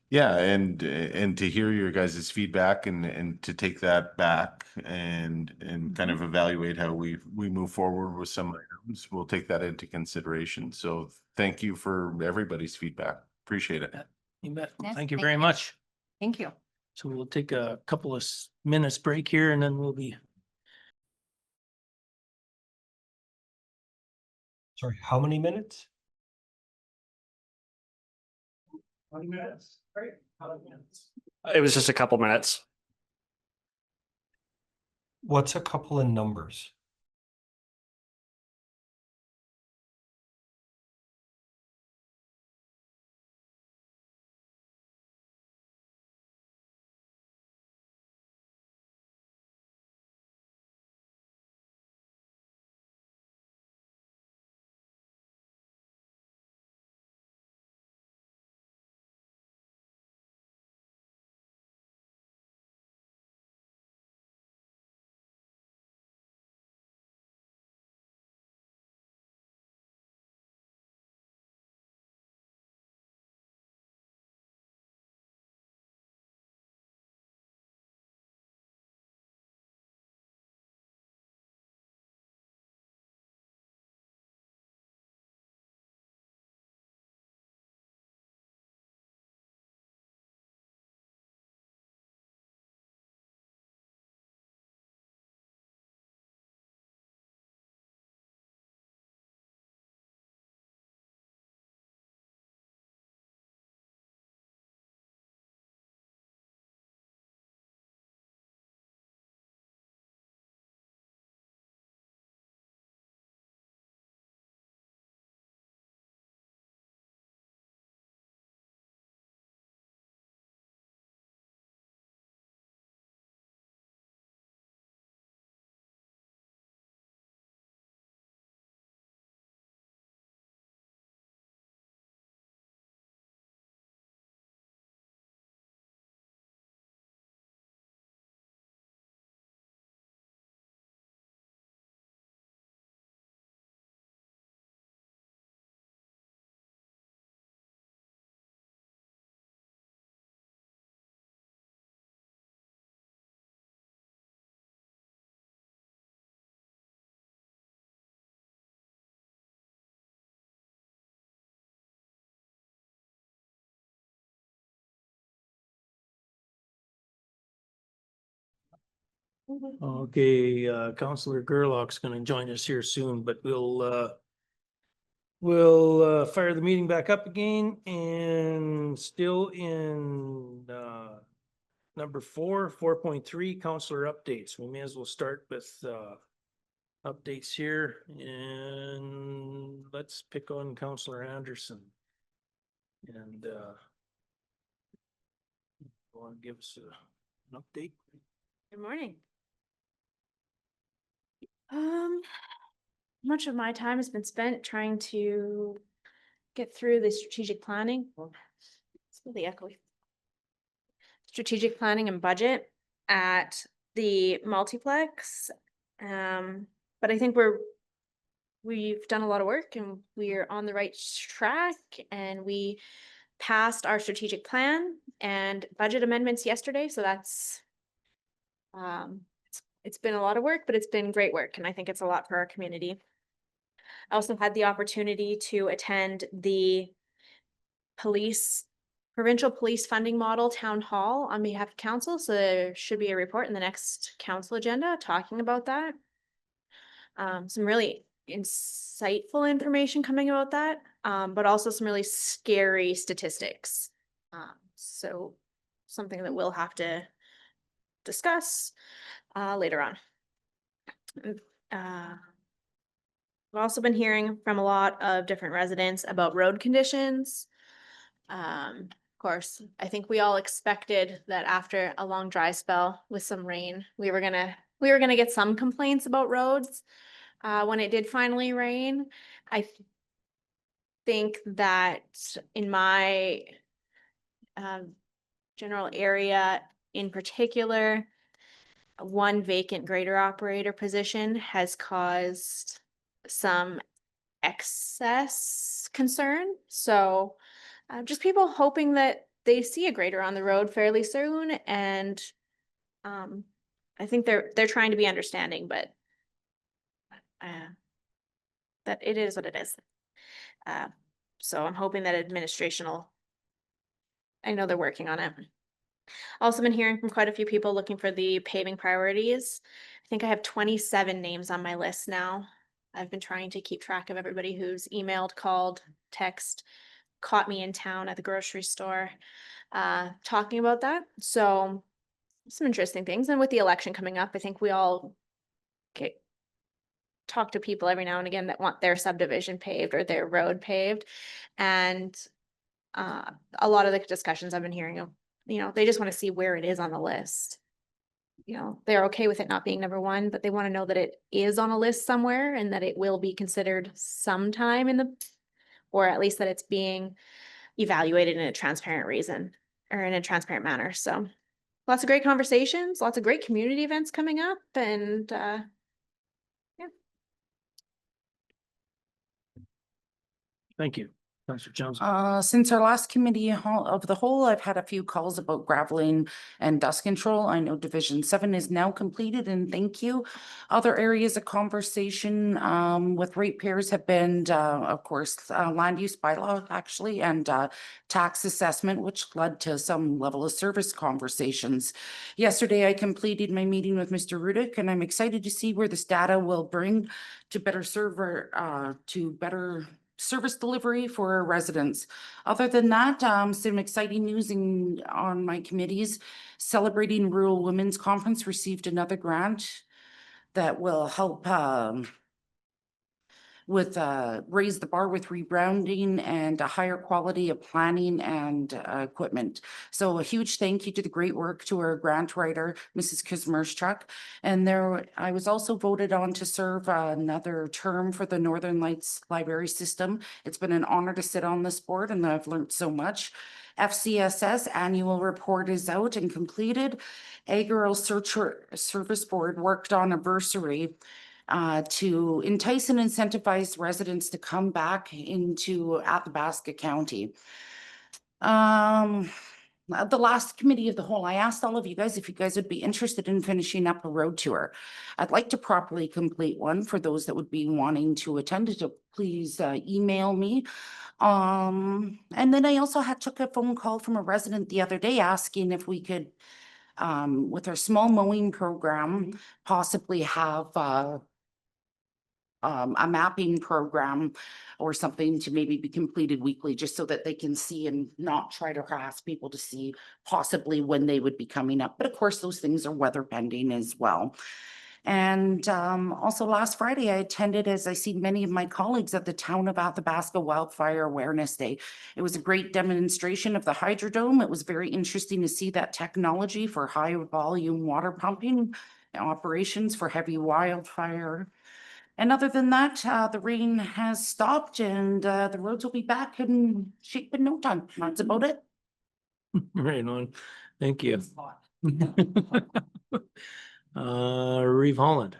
Speaker 16: yeah, and to hear your guys' feedback and to take that back and kind of evaluate how we move forward with some items. We'll take that into consideration. So thank you for everybody's feedback. Appreciate it.
Speaker 1: You bet.
Speaker 15: Yes,
Speaker 1: Thank you
Speaker 15: thank
Speaker 1: very
Speaker 15: you.
Speaker 1: much.
Speaker 15: thank you.
Speaker 1: So we'll take a couple of minutes break here and then we'll be.
Speaker 6: Sorry, how many minutes? 20 minutes, right? How many minutes?
Speaker 17: It was just a couple minutes.
Speaker 6: What's a couple in numbers?
Speaker 1: Okay, Councillor Gerlach's gonna join us here soon, but we'll fire the meeting back up again and still in number 4.3, councillor updates. We may as well start with updates here and let's pick on Councillor Anderson. And want to give us an update?
Speaker 8: Good morning. Much of my time has been spent trying to get through the strategic planning. It's really echoey. Strategic planning and budget at the multiplex. But I think we've done a lot of work and we're on the right track, and we passed our strategic plan and budget amendments yesterday. So that's it's been a lot of work, but it's been great work, and I think it's a lot for our community. I also had the opportunity to attend the provincial police funding model town hall on behalf of council. So there should be a report in the next council agenda talking about that. Some really insightful information coming about that, but also some really scary statistics. So something that we'll have to discuss later on. I've also been hearing from a lot of different residents about road conditions. Of course, I think we all expected that after a long dry spell with some rain, we were gonna get some complaints about roads. When it did finally rain, I think that in my general area in particular, one vacant grader operator position has caused some excess concern. So just people hoping that they see a grader on the road fairly soon. And I think they're trying to be understanding, but that it is what it is. So I'm hoping that administration will, I know they're working on it. Also been hearing from quite a few people looking for the paving priorities. I think I have 27 names on my list now. I've been trying to keep track of everybody who's emailed, called, text, caught me in town at the grocery store, talking about that. So some interesting things. And with the election coming up, I think we all talk to people every now and again that want their subdivision paved or their road paved. And a lot of the discussions I've been hearing of, they just want to see where it is on the list. They're okay with it not being number one, but they want to know that it is on a list somewhere and that it will be considered sometime or at least that it's being evaluated in a transparent reason or in a transparent manner. So lots of great conversations, lots of great community events coming up, and yeah.
Speaker 1: Thank you. Councillor Johnson.
Speaker 5: Since our last committee of the whole, I've had a few calls about graveling and dust control. I know Division 7 is now completed, and thank you. Other areas of conversation with ratepayers have been, of course, land use bylaw actually, and tax assessment, which led to some level of service conversations. Yesterday, I completed my meeting with Mr. Rudick, and I'm excited to see where this data will bring to better service delivery for our residents. Other than that, some exciting news on my committees. Celebrating Rural Women's Conference received another grant that will help raise the bar with rebranding and a higher quality of planning and equipment. So a huge thank you to the great work to our grant writer, Mrs. Kuzmerschuk. And I was also voted on to serve another term for the Northern Lights Library System. It's been an honor to sit on this board, and I've learned so much. FCSS annual report is out and completed. Agro Service Board worked on a bursary to entice and incentivize residents to come back into Athabasca County. The last committee of the whole, I asked all of you guys if you guys would be interested in finishing up a road tour. I'd like to properly complete one for those that would be wanting to attend it. Please email me. And then I also took a phone call from a resident the other day asking if we could, with our small mowing program, possibly have a mapping program or something to maybe be completed weekly, just so that they can see and not try to harass people to see possibly when they would be coming up. But of course, those things are weather pending as well. And also last Friday, I attended, as I see many of my colleagues, at the Town of Athabasca Wildfire Awareness Day. It was a great demonstration of the Hydrodome. It was very interesting to see that technology for high volume water pumping operations for heavy wildfire. And other than that, the rain has stopped and the roads will be back in shape in no time. That's about it.
Speaker 1: Right on. Thank you. Reeve Holland.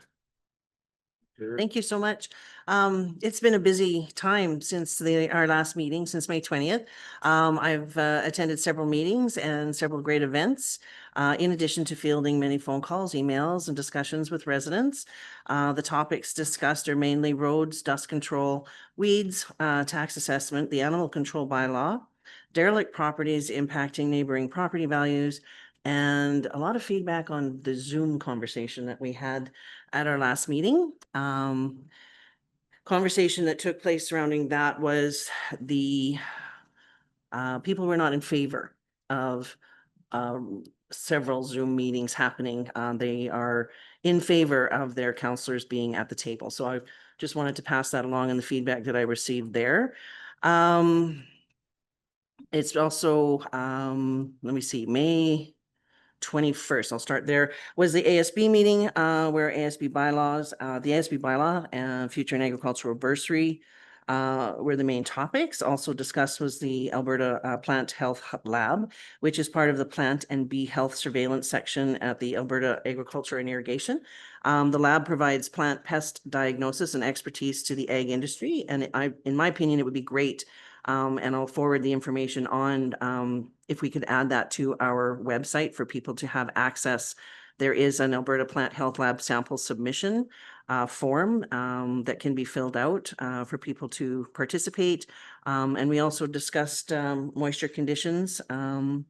Speaker 3: Thank you so much. It's been a busy time since our last meeting, since May 20th. I've attended several meetings and several great events, in addition to fielding many phone calls, emails, and discussions with residents. The topics discussed are mainly roads, dust control, weeds, tax assessment, the animal control bylaw, derelict properties impacting neighboring property values, and a lot of feedback on the Zoom conversation that we had at our last meeting. Conversation that took place surrounding that was the people were not in favor of several Zoom meetings happening. They are in favor of their counselors being at the table. So I just wanted to pass that along and the feedback that I received there. It's also, let me see, May 21st, I'll start there, was the ASB meeting where ASB bylaws, the ASB bylaw and future and agricultural bursary were the main topics. Also discussed was the Alberta Plant Health Lab, which is part of the plant and bee health surveillance section at the Alberta Agriculture and Irrigation. The lab provides plant pest diagnosis and expertise to the ag industry. And in my opinion, it would be great. And I'll forward the information on if we could add that to our website for people to have access. There is an Alberta Plant Health Lab sample submission form that can be filled out for people to participate. And we also discussed moisture conditions in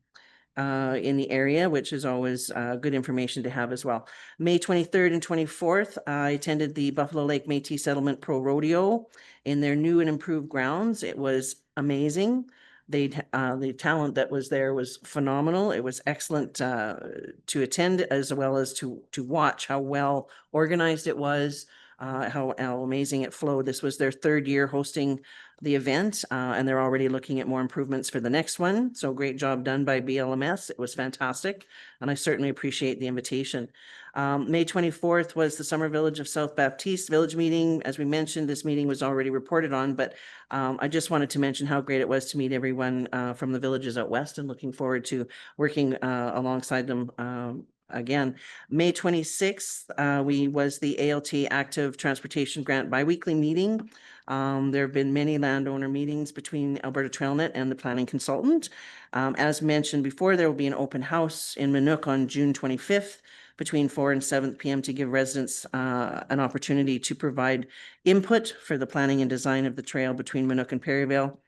Speaker 3: the area, which is always good information to have as well. May 23rd and 24th, I attended the Buffalo Lake Métis Settlement Pro Rodeo in their new and improved grounds. It was amazing. The talent that was there was phenomenal. It was excellent to attend as well as to watch how well organized it was, how amazing it flowed. This was their third year hosting the event, and they're already looking at more improvements for the next one. So great job done by BLMS. It was fantastic, and I certainly appreciate the invitation. May 24th was the Summer Village of South Baptiste Village meeting. As we mentioned, this meeting was already reported on, but I just wanted to mention how great it was to meet everyone from the villages out west, and looking forward to working alongside them again. May 26th, was the ALT Active Transportation Grant biweekly meeting. There have been many landowner meetings between Alberta TrailNet and the planning consultant. As mentioned before, there will be an open house in Manook on June 25th between 4 and 7 p.m. to give residents an opportunity to provide input for the planning and design of the trail between Manook and Perryvale,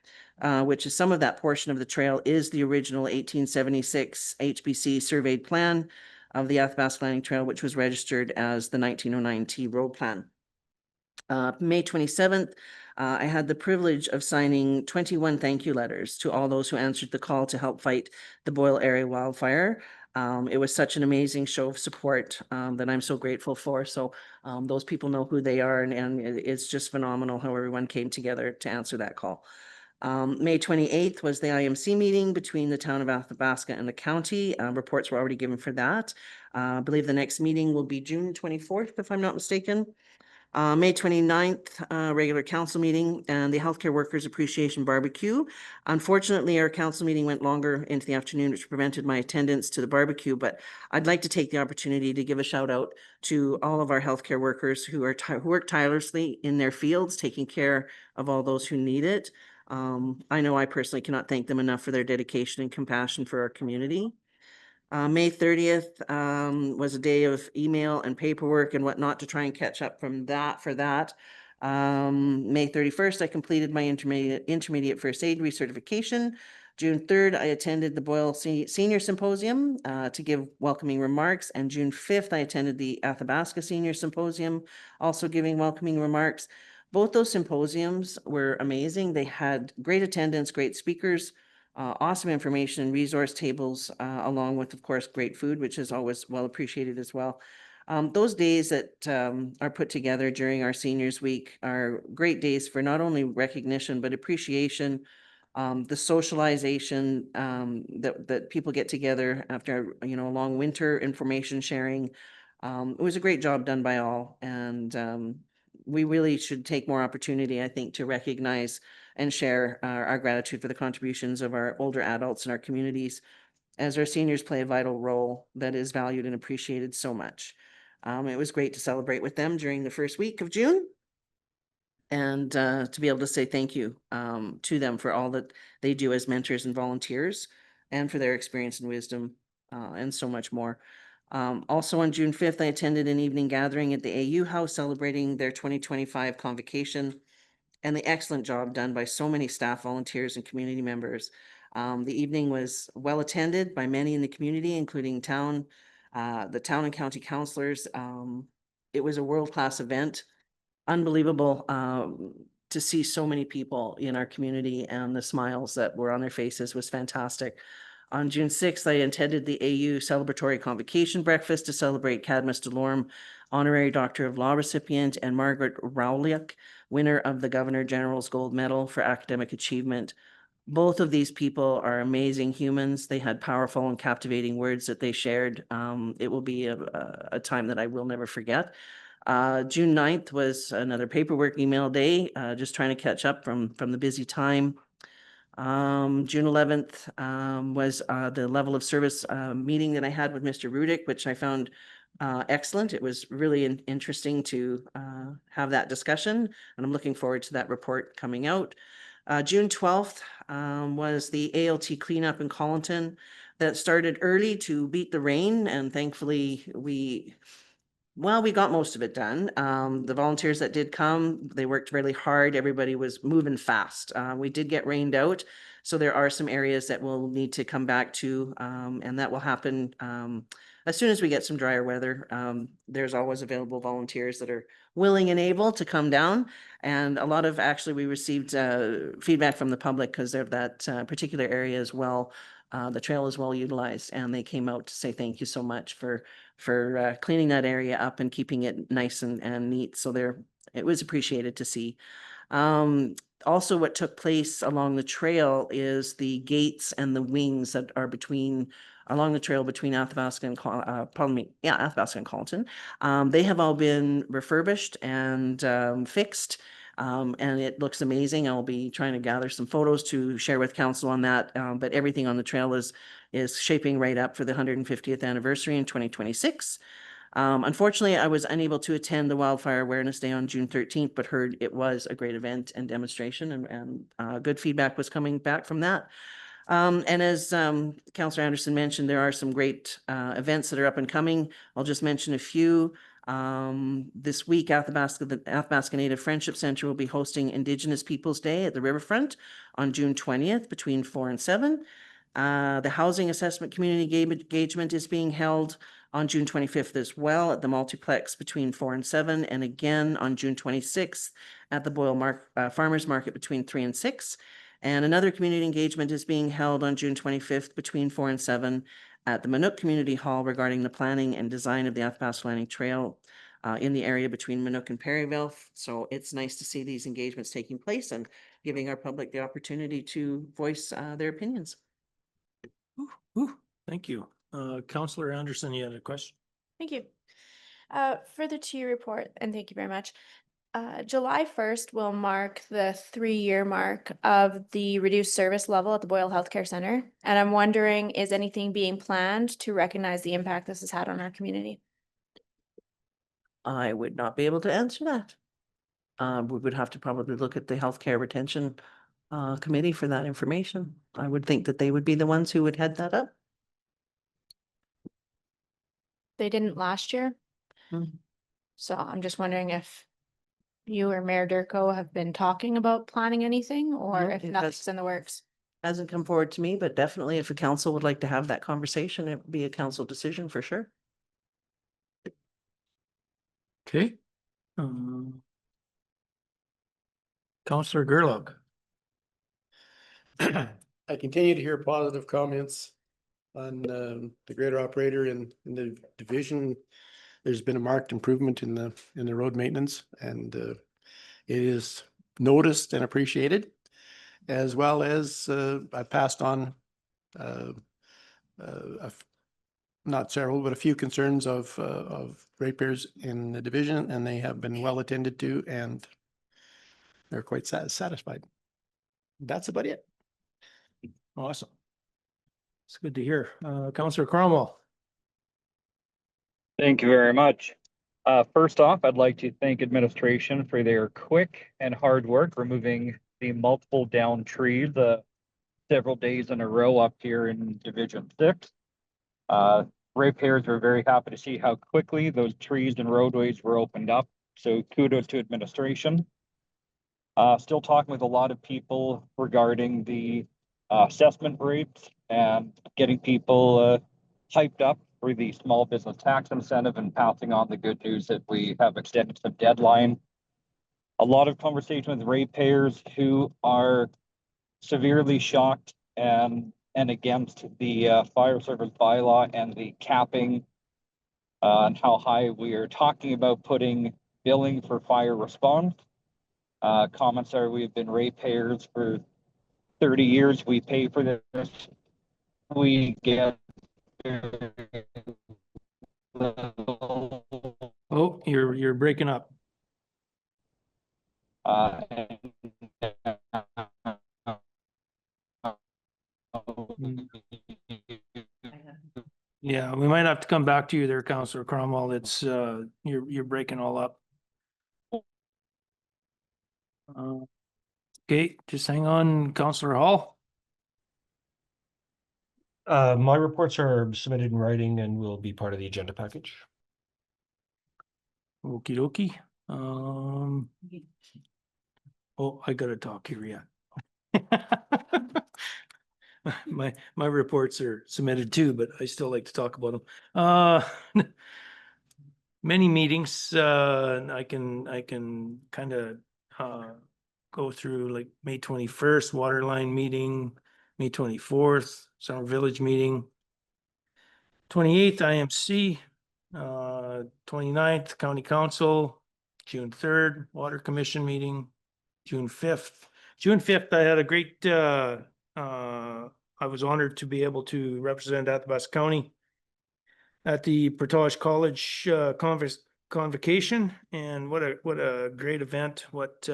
Speaker 3: which is some of that portion of the trail is the original 1876 HBC surveyed plan of the Athabasca Landing Trail, which was registered as the 1909 T Road Plan. May 27th, I had the privilege of signing 21 thank you letters to all those who answered the call to help fight the Boyle area wildfire. It was such an amazing show of support that I'm so grateful for. So those people know who they are, and it's just phenomenal how everyone came together to answer that call. May 28th was the IMC meeting between the town of Athabasca and the county. Reports were already given for that. I believe the next meeting will be June 24th, if I'm not mistaken. May 29th, regular council meeting and the Healthcare Workers Appreciation Barbecue. Unfortunately, our council meeting went longer into the afternoon, which prevented my attendance to the barbecue, but I'd like to take the opportunity to give a shout out to all of our healthcare workers who work tirelessly in their fields, taking care of all those who need it. I know I personally cannot thank them enough for their dedication and compassion for our community. May 30th was a day of email and paperwork and whatnot to try and catch up from that for that. May 31st, I completed my intermediate first aid recertification. June 3rd, I attended the Boyle Senior Symposium to give welcoming remarks. And June 5th, I attended the Athabasca Senior Symposium, also giving welcoming remarks. Both those symposiums were amazing. They had great attendance, great speakers, awesome information and resource tables, along with, of course, great food, which is always well appreciated as well. Those days that are put together during our Seniors Week are great days for not only recognition, but appreciation, the socialization that people get together after, a long winter, information sharing. It was a great job done by all. And we really should take more opportunity, I think, to recognize and share our gratitude for the contributions of our older adults in our communities, as our seniors play a vital role that is valued and appreciated so much. It was great to celebrate with them during the first week of June, and to be able to say thank you to them for all that they do as mentors and volunteers, and for their experience and wisdom, and so much more. Also on June 5th, I attended an evening gathering at the AU House celebrating their 2025 convocation, and the excellent job done by so many staff, volunteers, and community members. The evening was well attended by many in the community, including the town and county councilors. It was a world-class event. Unbelievable to see so many people in our community, and the smiles that were on their faces was fantastic. On June 6th, I attended the AU Celebratory Convocation Breakfast to celebrate Cadmus Delorme, Honorary Doctor of Law recipient, and Margaret Rowlick, winner of the Governor General's Gold Medal for Academic Achievement. Both of these people are amazing humans. They had powerful and captivating words that they shared. It will be a time that I will never forget. June 9th was another paperwork email day, just trying to catch up from the busy time. June 11th was the level of service meeting that I had with Mr. Rudick, which I found excellent. It was really interesting to have that discussion, and I'm looking forward to that report coming out. June 12th was the ALT cleanup in Collinton that started early to beat the rain, and thankfully we got most of it done. The volunteers that did come, they worked really hard. Everybody was moving fast. We did get rained out, so there are some areas that we'll need to come back to, and that will happen as soon as we get some drier weather. There's always available volunteers that are willing and able to come down. And a lot of, actually, we received feedback from the public because of that particular area as well. The trail is well utilized, and they came out to say thank you so much for cleaning that area up and keeping it nice and neat. So it was appreciated to see. Also, what took place along the trail is the gates and the wings that are along the trail between Athabasca and Athabasca and Collinton. They have all been refurbished and fixed. And it looks amazing. I'll be trying to gather some photos to share with council on that. But everything on the trail is shaping right up for the 150th anniversary in 2026. Unfortunately, I was unable to attend the Wildfire Awareness Day on June 13th, but heard it was a great event and demonstration, and good feedback was coming back from that. And as Councillor Anderson mentioned, there are some great events that are up and coming. I'll just mention a few. This week, the Athabasca Native Friendship Center will be hosting Indigenous Peoples Day at the Riverfront on June 20th between 4 and 7. The Housing Assessment Community Engagement is being held on June 25th as well at the Multiplex between 4 and 7, and again on June 26th at the Boyle Farmers Market between 3 and 6. And another community engagement is being held on June 25th between 4 and 7 at the Manook Community Hall regarding the planning and design of the Athabasca Landing Trail in the area between Manook and Perryville. So it's nice to see these engagements taking place and giving our public the opportunity to voice their opinions.
Speaker 1: Thank you. Councillor Anderson, you had a question?
Speaker 8: Thank you. Further to your report, and thank you very much. July 1st will mark the 3-year mark of the reduced service level at the Boyle Healthcare Center. And I'm wondering, is anything being planned to recognize the impact this has had on our community?
Speaker 3: I would not be able to answer that. We would have to probably look at the Healthcare Retention Committee for that information. I would think that they would be the ones who would head that up.
Speaker 8: They didn't last year. So I'm just wondering if you or Mayor Durko have been talking about planning anything, or
Speaker 3: No,
Speaker 8: if
Speaker 3: it
Speaker 8: nothing's in the works.
Speaker 3: Hasn't come forward to me, but definitely if the council would like to have that conversation, it would be a council decision for sure.
Speaker 1: Okay. Councillor Gerlach.
Speaker 10: I continue to hear positive comments on the grader operator in the division. There's been a marked improvement in the road maintenance, and it is noticed and appreciated, as well as I passed on not several, but a few concerns of ratepayers in the division, and they have been well attended to, and they're quite satisfied. That's about it.
Speaker 1: Awesome. It's good to hear. Councillor Cromwell.
Speaker 18: Thank you very much. First off, I'd like to thank administration for their quick and hard work removing the multiple downed trees several days in a row up here in Division 6. Ratepayers were very happy to see how quickly those trees and roadways were opened up. So kudos to administration. Still talking with a lot of people regarding the assessment rates and getting people hyped up for the small business tax incentive and passing on the good news that we have extended some deadline. A lot of conversation with ratepayers who are severely shocked and against the fire service bylaw and the capping and how high we are talking about putting billing for fire response. Comments are we've been ratepayers for 30 years. We pay for this. We get
Speaker 1: Oh, you're breaking up. Yeah, we might have to come back to you there, Councillor Cromwell. It's you're breaking all up. Okay, just hang on, Councillor Hall.
Speaker 6: My reports are submitted in writing and will be part of the agenda package.
Speaker 1: Okie dokie. Oh, I gotta talk here, yeah. My reports are submitted too, but I still like to talk about them. Many meetings, I can kind of go through, like May 21st, Waterline meeting, May 24th, Summer Village meeting, 28th, IMC, 29th, County Council, June 3rd, Water Commission meeting, June 5th. June 5th, I had a great, I was honored to be able to represent Athabasca County at the Portage College convocation, and what a great event, what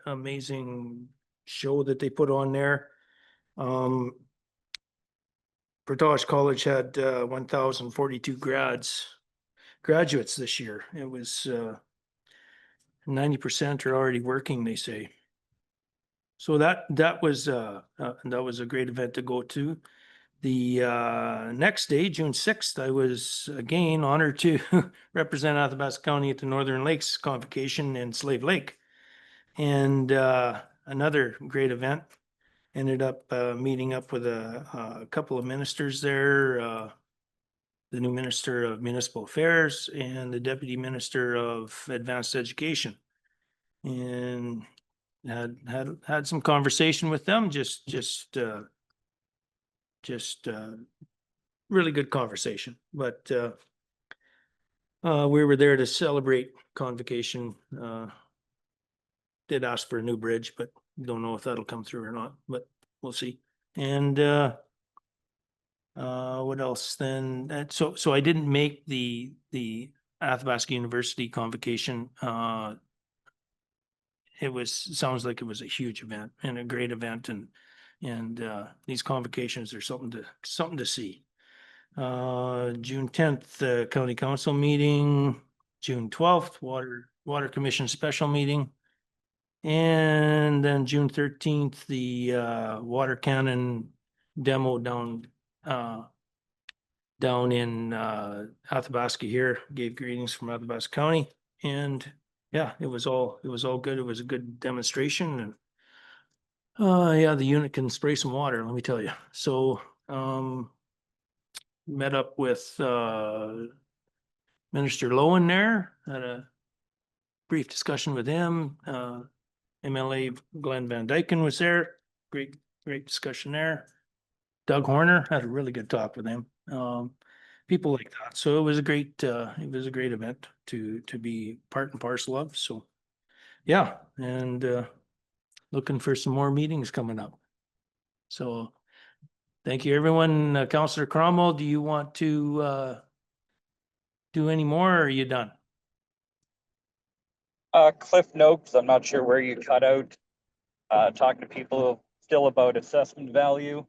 Speaker 1: amazing show that they put on there. Portage College had 1,042 graduates this year. It was 90% are already working, they say. So that was a great event to go to. The next day, June 6th, I was again honored to represent Athabasca County at the Northern Lakes Convocation in Slave Lake. And another great event. Ended up meeting up with a couple of ministers there, the new Minister of Municipal Affairs and the Deputy Minister of Advanced Education. And had some conversation with them, just really good conversation. But we were there to celebrate convocation. Did ask for a new bridge, but don't know if that'll come through or not, but we'll see. And what else then? So I didn't make the Athabasca University convocation. Sounds like it was a huge event and a great event, and these convocations are something to see. June 10th, County Council meeting, June 12th, Water Commission special meeting. And then June 13th, the water cannon demo down in Athabasca here, gave greetings from Athabasca County. And yeah, it was all good. It was a good demonstration, and yeah, the unit can spray some water, let me tell you. So met up with Minister Lowen there, had a brief discussion with him. MLA Glenn Van Dyken was there. Great discussion there. Doug Horner, had a really good talk with him. People like that. So it was a great event to be part and parcel of. So yeah, and looking for some more meetings coming up. So thank you, everyone. Councillor Cromwell, do you want to do any more, or are you done?
Speaker 18: Cliff Notes, I'm not sure where you cut out, talking to people still about assessment value.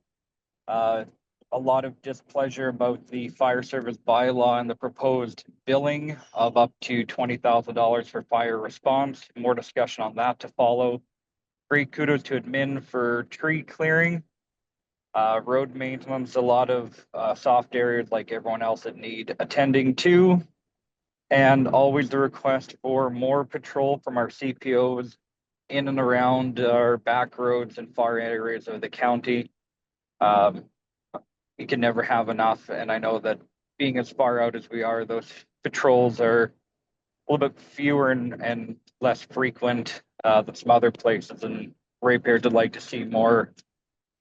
Speaker 18: A lot of displeasure about the fire service bylaw and the proposed billing of up to $20,000 for fire response. More discussion on that to follow. Great kudos to admin for tree clearing. Road maintenance, a lot of soft areas like everyone else that need attending to. And always the request for more patrol from our CPOs in and around our back roads and far areas of the county. You can never have enough, and I know that being as far out as we are, those patrols are a little bit fewer and less frequent than some other places, and Raybeards would like to see more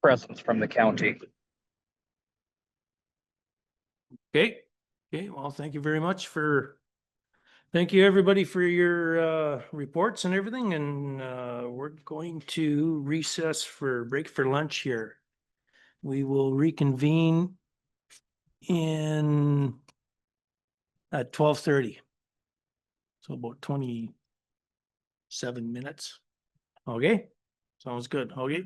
Speaker 18: presence from the county.
Speaker 1: Okay, okay, well, thank you very much thank you, everybody, for your reports and everything, and we're going to recess for break for lunch here. We will reconvene at 12:30. So about 27 minutes. Okay, sounds good. Okay.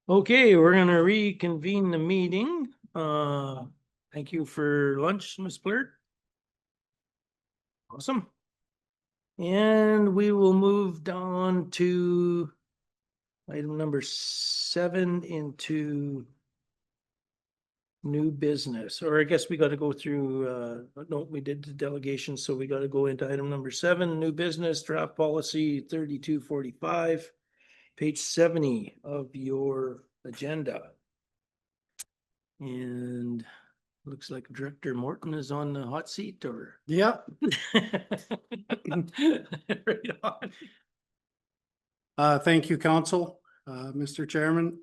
Speaker 1: Okay, we're gonna reconvene the meeting. Thank you for lunch, Ms. Blair. Awesome. And we will move down to item number 7 into new business, or I guess we gotta go through, no, we did the delegation, so we gotta go into item number 7, new business, draft policy 3245, page 70 of your agenda. And looks like Director Morton is on the hot seat, or?
Speaker 11: Yep.
Speaker 1: Right on.
Speaker 11: Thank you, Council, Mr. Chairman.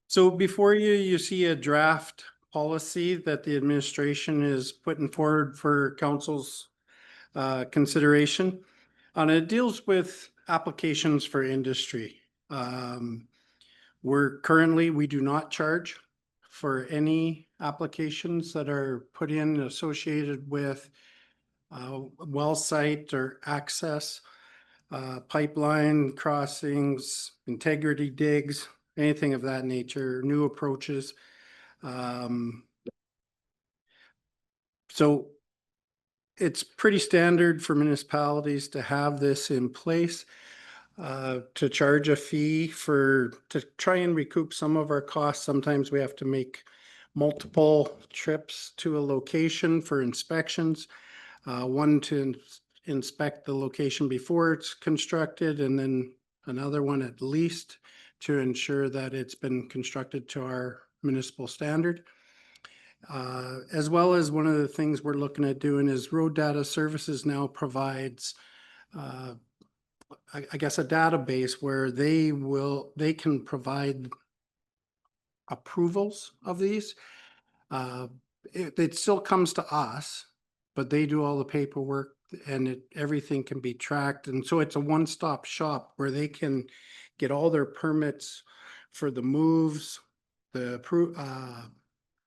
Speaker 11: So before you, you see a draft policy that the administration is putting forward for Council's consideration. And it deals with applications for industry. We do not charge for any applications that are put in associated with well site or access, pipeline crossings, integrity digs, anything of that nature, new approaches. So it's pretty standard for municipalities to have this in place, to charge a fee to try and recoup some of our costs. Sometimes we have to make multiple trips to a location for inspections. One to inspect the location before it's constructed, and then another one at least to ensure that it's been constructed to our municipal standard. As well as one of the things we're looking at doing is Road Data Services now provides, I guess, a database where they can provide approvals of these. It still comes to us, but they do all the paperwork, and everything can be tracked. And so it's a one-stop shop where they can get all their permits for the moves, the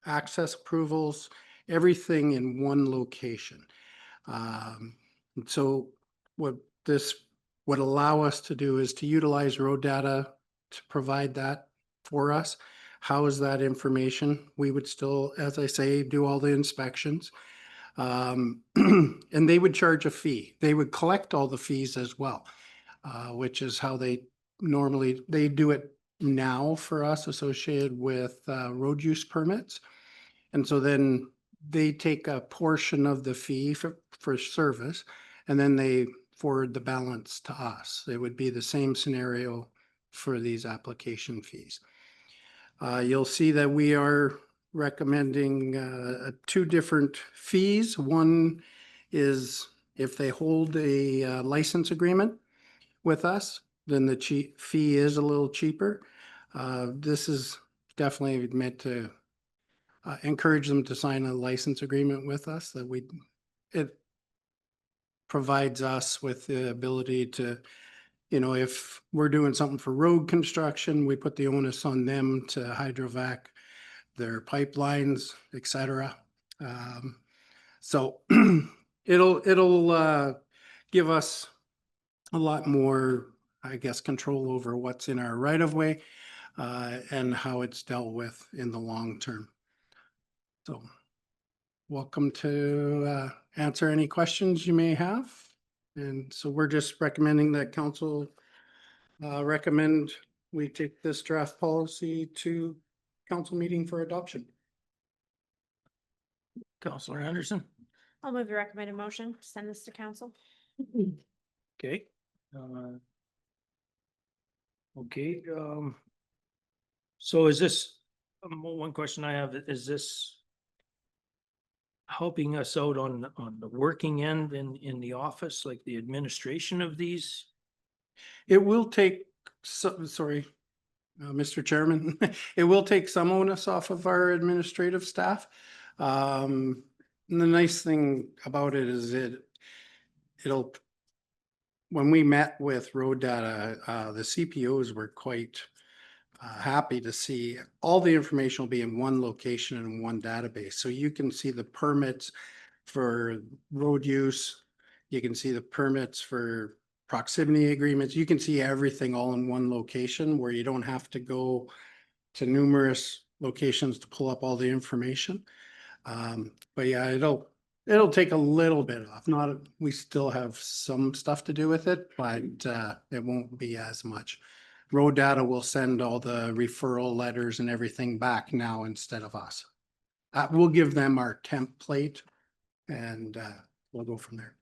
Speaker 11: access approvals, everything in one location. So what this would allow us to do is to utilize Road Data to provide that for us. How is that information? We would still, as I say, do all the inspections. And they would charge a fee. They would collect all the fees as well, which is how they do it now for us associated with road use permits. And so then they take a portion of the fee for service, and then they forward the balance to us. It would be the same scenario for these application fees. You'll see that we are recommending 2 different fees. One is if they hold a license agreement with us, then the fee is a little cheaper. This is definitely meant to encourage them to sign a license agreement with us, it provides us with the ability to, if we're doing something for road construction, we put the onus on them to hydrovac their pipelines, etc. So it'll give us a lot more, I guess, control over what's in our right of way and how it's dealt with in the long term. So welcome to answer any questions you may have. And so we're just recommending that council recommend we take this draft policy to council meeting for adoption.
Speaker 1: Councilor Anderson.
Speaker 8: I'll move the recommended motion, send this to council.
Speaker 1: Okay. Okay, so is this, one question I have, is this helping us out on the working end in the office, like the administration of these?
Speaker 11: It will take, sorry, Mr. Chairman, it will take some onus off of our administrative staff. And the nice thing about it is it'll, when we met with Road Data, the CPOs were quite happy to see all the information will be in one location and one database. So you can see the permits for road use. You can see the permits for proximity agreements. You can see everything all in one location where you don't have to go to numerous locations to pull up all the information. But yeah, it'll take a little bit off. Not, we still have some stuff to do with it, but it won't be as much. Road Data will send all the referral letters and everything back now instead of us. We'll give them our template and we'll go from there.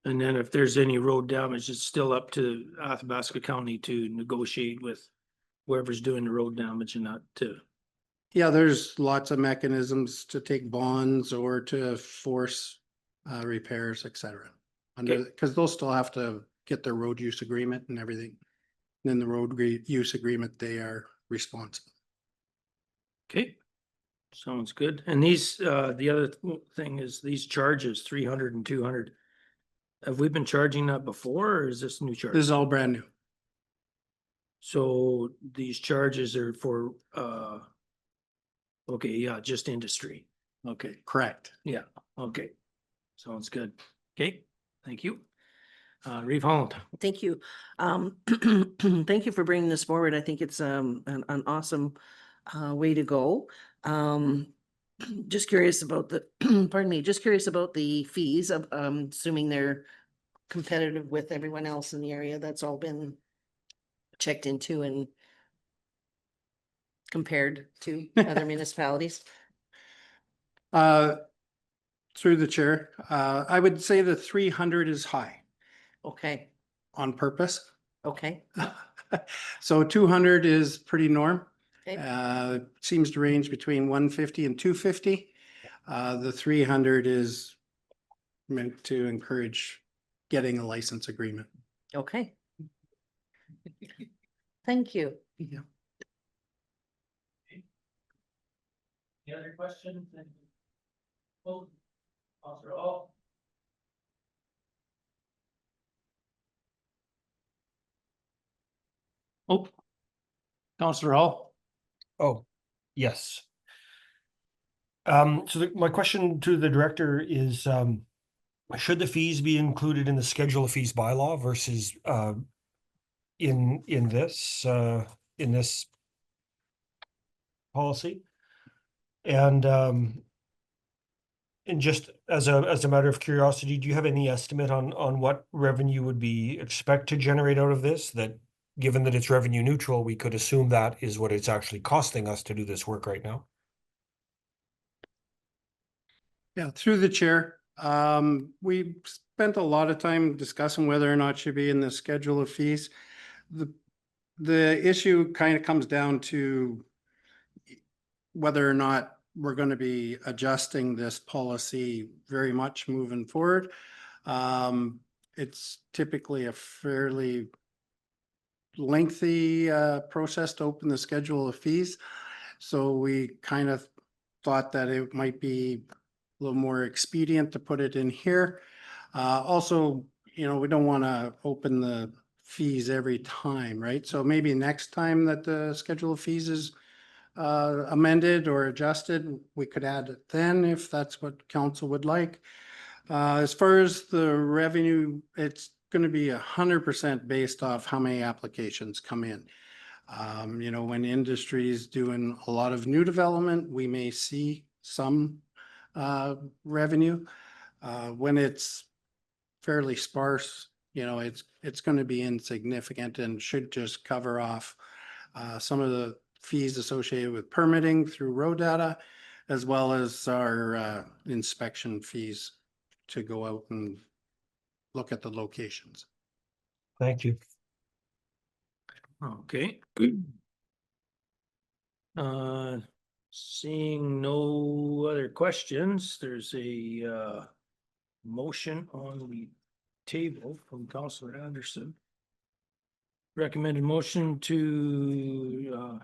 Speaker 1: And then if there's any road damage, it's still up to Athabasca County to negotiate with whoever's doing the road damage and not to.
Speaker 11: Yeah, there's lots of mechanisms to take bonds or to force repairs, et cetera. Under, because they'll still have to get their road use agreement and everything. Then the road use agreement, they are responsible.
Speaker 1: Okay, sounds good. And these, the other thing is these charges, 300 and 200. Have we been charging that before or is this new charge?
Speaker 11: This is all brand new.
Speaker 1: So these charges are for, okay, yeah, just industry. Okay,
Speaker 11: Correct.
Speaker 1: yeah, okay. Sounds good. Okay, thank you. Reeve Holland.
Speaker 3: Thank you. Thank you for bringing this forward. I think it's an awesome way to go. Just curious about the, pardon me, just curious about the fees of, assuming they're competitive with everyone else in the area. That's all been checked into and compared to other municipalities.
Speaker 11: Through the chair, I would say the 300 is high
Speaker 3: Okay,
Speaker 11: on purpose.
Speaker 3: okay,
Speaker 11: So 200 is pretty norm.
Speaker 3: okay.
Speaker 11: Seems to range between 150 and 250. The 300 is meant to encourage getting a license agreement.
Speaker 3: Okay. Thank you.
Speaker 11: Yeah.
Speaker 1: Any other questions? Oh, Counselor Hall. Oh, Counselor Hall.
Speaker 6: Oh, yes. So my question to the director is, should the fees be included in the schedule of fees bylaw versus, in this policy? And just as a matter of curiosity, do you have any estimate on what revenue would be expect to generate out of this? That given that it's revenue neutral, we could assume that is what it's actually costing us to do this work right now.
Speaker 11: Yeah, through the chair. We spent a lot of time discussing whether or not it should be in the schedule of fees. The issue kind of comes down to whether or not we're going to be adjusting this policy very much moving forward. It's typically a fairly lengthy process to open the schedule of fees. So we kind of thought that it might be a little more expedient to put it in here. Also, you know, we don't want to open the fees every time, right? So maybe next time that the schedule of fees is amended or adjusted, we could add it then if that's what council would like. As far as the revenue, it's going to be 100% based off how many applications come in. You know, when industry is doing a lot of new development, we may see some revenue. When it's fairly sparse, you know, it's going to be insignificant and should just cover off some of the fees associated with permitting through road data, as well as our inspection fees to go out and look at the locations.
Speaker 6: Thank you.
Speaker 1: Okay. Seeing no other questions, there's a motion on the table from Councillor Anderson. Recommended motion to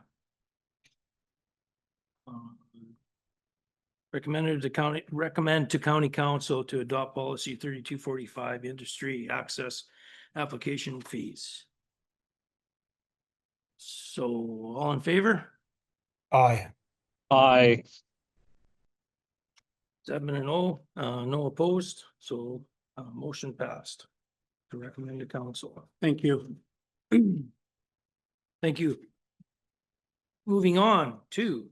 Speaker 1: recommend to county council to adopt policy 3245 industry access application fees. So all in favor?
Speaker 6: Aye.
Speaker 18: Aye.
Speaker 1: 7-0, no opposed, so motion passed. to recommend to council.
Speaker 11: Thank you.
Speaker 1: Thank you. Moving on to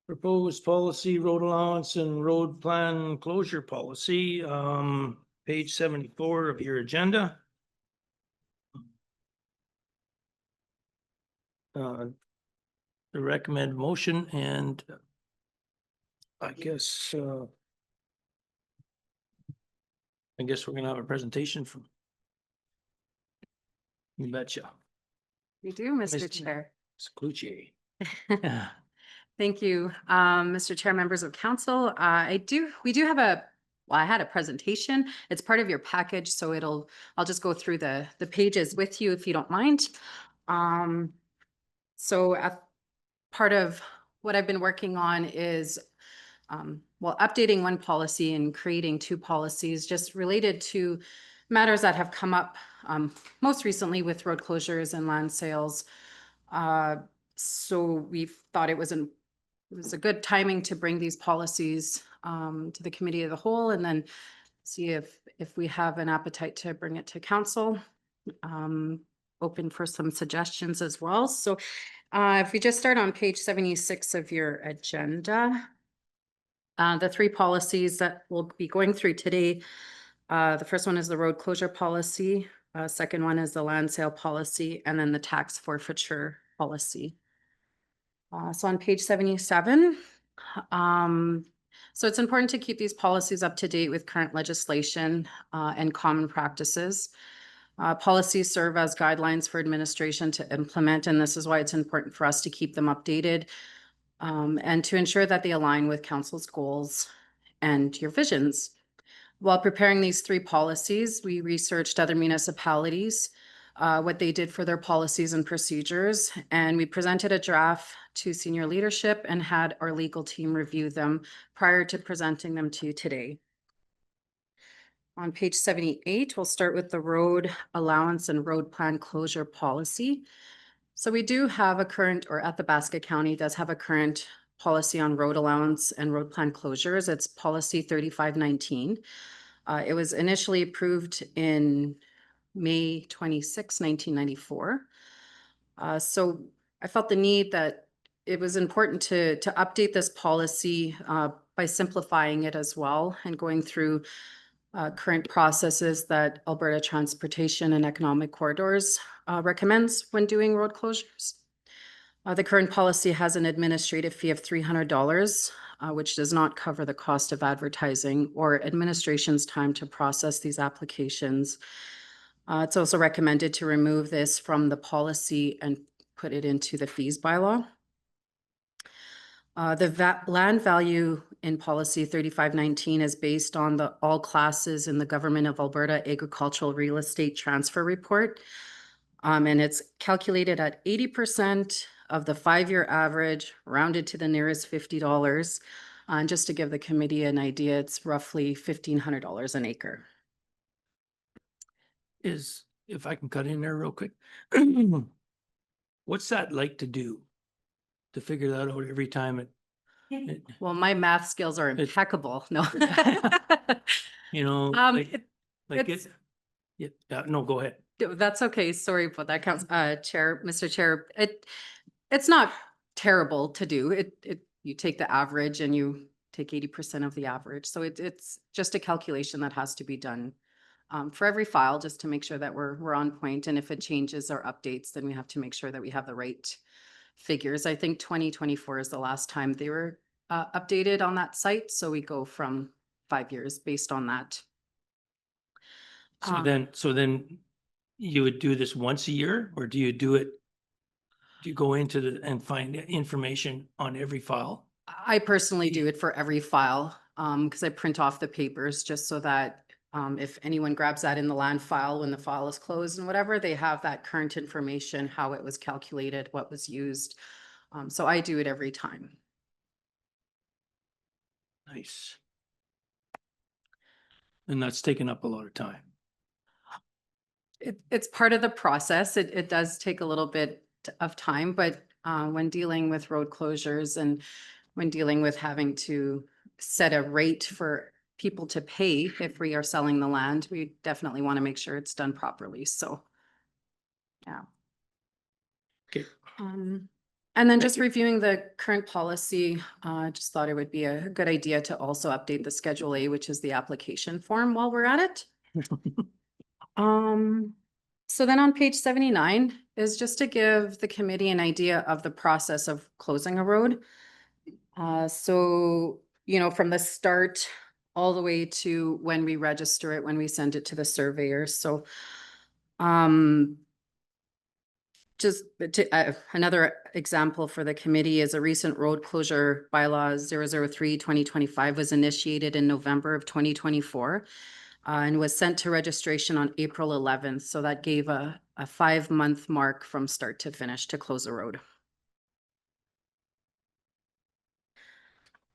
Speaker 1: proposed policy, road allowance and road plan closure policy, page 74 of your agenda. The recommend motion and I guess we're gonna have a presentation from. You betcha.
Speaker 19: We do, Mr.
Speaker 1: Ms.
Speaker 19: Chair.
Speaker 1: Cloutier.
Speaker 19: Thank you, Mr. Chair, members of council. We do have I had a presentation. It's part of your package, so I'll just go through the pages with you if you don't mind. So part of what I've been working on is updating one policy and creating two policies just related to matters that have come up most recently with road closures and land sales. So we thought it was a good timing to bring these policies to the committee of the whole and then see if we have an appetite to bring it to council. Open for some suggestions as well. So if we just start on page 76 of your agenda, the three policies that we'll be going through today, the first one is the road closure policy, second one is the land sale policy, and then the tax forfeiture policy. So on page 77, so it's important to keep these policies up to date with current legislation and common practices. Policies serve as guidelines for administration to implement, and this is why it's important for us to keep them updated and to ensure that they align with council's goals and your visions. While preparing these three policies, we researched other municipalities, what they did for their policies and procedures, and we presented a draft to senior leadership and had our legal team review them prior to presenting them to you today. On page 78, we'll start with the road allowance and road plan closure policy. So we do have a current, or Athabasca County does have a current policy on road allowance and road plan closures. It's policy 3519. It was initially approved in May 26, 1994. So I felt the need that it was important to update this policy by simplifying it as well and going through current processes that Alberta Transportation and Economic Corridors recommends when doing road closures. The current policy has an administrative fee of $300, which does not cover the cost of advertising or administration's time to process these applications. It's also recommended to remove this from the policy and put it into the fees bylaw. The land value in policy 3519 is based on the all classes in the Government of Alberta Agricultural Real Estate Transfer Report. And it's calculated at 80% of the 5-year average, rounded to the nearest $50. And just to give the committee an idea, it's roughly $1,500 an acre.
Speaker 1: If I can cut in there real quick. What's that like to do? To figure that out every time
Speaker 19: Well, my math skills are impeccable. No.
Speaker 1: you know, no, go ahead.
Speaker 19: That's okay. Sorry about that, Mr. Chair. It's not terrible to do. You take the average and you take 80% of the average. So it's just a calculation that has to be done for every file, just to make sure that we're on point. And if it changes or updates, then we have to make sure that we have the right figures. I think 2024 is the last time they were updated on that site. So we go from 5 years based on that.
Speaker 1: So then you would do this once a year, or do you go into and find information on every file?
Speaker 19: I personally do it for every file because I print off the papers just so that if anyone grabs that in the land file when the file is closed and whatever, they have that current information, how it was calculated, what was used. So I do it every time.
Speaker 1: Nice. And that's taken up a lot of time.
Speaker 19: It's part of the process. It does take a little bit of time, but when dealing with road closures and when dealing with having to set a rate for people to pay if we are selling the land, we definitely want to make sure it's done properly. So, yeah.
Speaker 1: Okay.
Speaker 19: And then just reviewing the current policy, I just thought it would be a good idea to also update the Schedule A, which is the application form while we're at it. So then on page 79 is just to give the committee an idea of the process of closing a road. So, from the start all the way to when we register it, when we send it to the surveyors. So, just another example for the committee is a recent road closure bylaw 003/2025 was initiated in November of 2024 and was sent to registration on April 11th. So that gave a 5-month mark from start to finish to close a road.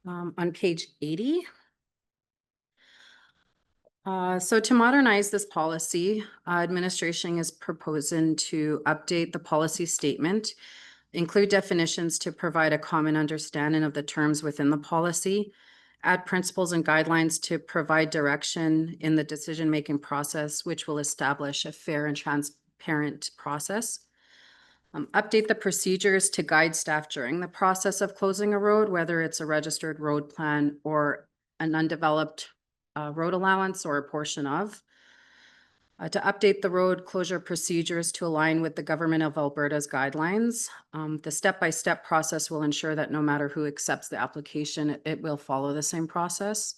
Speaker 19: On page 80. So to modernize this policy, administration is proposing to update the policy statement, include definitions to provide a common understanding of the terms within the policy, add principles and guidelines to provide direction in the decision-making process, which will establish a fair and transparent process. Update the procedures to guide staff during the process of closing a road, whether it's a registered road plan or an undeveloped road allowance or a portion of. To update the road closure procedures to align with the Government of Alberta's guidelines. The step-by-step process will ensure that no matter who accepts the application, it will follow the same process.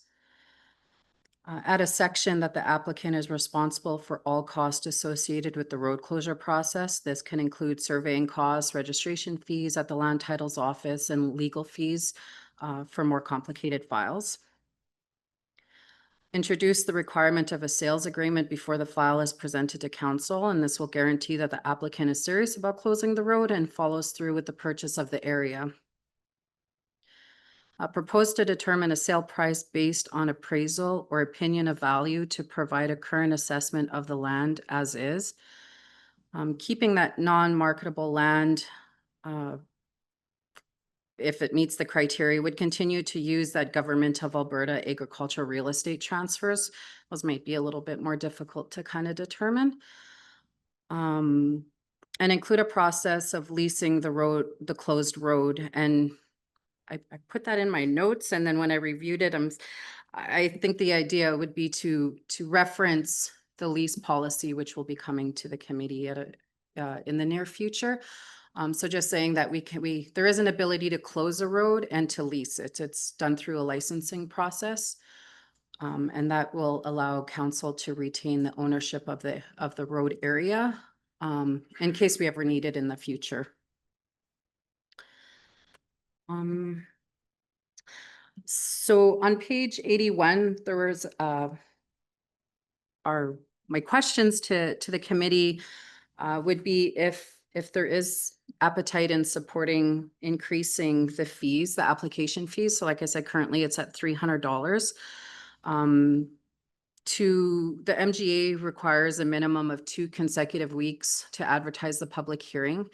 Speaker 19: Add a section that the applicant is responsible for all costs associated with the road closure process. This can include surveying costs, registration fees at the land titles office, and legal fees for more complicated files. Introduce the requirement of a sales agreement before the file is presented to council, and this will guarantee that the applicant is serious about closing the road and follows through with the purchase of the area. Propose to determine a sale price based on appraisal or opinion of value to provide a current assessment of the land as is. Keeping that non-marketable land, if it meets the criteria, would continue to use that Government of Alberta agricultural real estate transfers. Those might be a little bit more difficult to kind of determine. And include a process of leasing the closed road. And I put that in my notes, and then when I reviewed it, I think the idea would be to reference the lease policy, which will be coming to the committee in the near future. So just saying that there is an ability to close a road and to lease it. It's done through a licensing process. And that will allow council to retain the ownership of the road area in case we ever need it in the future. So on page 81, there was my questions to the committee would be if there is appetite in supporting increasing the fees, the application fees. So like I said, currently it's at $300. The MGA requires a minimum of 2 consecutive weeks to advertise the public hearing.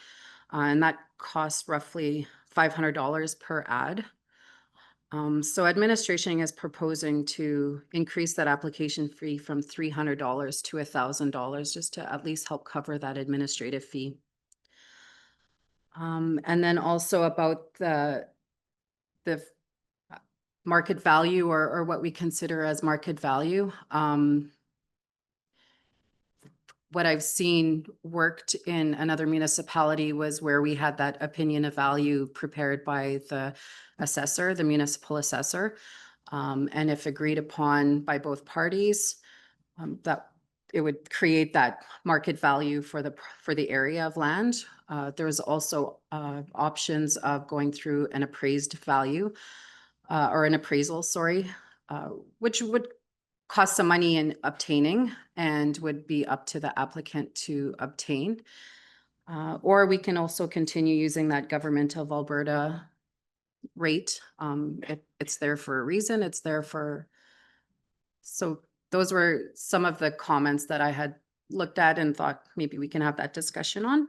Speaker 19: And that costs roughly $500 per ad. So administration is proposing to increase that application fee from $300 to $1,000 just to at least help cover that administrative fee. And then also about the market value or what we consider as market value. What I've seen worked in another municipality was where we had that opinion of value prepared by the assessor, the municipal assessor. And if agreed upon by both parties, that it would create that market value for the area of land. There's also options of going through an appraised value or an appraisal, sorry, which would cost some money in obtaining and would be up to the applicant to obtain. Or we can also continue using that Government of Alberta rate. It's there for a reason. It's there for, so those were some of the comments that I had looked at and thought maybe we can have that discussion on.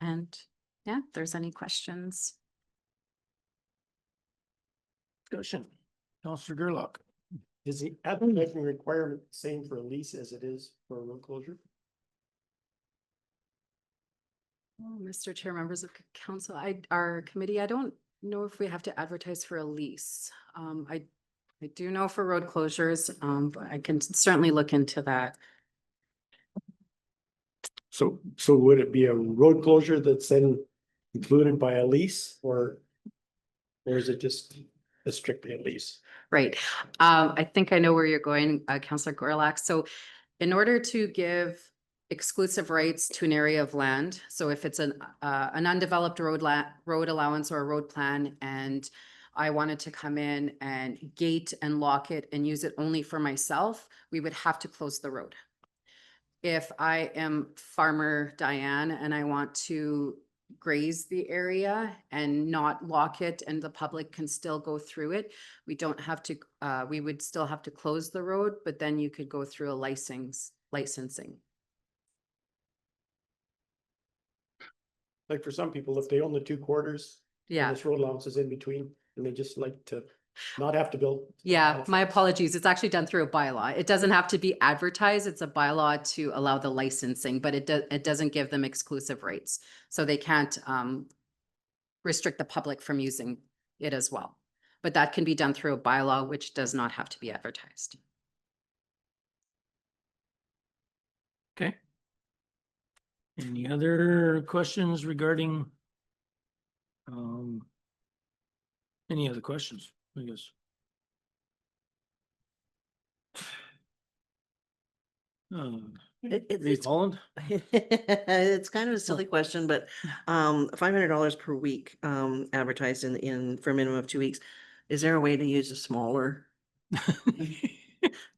Speaker 19: And yeah, if there's any questions.
Speaker 1: Discussion. Councillor Gerlach.
Speaker 10: Is the advertising requirement the same for a lease as it is for a road closure?
Speaker 19: Oh, Mr. Chair, members of council, our committee, I don't know if we have to advertise for a lease. I do know for road closures, but I can certainly look into that.
Speaker 10: So would it be a road closure that's then included by a lease or is it just strictly a lease?
Speaker 19: Right. I think I know where you're going, Councillor Gorlak. So in order to give exclusive rights to an area of land, so if it's an undeveloped road allowance or a road plan, and I wanted to come in and gate and lock it and use it only for myself, we would have to close the road. If I am Farmer Diane and I want to graze the area and not lock it and the public can still go through it, we don't have to, we would still have to close the road, but then you could go through a licensing.
Speaker 10: Like for some people, if they own the 2 quarters.
Speaker 19: Yeah.
Speaker 10: And this road allowance is in between and they just like to not have to build.
Speaker 19: Yeah, my apologies. It's actually done through a bylaw. It doesn't have to be advertised. It's a bylaw to allow the licensing, but it doesn't give them exclusive rights. So they can't restrict the public from using it as well. But that can be done through a bylaw, which does not have to be advertised.
Speaker 1: Okay. Any other questions regarding? Any other questions, I guess?
Speaker 3: It's
Speaker 1: Holland?
Speaker 3: it's kind of a silly question, but $500 per week advertised in for a minimum of 2 weeks. Is there a way to use a smaller?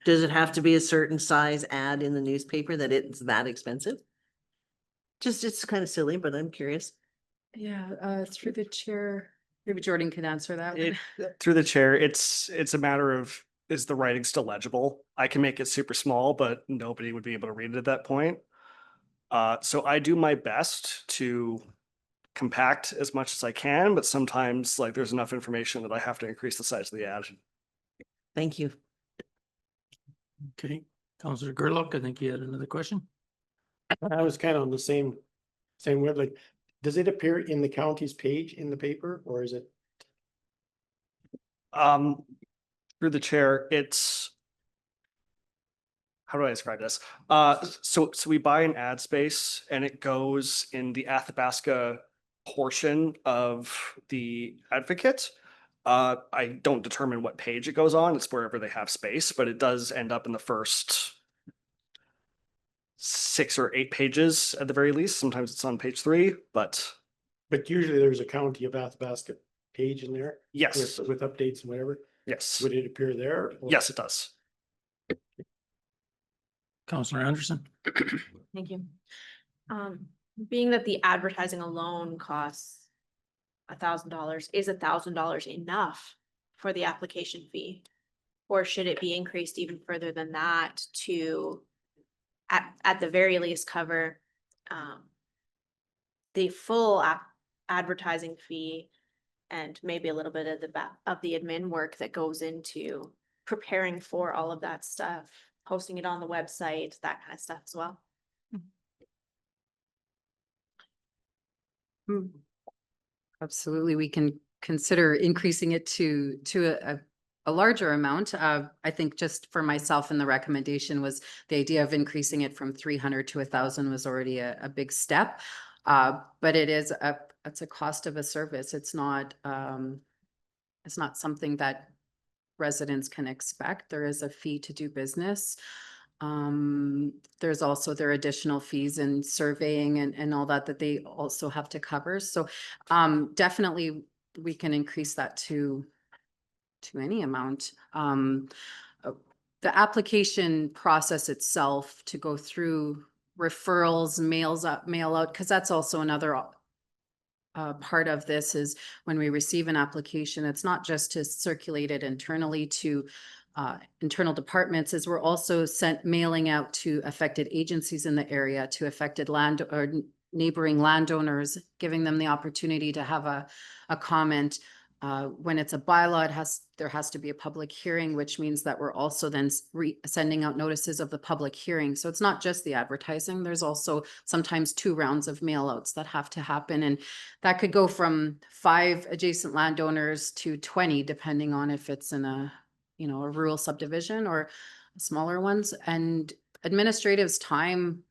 Speaker 3: Does it have to be a certain size ad in the newspaper that it's that expensive? Just, it's kind of silly, but I'm curious.
Speaker 19: Yeah, through the chair, maybe Jordan could answer that one.
Speaker 17: Through the chair, it's a matter of, is the writing still legible? I can make it super small, but nobody would be able to read it at that point. So I do my best to compact as much as I can, but sometimes like there's enough information that I have to increase the size of the ad.
Speaker 3: Thank you.
Speaker 1: Okay, Councillor Gerlach, I think you had another question.
Speaker 10: I was kind of on the same web, like, does it appear in the county's page in the paper or is it?
Speaker 17: Through the chair, it's, how do I describe this? So we buy an ad space and it goes in the Athabasca portion of the Advocate. I don't determine what page it goes on. It's wherever they have space, but it does end up in the first 6 or 8 pages at the very least. Sometimes it's on page 3, but
Speaker 10: usually there's a County of Athabasca page in there.
Speaker 17: yes,
Speaker 10: With updates and whatever.
Speaker 17: yes,
Speaker 10: Would it appear there? or-
Speaker 17: yes, it does.
Speaker 1: Councillor Anderson?
Speaker 8: Thank you. Being that the advertising alone costs $1,000, is $1,000 enough for the application fee? Or should it be increased even further than that to, at the very least, cover the full advertising fee and maybe a little bit of the admin work that goes into preparing for all of that stuff, posting it on the website, that kind of stuff as well?
Speaker 19: Absolutely, we can consider increasing it to a larger amount. I think just for myself and the recommendation was the idea of increasing it from 300 to 1,000 was already a big step. But it's a cost of a service. It's not something that residents can expect. There is a fee to do business. There's also their additional fees in surveying and all that they also have to cover. So definitely we can increase that to any amount. The application process itself to go through referrals, mail out, because that's also another part of this is when we receive an application, it's not just to circulate it internally to internal departments, is we're also mailing out to affected agencies in the area, to affected land or neighboring landowners, giving them the opportunity to have a comment. When it's a bylaw, there has to be a public hearing, which means that we're also then sending out notices of the public hearing. So it's not just the advertising. There's also sometimes 2 rounds of mail outs that have to happen. And that could go from 5 adjacent landowners to 20, depending on if it's in a, you know, a rural subdivision or smaller ones. And administrative's time,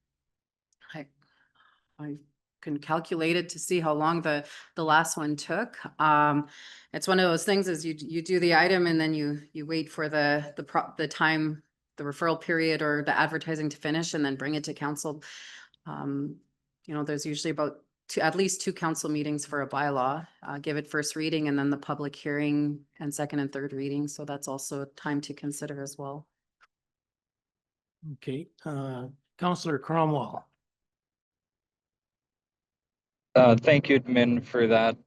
Speaker 19: I can calculate it to see how long the last one took. It's one of those things is you do the item and then you wait for the time, the referral period or the advertising to finish and then bring it to council. You know, there's usually about at least 2 council meetings for a bylaw, give it first reading and then the public hearing and second and third reading. So that's also time to consider as well.
Speaker 1: Okay, Councillor Cromwell.
Speaker 18: Thank you, admin, for that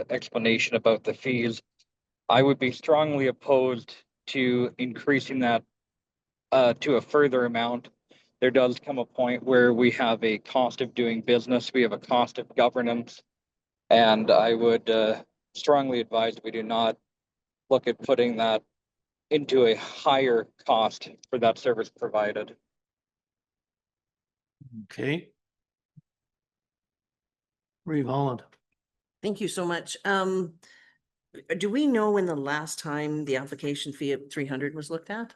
Speaker 18: explanation about the fees. I would be strongly opposed to increasing that to a further amount. There does come a point where we have a cost of doing business, we have a cost of governance, and I would strongly advise we do not look at putting that into a higher cost for that service provided.
Speaker 1: Okay. Reeve Holland.
Speaker 3: Thank you so much. Do we know when the last time the application fee of 300 was looked at?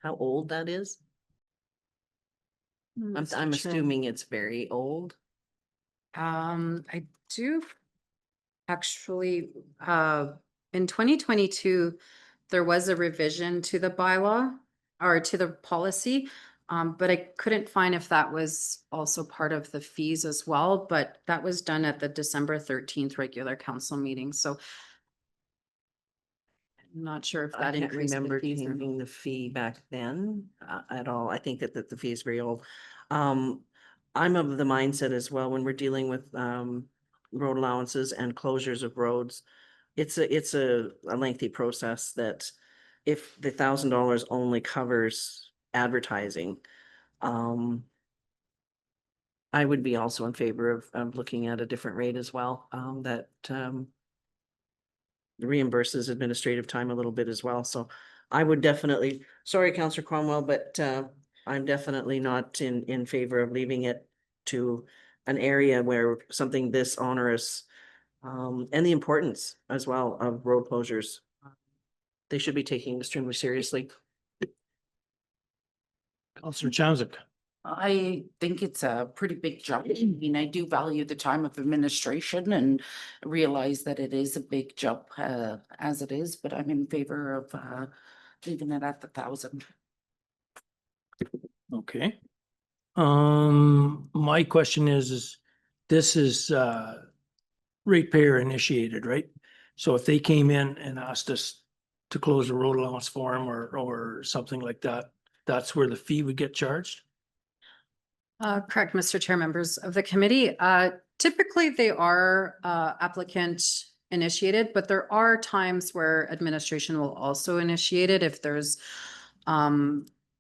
Speaker 3: How old that is? I'm assuming it's very old.
Speaker 19: I do actually, in 2022, there was a revision to the bylaw or to the policy. But I couldn't find if that was also part of the fees as well, but that was done at the December 13th regular council meeting. So I'm not sure if
Speaker 3: I
Speaker 19: that
Speaker 3: can't
Speaker 19: increased
Speaker 3: remember
Speaker 19: the fees or
Speaker 3: changing the fee back then at all. I think that the fee is very old. I'm of the mindset as well, when we're dealing with road allowances and closures of roads, it's a lengthy process that if the $1,000 only covers advertising, I would be also in favor of looking at a different rate as well, that reimburses administrative time a little bit as well. So I would definitely, sorry, Councillor Cromwell, but I'm definitely not in favor of leaving it to an area where something this onerous, and the importance as well of road closures, they should be taken extremely seriously.
Speaker 1: Councillor Chamzik.
Speaker 5: I think it's a pretty big jump. I mean, I do value the time of administration and realize that it is a big jump as it is, but I'm in favor of leaving it at the 1,000.
Speaker 1: Okay. My question is this is ratepayer initiated, right? So if they came in and asked us to close a road allowance for them or something like that, that's where the fee would get charged?
Speaker 19: Correct, Mr. Chair, members of the committee. Typically, they are applicant initiated, but there are times where administration will also initiate it if there's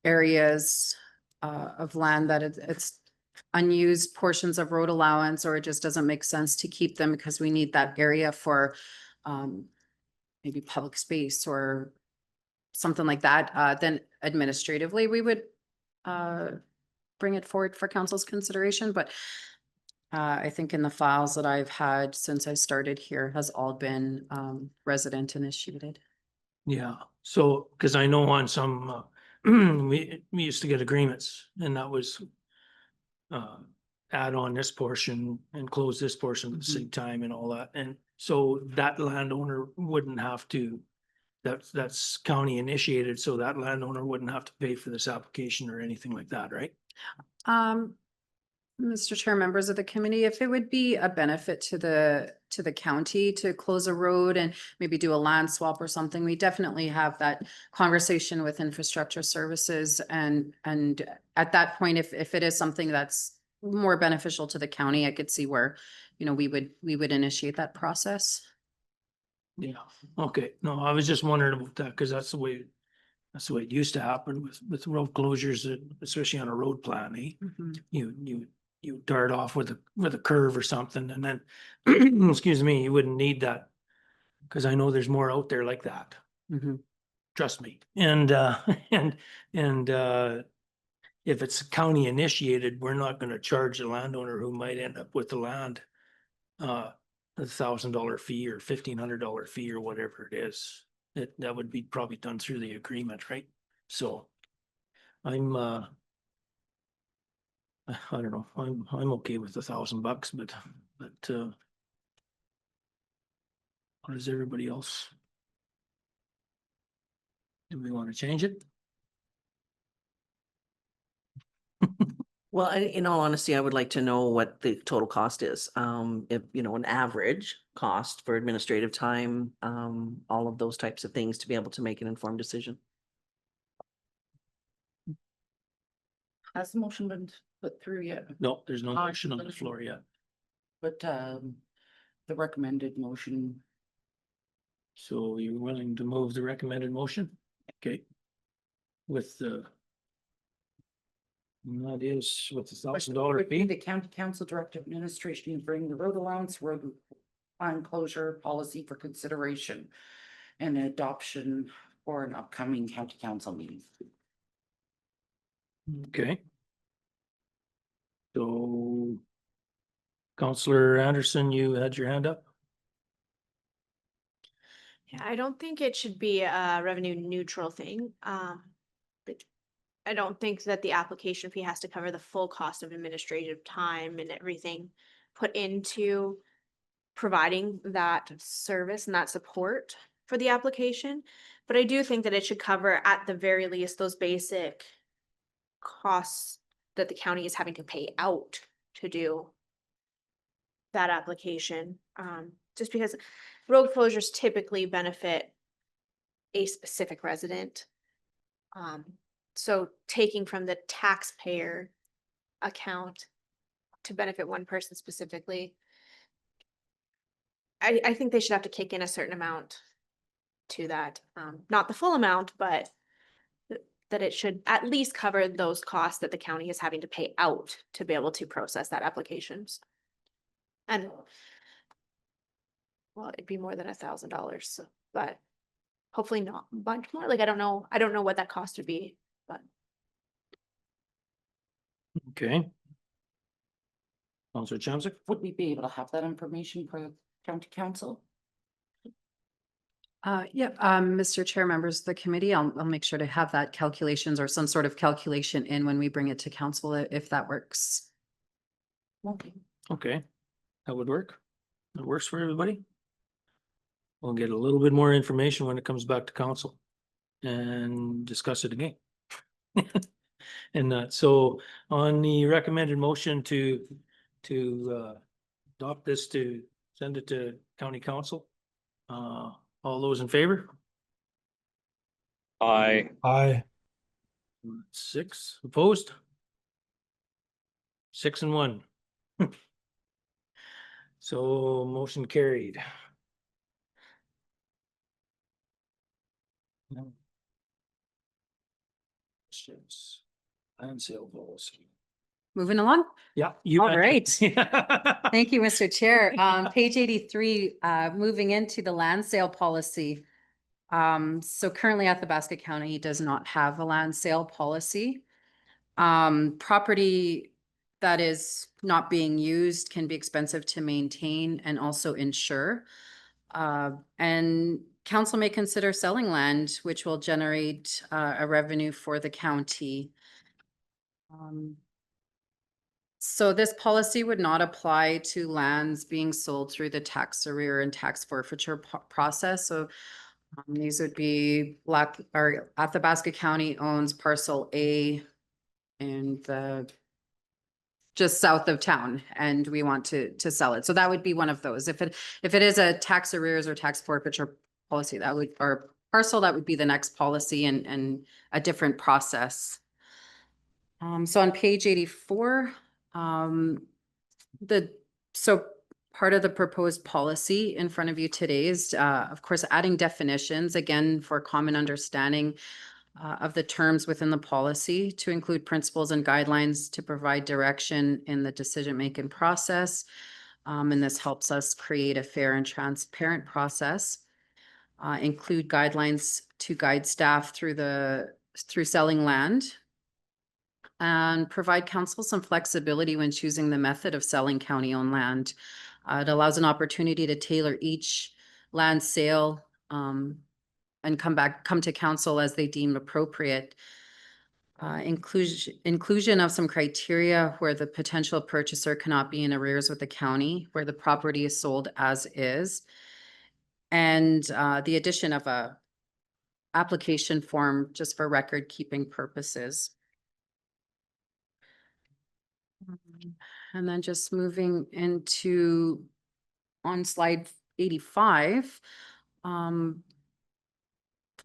Speaker 19: areas of land that it's unused portions of road allowance, or it just doesn't make sense to keep them because we need that area for maybe public space or something like that. Then administratively, we would bring it forward for council's consideration, but I think in the files that I've had since I started here has all been resident initiated.
Speaker 1: Yeah, so, because I know on some, we used to get agreements and that was add on this portion and close this portion at the same time and all that. And so that landowner wouldn't have to, that's county initiated, so that landowner wouldn't have to pay for this application or anything like that, right?
Speaker 19: Mr. Chair, members of the committee, if it would be a benefit to the county to close a road and maybe do a land swap or something, we definitely have that conversation with infrastructure services. And at that point, if it is something that's more beneficial to the county, I could see where, you know, we would initiate that process.
Speaker 1: Yeah, okay. No, I was just wondering about that because that's the way it used to happen with road closures, especially on a road plan, eh? You dart off with a curve or something and then, excuse me, you wouldn't need that Cause I know there's more out there like that.
Speaker 19: Mhm.
Speaker 1: Trust me. And, and, if it's county initiated, we're not gonna charge the landowner who might end up with the land $1,000 fee or $1,500 fee or whatever it is. That would be probably done through the agreement, right? So I'm I don't know, I'm okay with $1,000, but what is everybody else? Do we want to change it?
Speaker 3: Well, in all honesty, I would like to know what the total cost is. If, you know, an average cost for administrative time, all of those types of things to be able to make an informed decision.
Speaker 5: Has the motion been put through yet?
Speaker 1: No, there's no motion on the floor yet.
Speaker 5: But the recommended motion,
Speaker 1: So you're willing to move the recommended motion? Okay. With the. And that is with the $1,000
Speaker 5: would be
Speaker 1: fee.
Speaker 5: the county council direct administration to bring the road allowance, road line closure policy for consideration and adoption for an upcoming county council meeting.
Speaker 1: Okay. So. Counselor Anderson, you had your hand up?
Speaker 8: Yeah, I don't think it should be a revenue neutral thing. But I don't think that the application fee has to cover the full cost of administrative time and everything put into providing that service and that support for the application. But I do think that it should cover at the very least those basic costs that the county is having to pay out to do that application. Just because road closures typically benefit a specific resident. So taking from the taxpayer account to benefit one person specifically, I think they should have to kick in a certain amount to that. Not the full amount, but that it should at least cover those costs that the county is having to pay out to be able to process that applications. And well, it'd be more than $1,000, so, but hopefully not much more. Like, I don't know what that cost would be, but.
Speaker 1: Okay. Counselor Chamsick?
Speaker 5: Would we be able to have that information for county council?
Speaker 19: Mr. Chair, members of the committee, I'll make sure to have that calculations or some sort of calculation in when we bring it to council, if that works.
Speaker 1: Okay, that would work. That works for everybody. We'll get a little bit more information when it comes back to council and discuss it again. And so on the recommended motion to adopt this, to send it to county council, all those in favor?
Speaker 18: Aye.
Speaker 6: Aye.
Speaker 1: 6 opposed? 6 and 1. So motion carried. Questions? Land sale policy.
Speaker 19: Moving along.
Speaker 1: Yeah. You
Speaker 19: All
Speaker 1: bet.
Speaker 19: right. Thank you, Mr. Chair. Page 83, moving into the land sale policy. So currently Athabasca County does not have a land sale policy. Property that is not being used can be expensive to maintain and also insure. And council may consider selling land, which will generate a revenue for the county. So this policy would not apply to lands being sold through the tax arrear and tax forfeiture process. So these would be Athabasca County owns parcel A and just south of town, and we want to sell it. So that would be one of those. If it is a tax arrears or tax forfeiture policy, that would, or parcel, that would be the next policy and a different process. So on page 84, so part of the proposed policy in front of you today is, of course, adding definitions, again, for common understanding of the terms within the policy, to include principles and guidelines to provide direction in the decision-making process. And this helps us create a fair and transparent process. include guidelines to guide staff through selling land, and provide council some flexibility when choosing the method of selling county-owned land. It allows an opportunity to tailor each land sale and come to council as they deem appropriate. Inclusion of some criteria where the potential purchaser cannot be in arrears with the county, where the property is sold as is. And the addition of a application form just for record keeping purposes. And then just moving into on slide 85,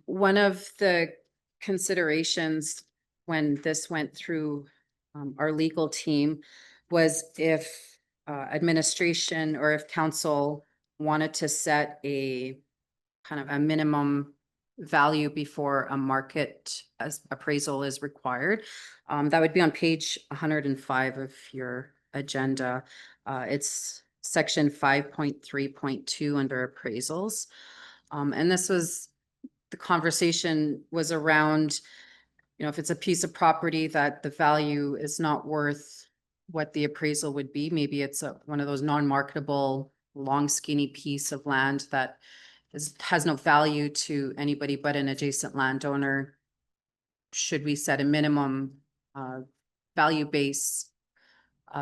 Speaker 19: one of the considerations when this went through our legal team was if administration or if council wanted to set a kind of a minimum value before a market appraisal is required. That would be on page 105 of your agenda. It's section 5.3.2 under appraisals. And this was, the conversation was around, you know, if it's a piece of property that the value is not worth what the appraisal would be, maybe it's one of those non-marketable, long skinny piece of land that has no value to anybody but an adjacent landowner. Should we set a minimum value base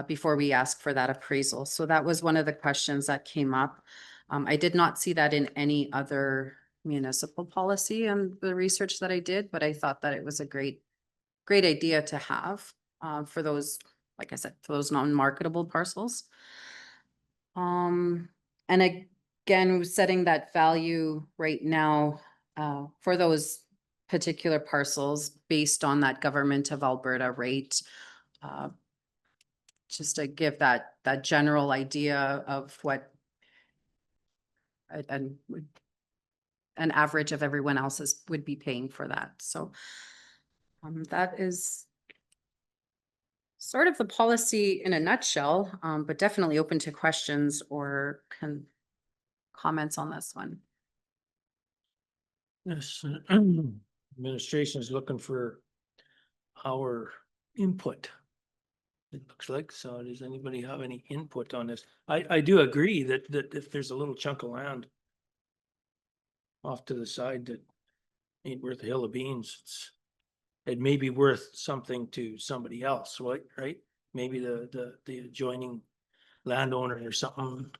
Speaker 19: before we ask for that appraisal? So that was one of the questions that came up. I did not see that in any other municipal policy and the research that I did, but I thought that it was a great idea to have for those, like I said, for those non-marketable parcels. And again, setting that value right now for those particular parcels based on that Government of Alberta rate, just to give that general idea of what an average of everyone else's would be paying for that. So that is sort of the policy in a nutshell, but definitely open to questions or comments on this one.
Speaker 1: Yes, administration is looking for our input. It looks like, so does anybody have any input on this? I do agree that if there's a little chunk of land off to the side that ain't worth a hill of beans, it may be worth something to somebody else, right? Maybe the adjoining landowner or something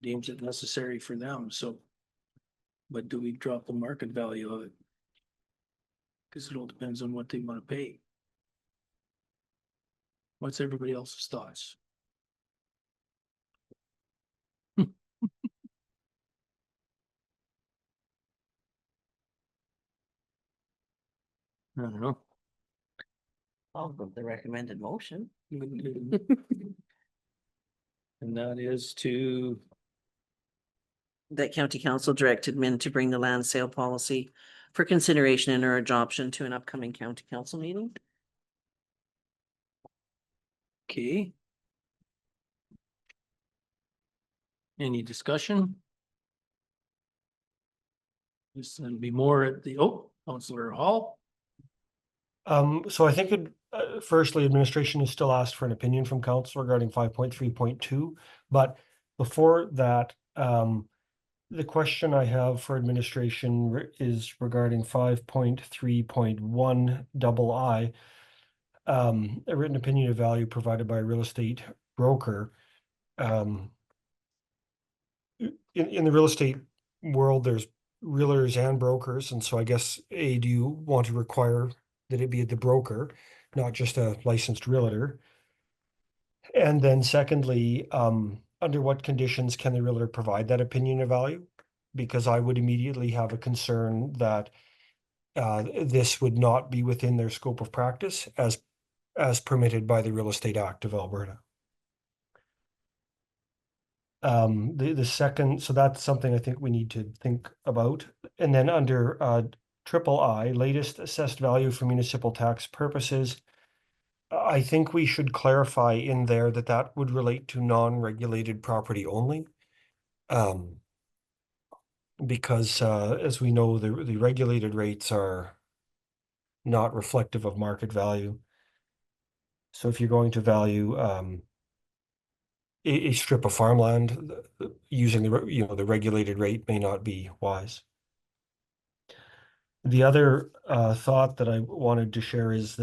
Speaker 1: deems it necessary for them, so. But do we drop the market value of it? Because it all depends on what they want to pay. What's everybody else's thoughts? I don't know.
Speaker 3: I'll go with the recommended motion.
Speaker 1: And that is to,
Speaker 3: That county council directed Min to bring the land sale policy for consideration and or adoption to an upcoming county council meeting.
Speaker 1: okay. Any discussion? This will be more at the, Councillor Hall.
Speaker 6: So I think firstly, administration is still asked for an opinion from council regarding 5.3.2, but before that, the question I have for administration is regarding 5.3.1 II. A written opinion of value provided by a real estate broker. In the real estate world, there's realtors and brokers, and so I guess do you want to require that it be the broker, not just a licensed realtor? And then secondly, under what conditions can the realtor provide that opinion of value? Because I would immediately have a concern that this would not be within their scope of practice as permitted by the Real Estate Act of Alberta. The second, so that's something I think we need to think about. And then under III, latest assessed value for municipal tax purposes, I think we should clarify in there that would relate to non-regulated property only. because as we know, the regulated rates are not reflective of market value. So if you're going to value a strip of farmland, using the regulated rate may not be wise. The other thought that I wanted to share is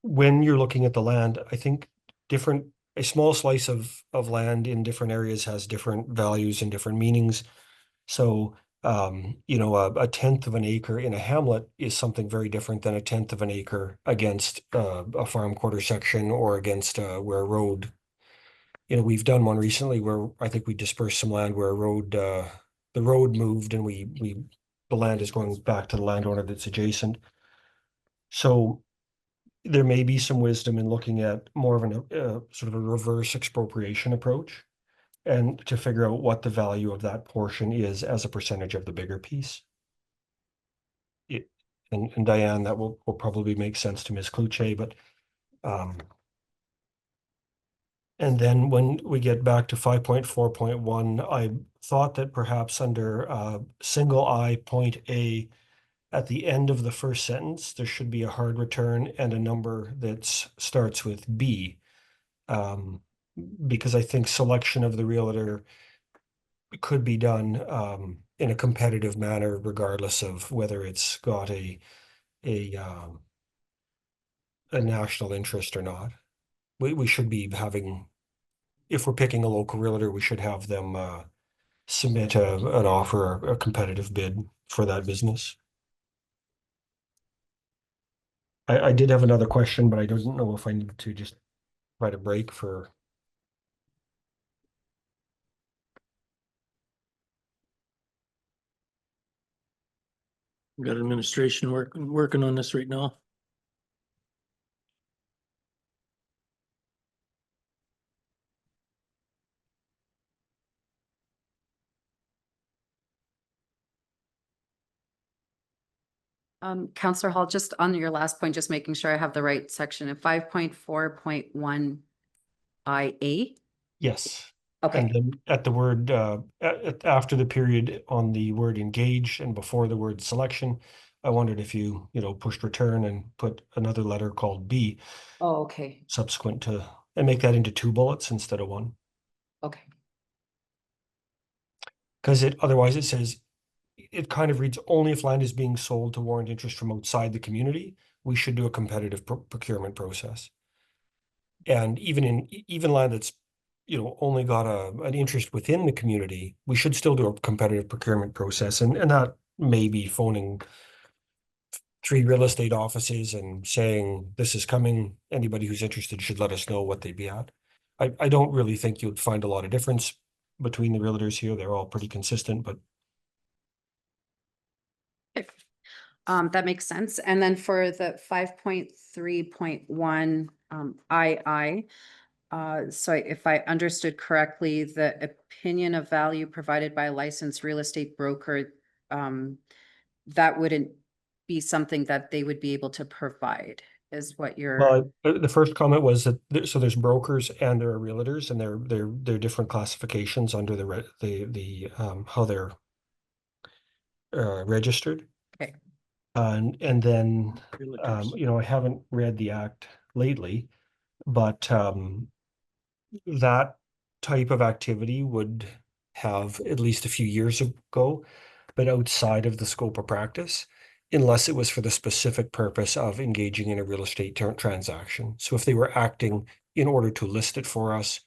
Speaker 6: when you're looking at the land, I think a small slice of land in different areas has different values and different meanings. So, a tenth of an acre in a hamlet is something very different than a tenth of an acre against a farm quarter section or against where a road. We've done one recently where I think we dispersed some land where the road moved and the land is going back to the landowner that's adjacent. So there may be some wisdom in looking at more of sort of a reverse expropriation approach, and to figure out what the value of that portion is as a percentage of the bigger piece. And Diane, that will probably make sense to Ms. Cluche, but and then when we get back to 5.4.1, I thought that perhaps under single I point A, at the end of the first sentence, there should be a hard return and a number that starts with B. Because I think selection of the realtor could be done in a competitive manner, regardless of whether it's got a national interest or not. We should be having, if we're picking a local realtor, we should have them submit an offer, a competitive bid for that business. I did have another question, but I don't know if I need to just write a break for. We got administration working on this right now.
Speaker 19: Counselor Hall, just on your last point, just making sure I have the right section of 5.4.1 IA.
Speaker 6: Yes.
Speaker 19: Okay.
Speaker 6: And then at the word, after the period on the word engage and before the word selection, I wondered if you pushed return and put another letter called B.
Speaker 19: Oh, okay.
Speaker 6: Subsequent to, and make that into 2 bullets instead of 1.
Speaker 19: Okay.
Speaker 6: Because otherwise it says, it kind of reads, only if land is being sold to warrant interest from outside the community, we should do a competitive procurement process. And even land that's only got an interest within the community, we should still do a competitive procurement process. And that may be phoning 3 real estate offices and saying, this is coming, anybody who's interested should let us know what they'd be at. I don't really think you'd find a lot of difference between the realtors here. They're all pretty consistent, but
Speaker 19: That makes sense. And then for the 5.3.1 II, so if I understood correctly, the opinion of value provided by a licensed real estate broker, that wouldn't be something that they would be able to provide, is what you're.
Speaker 6: well, the first comment was that so there's brokers and there are realtors, and they're different classifications under the how they're registered.
Speaker 19: Okay.
Speaker 6: And then I haven't read the act lately, but that type of activity would have at least a few years ago, but outside of the scope of practice, unless it was for the specific purpose of engaging in a real estate transaction. So if they were acting in order to list it for us,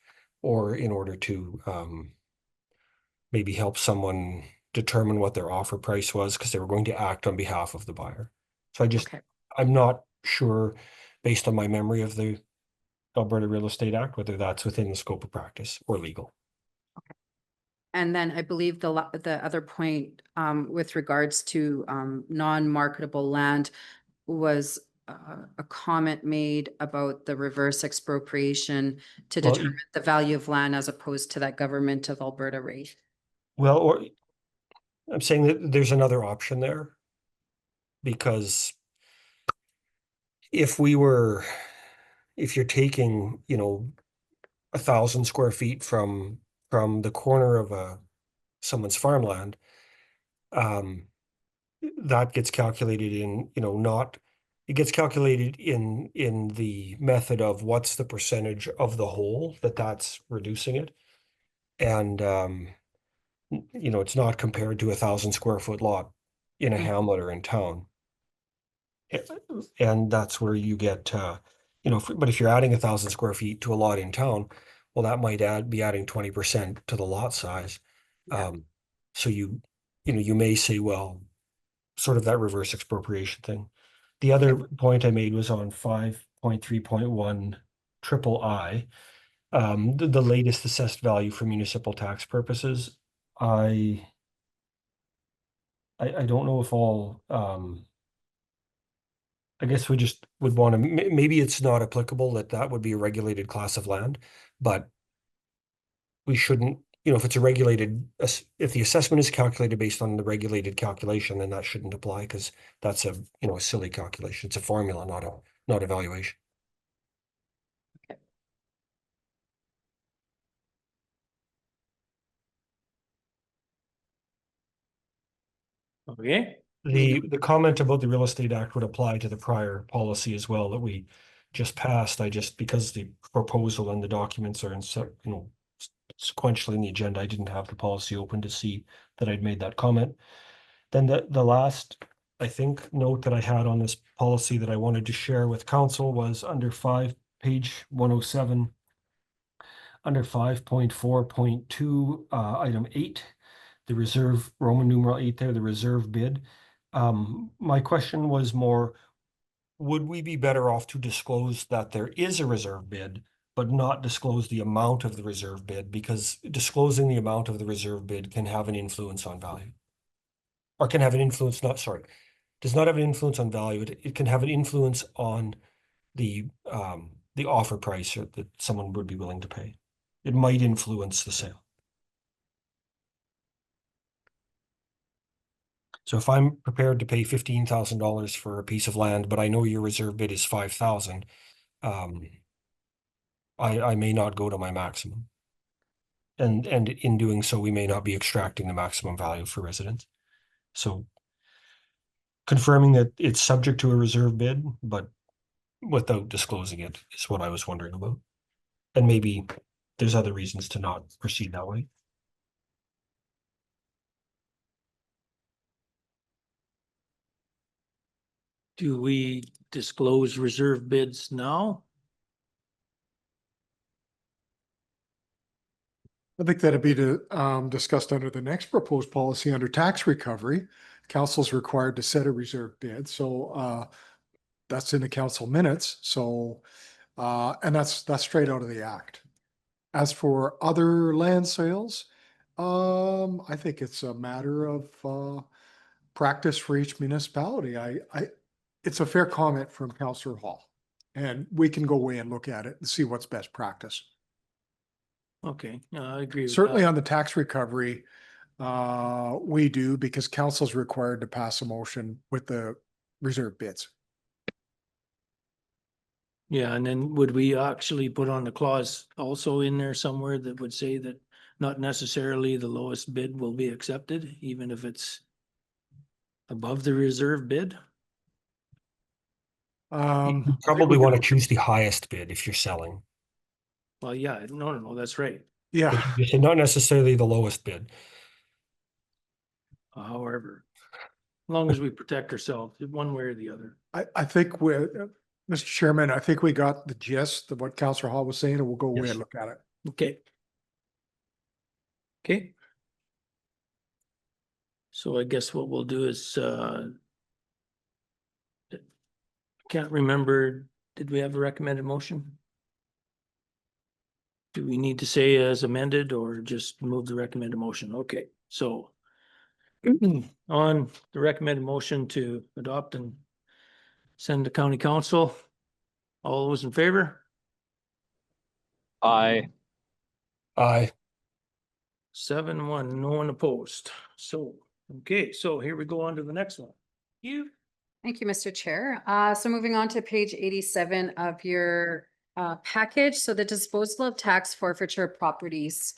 Speaker 6: or in order to maybe help someone determine what their offer price was, because they were going to act on behalf of the buyer. So I'm not sure, based on my memory of the Alberta Real Estate Act, whether that's within the scope of practice or legal.
Speaker 19: Okay. And then I believe the other point with regards to non-marketable land was a comment made about the reverse expropriation to determine the value of land as opposed to that Government of Alberta rate.
Speaker 6: Well, or I'm saying that there's another option there, because if you're taking, 1,000 square feet from from the corner of someone's farmland, that gets calculated in, it gets calculated in the method of what's the percentage of the whole that's reducing it. And, it's not compared to 1,000 square foot lot in a hamlet or in town. And that's where you get, but if you're adding 1,000 square feet to a lot in town, well, that might be adding 20% to the lot size. So you may say, well, sort of that reverse expropriation thing. The other point I made was on 5.3.1 triple I. The latest assessed value for municipal tax purposes. I don't know if all, I guess we just would want to, maybe it's not applicable that would be a regulated class of land, but we shouldn't, if it's a regulated, if the assessment is calculated based on the regulated calculation, then that shouldn't apply because that's a silly calculation. It's a formula, not a valuation.
Speaker 1: Okay.
Speaker 6: The comment about the Real Estate Act would apply to the prior policy as well that we just passed. Because the proposal and the documents are in sequentially in the agenda, I didn't have the policy open to see that I'd made that comment. Then the last, I think, note that I had on this policy that I wanted to share with council was under page 107, under 5.4.2, item 8, the reserve, Roman numeral 8 there, the reserve bid. My question was more, would we be better off to disclose that there is a reserve bid, but not disclose the amount of the reserve bid? Because disclosing the amount of the reserve bid can have an influence on value. Or can have an influence, does not have an influence on value. It can have an influence on the offer price that someone would be willing to pay. It might influence the sale. So if I'm prepared to pay $15,000 for a piece of land, but I know your reserve bid is 5,000, I may not go to my maximum. And in doing so, we may not be extracting the maximum value for residents. So confirming that it's subject to a reserve bid, but without disclosing it is what I was wondering about. And maybe there's other reasons to not proceed that way.
Speaker 1: Do we disclose reserve bids now?
Speaker 7: I think that'd be discussed under the next proposed policy under tax recovery. Council's required to set a reserve bid, so that's in the council minutes. So and that's straight out of the act. As for other land sales, I think it's a matter of practice for each municipality. It's a fair comment from Councillor Hall, and we can go away and look at it and see what's best practice.
Speaker 1: Okay, I agree.
Speaker 7: Certainly on the tax recovery, we do, because council's required to pass a motion with the reserve bids.
Speaker 1: Yeah, and then would we actually put on the clause also in there somewhere that would say that not necessarily the lowest bid will be accepted, even if it's above the reserve bid?
Speaker 6: You probably want to choose the highest bid if you're selling.
Speaker 1: Well, yeah, no, that's right.
Speaker 7: Yeah.
Speaker 6: Not necessarily the lowest bid.
Speaker 1: However, as long as we protect ourselves one way or the other.
Speaker 7: I think Mr. Chairman, I think we got the gist of what Councillor Hall was saying, and we'll go away and look at it.
Speaker 1: Okay. Okay. So I guess what we'll do is, can't remember, did we have a recommended motion? Do we need to say as amended or just move the recommended motion? Okay, so on the recommended motion to adopt and send to county council, all those in favor?
Speaker 18: Aye.
Speaker 6: Aye.
Speaker 1: 7-1, no one opposed. So, okay, so here we go on to the next one.
Speaker 19: Thank you, Mr. Chair. So moving on to page 87 of your package. So the disposal of tax forfeiture properties.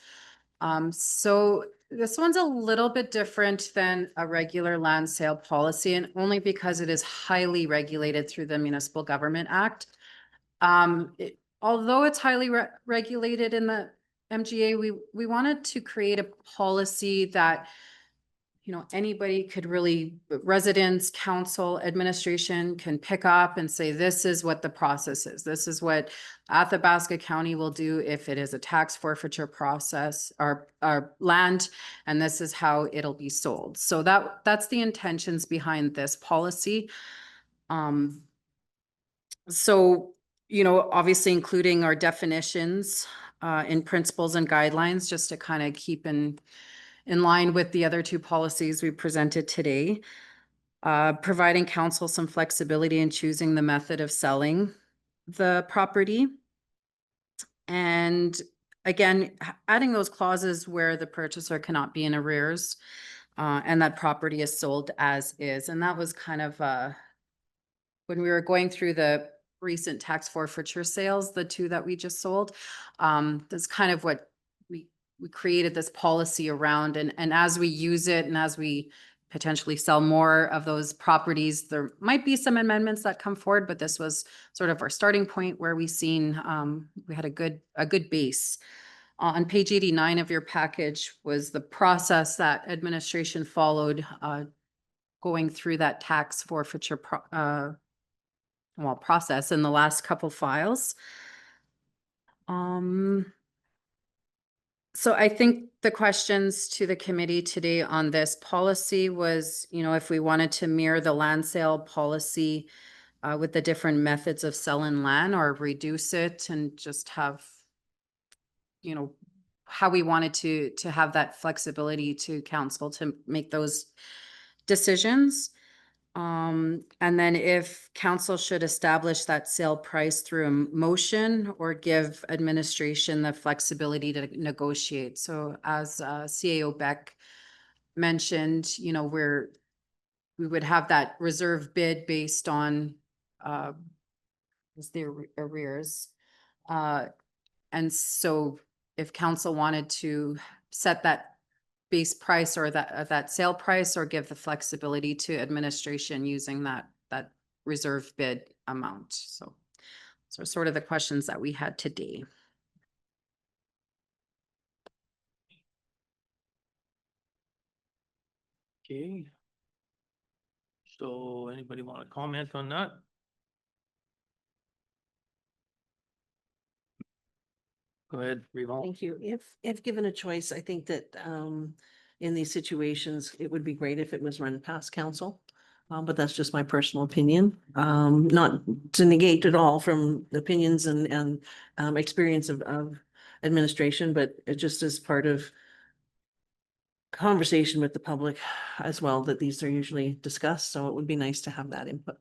Speaker 19: So this one's a little bit different than a regular land sale policy, and only because it is highly regulated through the Municipal Government Act. Although it's highly regulated in the MGA, we wanted to create a policy that, you know, anybody could really, residents, council, administration can pick up and say, this is what the process is. This is what Athabasca County will do if it is a tax forfeiture process or land, and this is how it'll be sold. So that's the intentions behind this policy. So, you know, obviously including our definitions in principles and guidelines, just to kind of keep in line with the other two policies we presented today. Providing council some flexibility in choosing the method of selling the property. And again, adding those clauses where the purchaser cannot be in arrears and that property is sold as is. And that was kind of when we were going through the recent tax forfeiture sales, the two that we just sold, that's kind of what we created this policy around. And as we use it and as we potentially sell more of those properties, there might be some amendments that come forward, but this was sort of our starting point where we had a good base. On page 89 of your package was the process that administration followed going through that tax forfeiture process in the last couple files. So I think the questions to the committee today on this policy was, you know, if we wanted to mirror the land sale policy with the different methods of selling land, or reduce it and just have, you know, how we wanted to have that flexibility to council to make those decisions. And then if council should establish that sale price through a motion or give administration the flexibility to negotiate. So as CAO Beck mentioned, you know, we would have that reserve bid based on the arrears. And so if council wanted to set that base price or that sale price, or give the flexibility to administration using that reserve bid amount. So sort of the questions that we had today.
Speaker 1: Okay. So anybody want to comment on that? Go ahead, Revol.
Speaker 3: Thank you. If given a choice, I think that in these situations, it would be great if it was run past council. But that's just my personal opinion. Not to negate at all from the opinions and experience of administration, but it just is part of conversation with the public as well, that these are usually discussed. So it would be nice to have that input.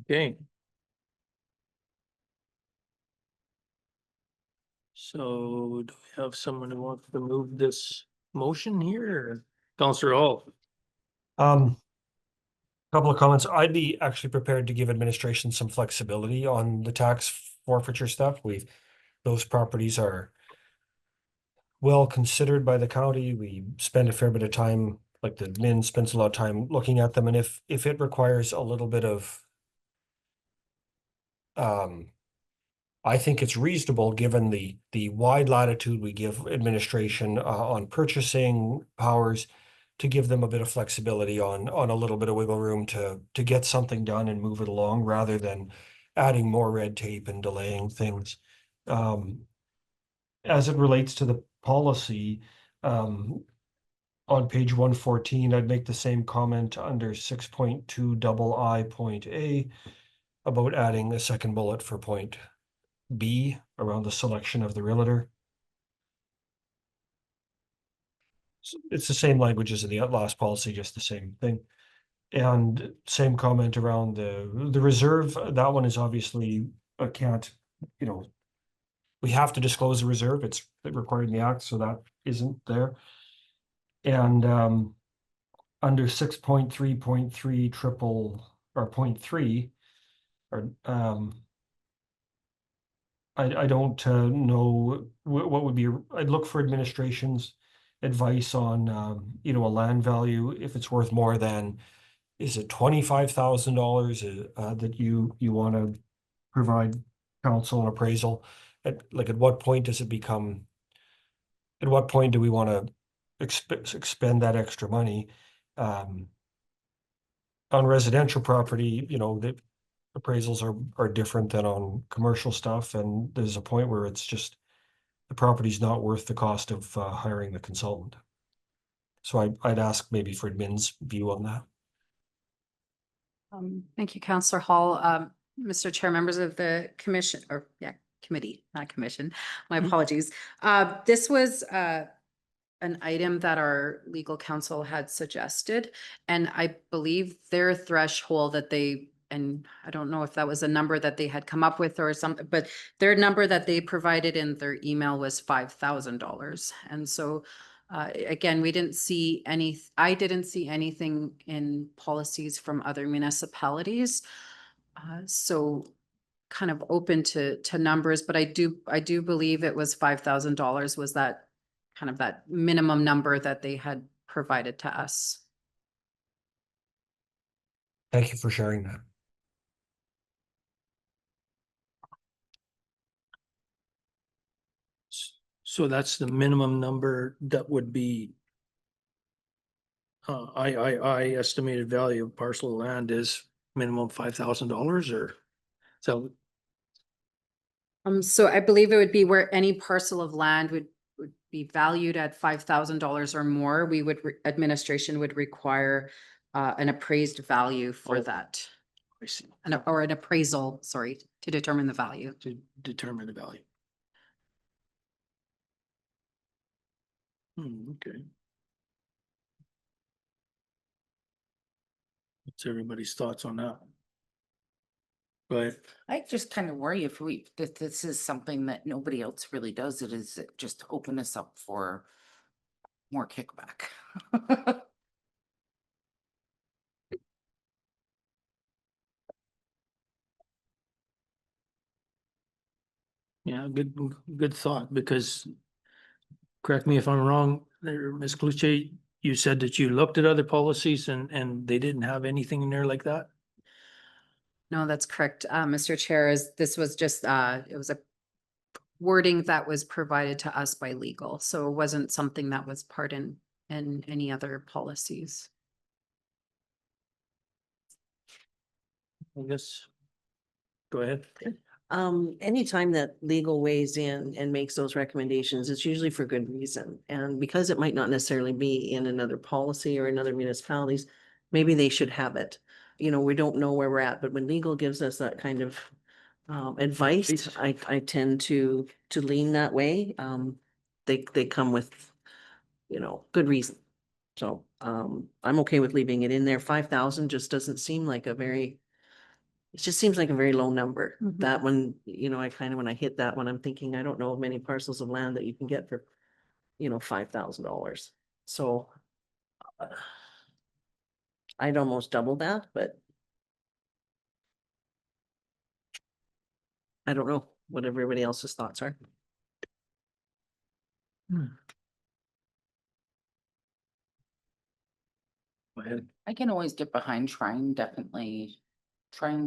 Speaker 1: Okay. So do we have someone who wants to move this motion here? Councillor Hall?
Speaker 6: Couple of comments. I'd be actually prepared to give administration some flexibility on the tax forfeiture stuff. Those properties are well considered by the county. We spend a fair bit of time, like the admin spends a lot of time looking at them. And if it requires a little bit of I think it's reasonable, given the wide latitude we give administration on purchasing powers, to give them a bit of flexibility on a little bit of wiggle room to get something done and move it along, rather than adding more red tape and delaying things. As it relates to the policy, on page 114, I'd make the same comment under 6.2 about adding a second bullet for point B around the selection of the realtor. It's the same language as in the last policy, just the same thing. And same comment around the reserve. That one is obviously can't, you know, we have to disclose the reserve. It's required in the act, so that isn't there. And under 6.3.3 point 3, or, I don't know what would be, I'd look for administration's advice on, you know, a land value, if it's worth more than, is it $25,000 that you want to provide counsel and appraisal? At what point does it become, at what point do we want to expend that extra money? On residential property, you know, the appraisals are different than on commercial stuff, and there's a point where it's just the property's not worth the cost of hiring the consultant. So I'd ask maybe for admin's view on that.
Speaker 19: Thank you, Councillor Hall. Mr. Chair, members of the commission, or committee, not commission. My apologies. This was an item that our legal counsel had suggested, and I believe their threshold that they, and I don't know if that was a number that they had come up with or something, but their number that they provided in their email was $5,000. And so again, we didn't see I didn't see anything in policies from other municipalities. So kind of open to numbers, but I do believe it was $5,000 was that kind of that minimum number that they had provided to us.
Speaker 6: Thank you for sharing that. So that's the minimum number that would be I estimated value of parcel of land is minimum $5,000, or so.
Speaker 19: So I believe it would be where any parcel of land would be valued at $5,000 or more, we would, administration would require an appraised value for that.
Speaker 6: I see.
Speaker 19: Or an appraisal, sorry, to determine the value.
Speaker 6: To determine the value. Okay. What's everybody's thoughts on that? But
Speaker 5: I just kind of worry if that this is something that nobody else really does, it is just open us up for more kickback.
Speaker 1: Yeah, good thought, because correct me if I'm wrong, there, Ms. Cluche, you said that you looked at other policies and they didn't have anything in there like that?
Speaker 19: No, that's correct. Mr. Chair, this was just, it was a wording that was provided to us by legal. So it wasn't something that was part in any other policies.
Speaker 1: I guess. Go ahead.
Speaker 3: Anytime that legal weighs in and makes those recommendations, it's usually for good reason. And because it might not necessarily be in another policy or in other municipalities, maybe they should have it. You know, we don't know where we're at, but when legal gives us that kind of advice, I tend to lean that way. They come with, you know, good reason. So I'm okay with leaving it in there. 5,000 just doesn't seem like a very, it just seems like a very low number. That one, you know, I kind of, when I hit that one, I'm thinking, I don't know of many parcels of land that you can get for, you know, $5,000. So I'd almost double that, but I don't know what everybody else's thoughts are.
Speaker 1: Go ahead.
Speaker 5: I can always get behind trying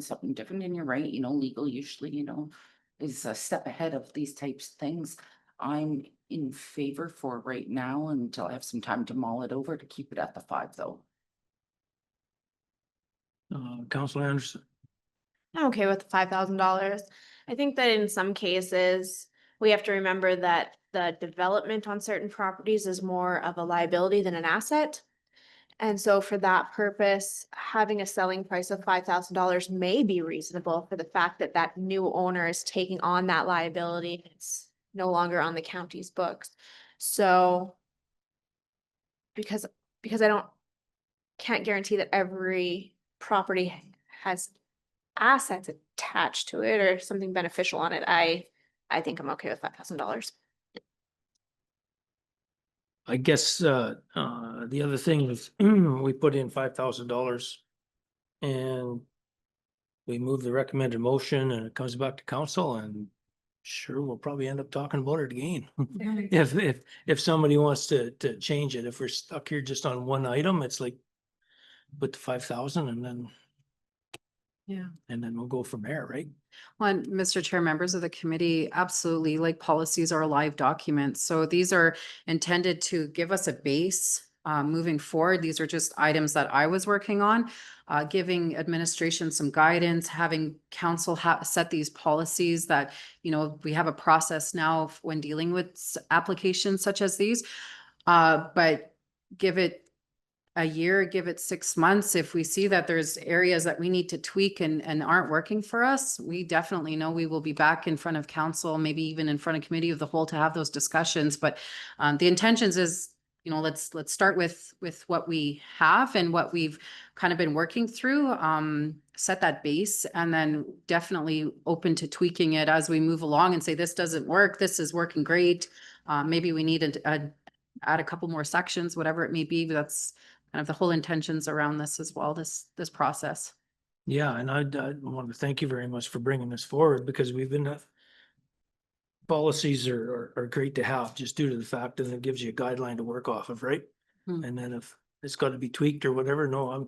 Speaker 5: something different, and you're right, you know, legal usually, you know, is a step ahead of these types of things. I'm in favor for right now until I have some time to mull it over to keep it at the 5 though.
Speaker 1: Councilor Anderson.
Speaker 8: I'm okay with $5,000. I think that in some cases, we have to remember that the development on certain properties is more of a liability than an asset. And so for that purpose, having a selling price of $5,000 may be reasonable for the fact that that new owner is taking on that liability. It's no longer on the county's books. So because I can't guarantee that every property has assets attached to it or something beneficial on it, I think I'm okay with $5,000.
Speaker 1: I guess the other thing is we put in $5,000 and we move the recommended motion and it comes back to council, and sure, we'll probably end up talking about it again. If somebody wants to change it, if we're stuck here just on one item, it's like put the 5,000 and then we'll go from there, right?
Speaker 19: Well, and Mr. Chair, members of the committee, absolutely, like policies are live documents. So these are intended to give us a base moving forward. These are just items that I was working on, giving administration some guidance, having council set these policies that, you know, we have a process now when dealing with applications such as these. But give it a year, give it 6 months. If we see that there's areas that we need to tweak and aren't working for us, we definitely know we will be back in front of council, maybe even in front of committee of the whole to have those discussions. But the intentions is, you know, let's start with what we have and what we've kind of been working through, set that base, and then definitely open to tweaking it as we move along and say, this doesn't work, this is working great. Maybe we need to add a couple more sections, whatever it may be, but that's kind of the whole intentions around this as well, this process.
Speaker 1: Yeah, and I want to thank you very much for bringing this forward, because we've been policies are great to have, just due to the fact that it gives you a guideline to work off of, right? And then if it's got to be tweaked or whatever, no, I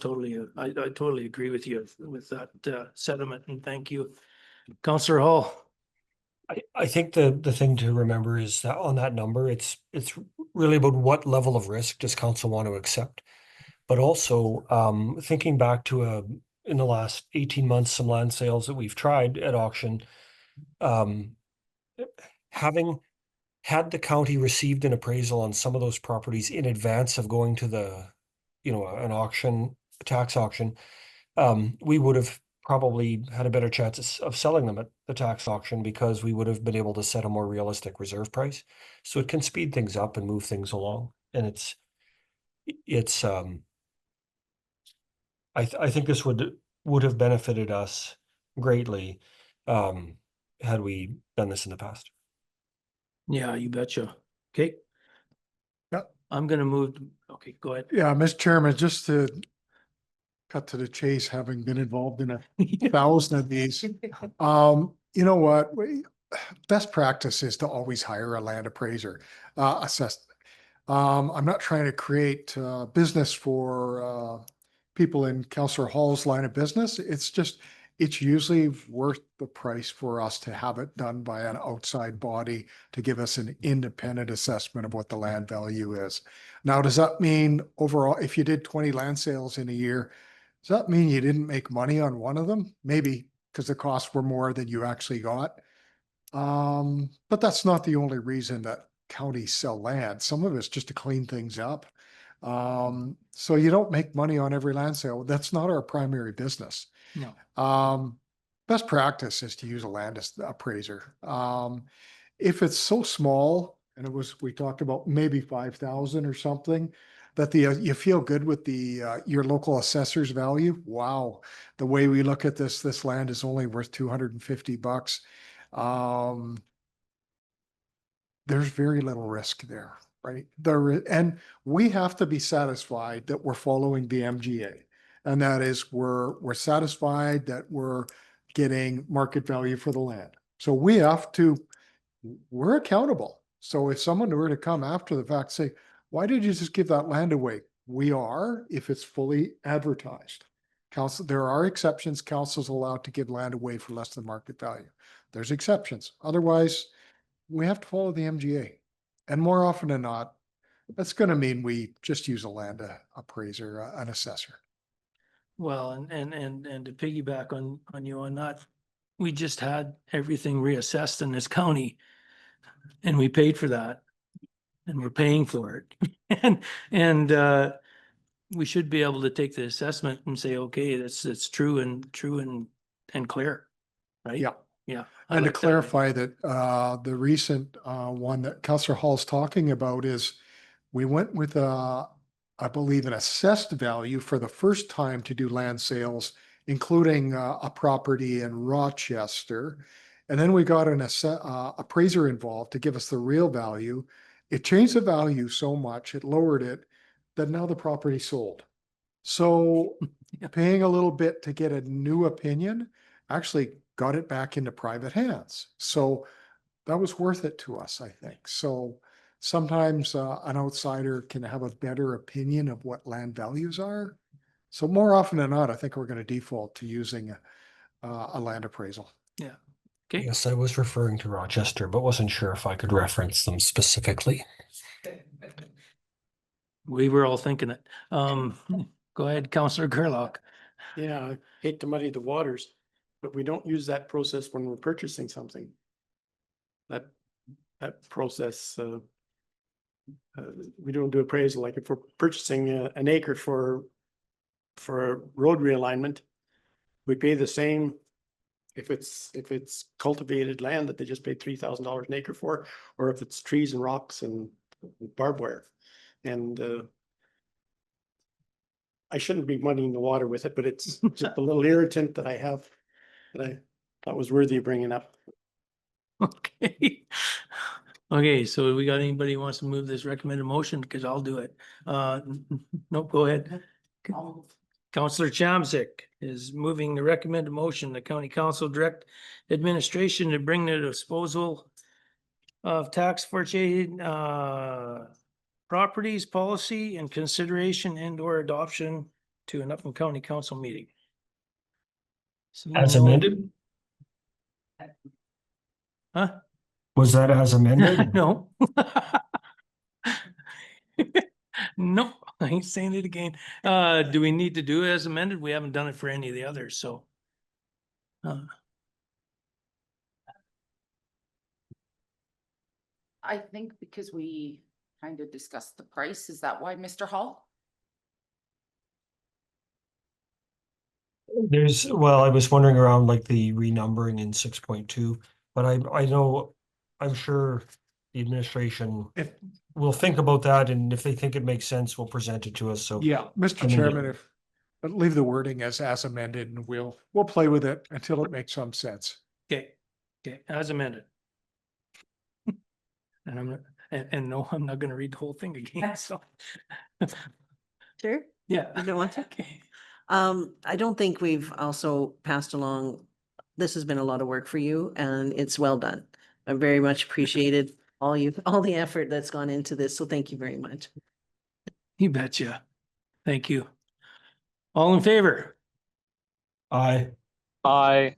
Speaker 1: totally agree with you with that sentiment, and thank you. Councillor Hall.
Speaker 6: I think the thing to remember is that on that number, it's really about what level of risk does council want to accept. But also, thinking back to in the last 18 months, some land sales that we've tried at auction, having had the county received an appraisal on some of those properties in advance of going to the, you know, an auction, a tax auction, we would have probably had a better chance of selling them at the tax auction, because we would have been able to set a more realistic reserve price. So it can speed things up and move things along. And it's I think this would have benefited us greatly had we done this in the past.
Speaker 1: Yeah, you betcha. Okay.
Speaker 7: Yeah.
Speaker 1: I'm gonna move. Okay, go ahead.
Speaker 7: Yeah, Mr. Chairman, just to cut to the chase, having been involved in 1,000 of these. You know what? Best practice is to always hire a land appraiser, assess. I'm not trying to create business for people in Councillor Hall's line of business. It's just, it's usually worth the price for us to have it done by an outside body to give us an independent assessment of what the land value is. Now, does that mean overall, if you did 20 land sales in a year, does that mean you didn't make money on one of them? Maybe, because the costs were more than you actually got. But that's not the only reason that counties sell land. Some of it's just to clean things up. So you don't make money on every land sale. That's not our primary business.
Speaker 1: No.
Speaker 7: Best practice is to use a land appraiser. If it's so small, and we talked about maybe 5,000 or something, that you feel good with the your local assessor's value. Wow, the way we look at this land is only worth $250. There's very little risk there, right? And we have to be satisfied that we're following the MGA, and that is we're satisfied that we're getting market value for the land. So we're accountable. So if someone were to come after the fact, say, why did you just give that land away? We are, if it's fully advertised. Council, there are exceptions. Council's allowed to give land away for less than market value. There's exceptions. Otherwise, we have to follow the MGA. And more often than not, that's going to mean we just use a land appraiser, an assessor.
Speaker 1: Well, and to piggyback on you on that, we just had everything reassessed in this county, and we paid for that, and we're paying for it. and we should be able to take the assessment and say, okay, that's true and clear, right?
Speaker 7: Yeah.
Speaker 1: Yeah.
Speaker 7: And to clarify that, the recent one that Councillor Hall's talking about is we went with I believe an assessed value for the first time to do land sales, including a property in Rochester. And then we got an appraiser involved to give us the real value. It changed the value so much, it lowered it, that now the property sold. So paying a little bit to get a new opinion actually got it back into private hands. So that was worth it to us, I think. So sometimes an outsider can have a better opinion of what land values are. So more often than not, I think we're going to default to using a land appraisal.
Speaker 1: Yeah. Okay.
Speaker 6: Yes, I was referring to Rochester, but wasn't sure if I could reference them specifically.
Speaker 1: We were all thinking it. Go ahead, Councillor Gerlach.
Speaker 10: Yeah, I hate to muddy the waters, but we don't use that process when we're purchasing something. That process, we don't do appraisal, like if we're purchasing an acre for a road realignment, we pay the same if it's cultivated land that they just paid $3,000 an acre for, or if it's trees and rocks and barbed wire. And I shouldn't be muddying the water with it, but it's just a little irritant that I have that I thought was worthy of bringing up.
Speaker 1: Okay. Okay, so we got anybody who wants to move this recommended motion? Because I'll do it. Nope, go ahead. Councillor Chamzik is moving the recommended motion. The county council direct administration to bring the disposal of tax forfeited properties policy and consideration and or adoption to an Upland County Council meeting.
Speaker 6: As amended?
Speaker 1: Huh?
Speaker 6: Was that as amended?
Speaker 1: No. Nope, I ain't saying it again. Do we need to do it as amended? We haven't done it for any of the others, so.
Speaker 5: I think because we kind of discussed the price, is that why, Mr. Hall?
Speaker 6: Well, I was wondering around like the renumbering in 6.2, but I know, I'm sure the administration will think about that, and if they think it makes sense, we'll present it to us, so.
Speaker 7: Yeah, Mr. Chairman, but leave the wording as amended, and we'll play with it until it makes some sense.
Speaker 1: Okay, as amended. And I'm, and no, I'm not gonna read the whole thing again, so.
Speaker 3: Sure.
Speaker 1: Yeah.
Speaker 3: You don't want to?
Speaker 1: Okay.
Speaker 3: I don't think we've also passed along, this has been a lot of work for you and it's well done. I very much appreciated all the effort that's gone into this. So thank you very much.
Speaker 1: You betcha. Thank you. All in favor?
Speaker 6: Aye.
Speaker 18: Aye.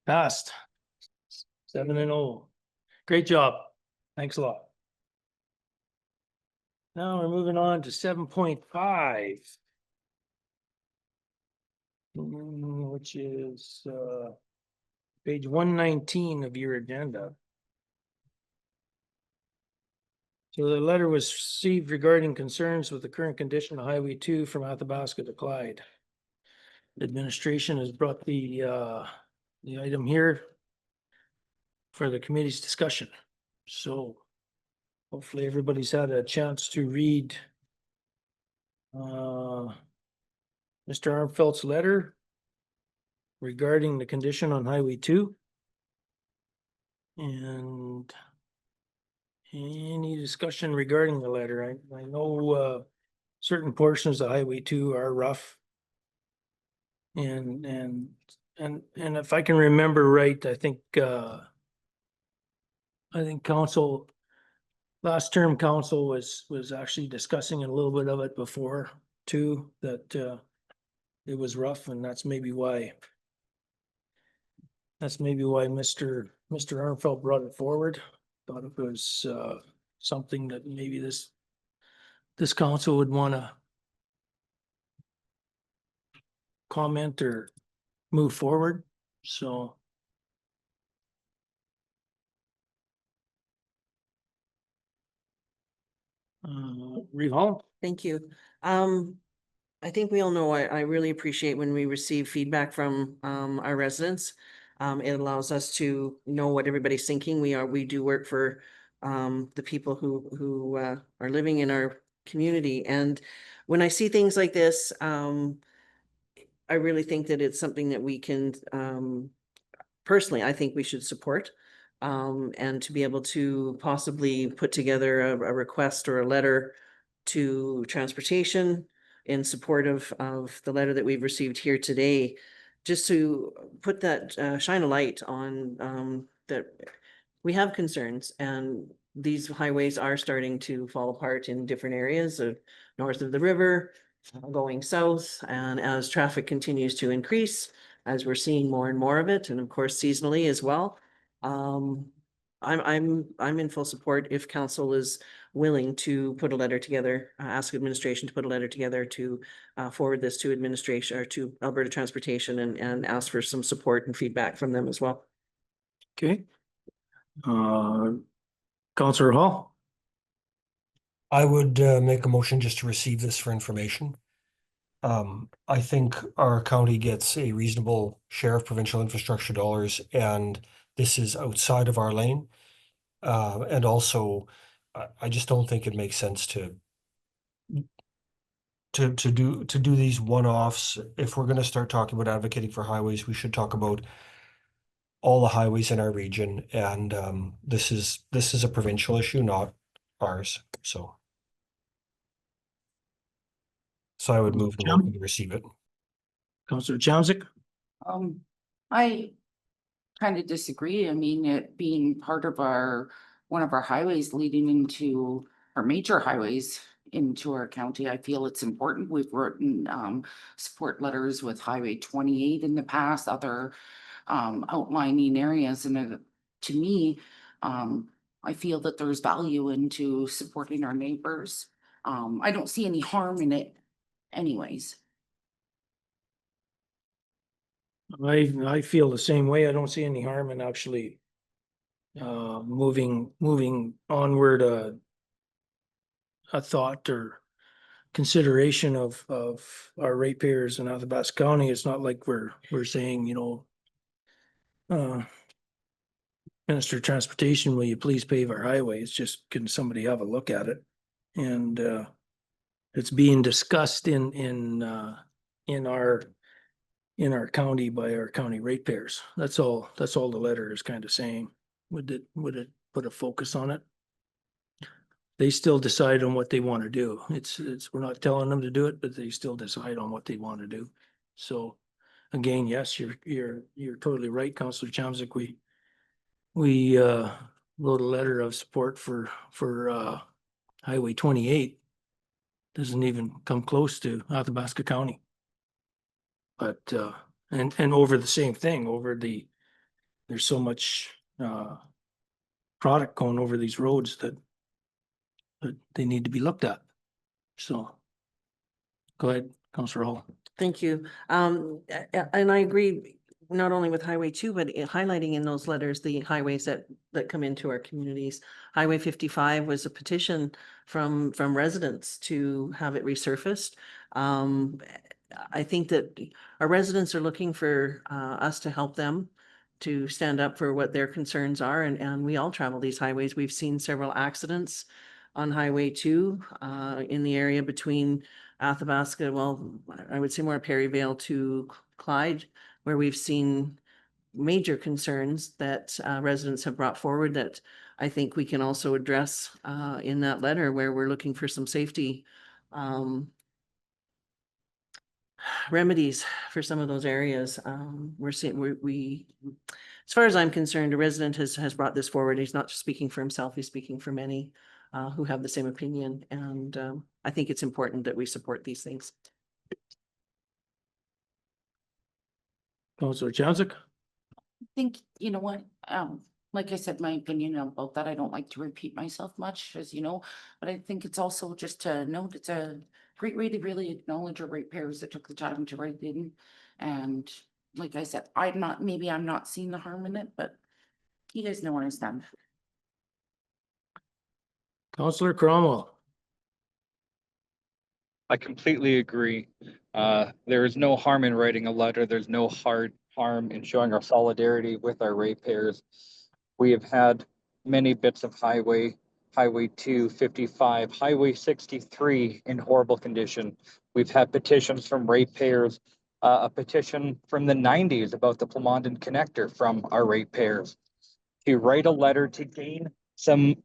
Speaker 1: Passed. 7-0. Great job. Thanks a lot. Now we're moving on to 7.5. Which is page 119 of your agenda. So the letter was received regarding concerns with the current condition of Highway 2 from Athabasca to Clyde. The administration has brought the item here for the committee's discussion. So hopefully everybody's had a chance to read Mr. Armfeld's letter regarding the condition on Highway 2. And any discussion regarding the letter? I know certain portions of Highway 2 are rough. And if I can remember right, I think council, last term council was actually discussing a little bit of it before too, that it was rough, and that's maybe why Mr. Armfeld brought it forward. Thought it was something that maybe this council would want to comment or move forward. So Reeve Hall.
Speaker 3: Thank you. I think we all know, I really appreciate when we receive feedback from our residents. It allows us to know what everybody's thinking. We do work for the people who are living in our community. And when I see things like this, I really think that it's something that we can, personally, I think we should support. And to be able to possibly put together a request or a letter to transportation in support of the letter that we've received here today, just to put that, shine a light on, that we have concerns, and these highways are starting to fall apart in different areas of north of the river, going south, and as traffic continues to increase, as we're seeing more and more of it, and of course seasonally as well. I'm in full support if council is willing to put a letter together, ask administration to put a letter together to forward this to administration or to Alberta Transportation and ask for some support and feedback from them as well.
Speaker 1: Okay. Councillor Hall?
Speaker 6: I would make a motion just to receive this for information. I think our county gets a reasonable share of provincial infrastructure dollars, and this is outside of our lane. And also, I just don't think it makes sense to do these one-offs. If we're gonna start talking about advocating for highways, we should talk about all the highways in our region, and this is a provincial issue, not ours, so. So I would move the motion to receive it.
Speaker 1: Councillor Chomsik?
Speaker 5: I kind of disagree. I mean, it being part of one of our highways leading into our major highways into our county, I feel it's important. We've written support letters with Highway 28 in the past, other outlining areas, and to me, I feel that there's value into supporting our neighbors. I don't see any harm in it anyways.
Speaker 1: I feel the same way. I don't see any harm in actually moving onward a thought or consideration of our ratepayers in Athabasca County. It's not like we're saying, you know, Minister of Transportation, will you please pave our highway? It's just, can somebody have a look at it? And it's being discussed in our county by our county ratepayers. That's all the letter is kind of saying. Would it put a focus on it? They still decide on what they want to do. We're not telling them to do it, but they still decide on what they want to do. So again, yes, you're totally right, Councillor Chomsik. We wrote a letter of support for Highway 28. Doesn't even come close to Athabasca County. But and over the same thing, there's so much product going over these roads that they need to be looked at. So go ahead, Councillor Hall.
Speaker 3: Thank you. And I agree not only with Highway 2, but highlighting in those letters the highways that come into our communities. Highway 55 was a petition from residents to have it resurfaced. I think that our residents are looking for us to help them to stand up for what their concerns are, and we all travel these highways. We've seen several accidents on Highway 2 in the area between Athabasca, well, I would say more Perryvale to Clyde, where we've seen major concerns that residents have brought forward that I think we can also address in that letter, where we're looking for some safety remedies for some of those areas. We're seeing, we, as far as I'm concerned, a resident has brought this forward. He's not speaking for himself, he's speaking for many who have the same opinion. And I think it's important that we support these things.
Speaker 1: Councillor Chomsik?
Speaker 5: I think, you know what, like I said, my opinion about that, I don't like to repeat myself much, as you know, but I think it's also just to note, it's a great way to really acknowledge our ratepayers that took the time to write in. And like I said, I'm not seeing the harm in it, but you guys know where I stand.
Speaker 1: Councillor Cromwell?
Speaker 18: I completely agree. There is no harm in writing a letter. There's no harm in showing our solidarity with our ratepayers. We have had many bits of highway 2, 55, Highway 63 in horrible condition. We've had petitions from ratepayers, a petition from the 90s about the Plamondon connector from our ratepayers. To write a letter to gain some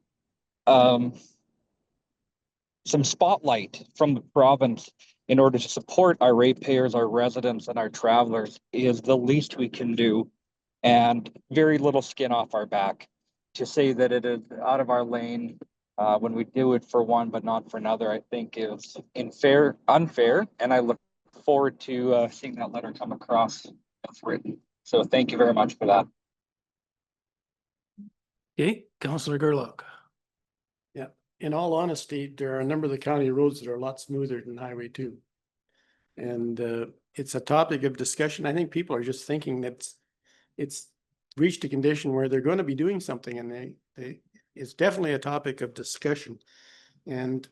Speaker 18: spotlight from the province in order to support our ratepayers, our residents, and our travelers is the least we can do. And very little skin off our back. To say that it is out of our lane when we do it for one but not for another, I think is unfair. And I look forward to seeing that letter come across as written. So thank you very much for that.
Speaker 1: Okay, Councillor Gerlach.
Speaker 10: Yeah, in all honesty, there are a number of the county roads that are a lot smoother than Highway 2. And it's a topic of discussion. I think people are just thinking that it's reached a condition where they're going to be doing something, and it's definitely a topic of discussion. And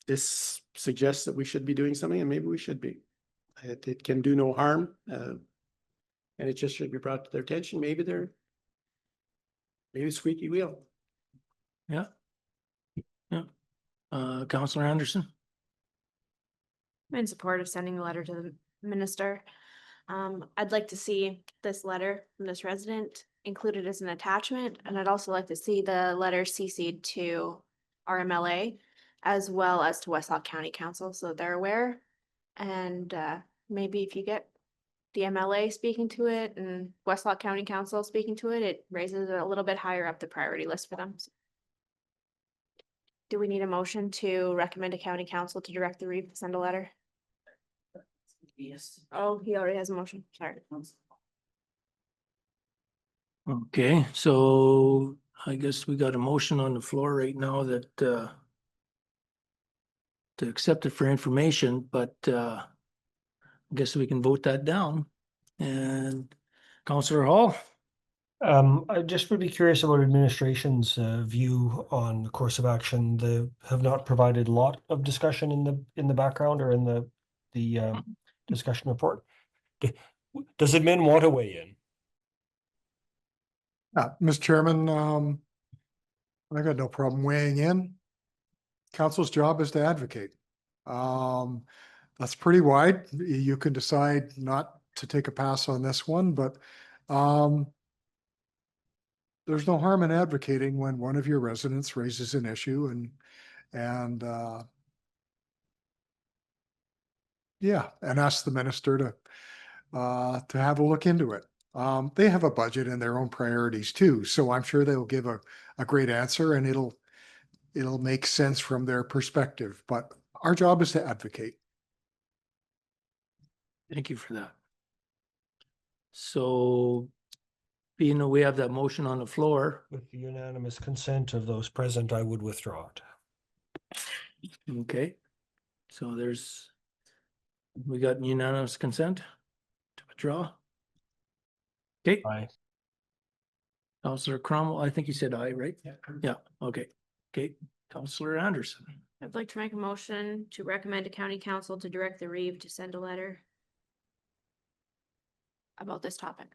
Speaker 10: this suggests that we should be doing something, and maybe we should be. It can do no harm, and it just should be brought to their attention. Maybe squeaky wheel.
Speaker 1: Yeah. Yeah. Councillor Anderson.
Speaker 8: I'm in support of sending a letter to the minister. I'd like to see this letter from this resident included as an attachment, and I'd also like to see the letter CC'd to our MLA as well as to Westlock County Council, so they're aware. And maybe if you get the MLA speaking to it and Westlock County Council speaking to it, it raises it a little bit higher up the priority list for them. Do we need a motion to recommend a county council to direct the Reeve to send a letter?
Speaker 5: Yes.
Speaker 8: Oh, he already has a motion, sorry.
Speaker 1: Okay, so I guess we got a motion on the floor right now that to accept it for information, but I guess we can vote that down. And Councillor Hall?
Speaker 6: I just would be curious about administration's view on the course of action. They have not provided a lot of discussion in the background or in the discussion report. Does admin want to weigh in?
Speaker 7: Mr. Chairman, I got no problem weighing in. Council's job is to advocate. That's pretty wide. You can decide not to take a pass on this one, but there's no harm in advocating when one of your residents raises an issue and ask the minister to have a look into it. They have a budget and their own priorities too, so I'm sure they'll give a great answer, and it'll make sense from their perspective. But our job is to advocate.
Speaker 1: Thank you for that. So, being that we have that motion on the floor.
Speaker 6: With the unanimous consent of those present, I would withdraw it.
Speaker 1: Okay, so we got unanimous consent to withdraw. Okay.
Speaker 6: Aye.
Speaker 1: Councillor Cromwell, I think you said aye, right? Yeah, okay. Okay, Councillor Anderson.
Speaker 8: I'd like to make a motion to recommend to county council to direct the Reeve to send a letter about this topic.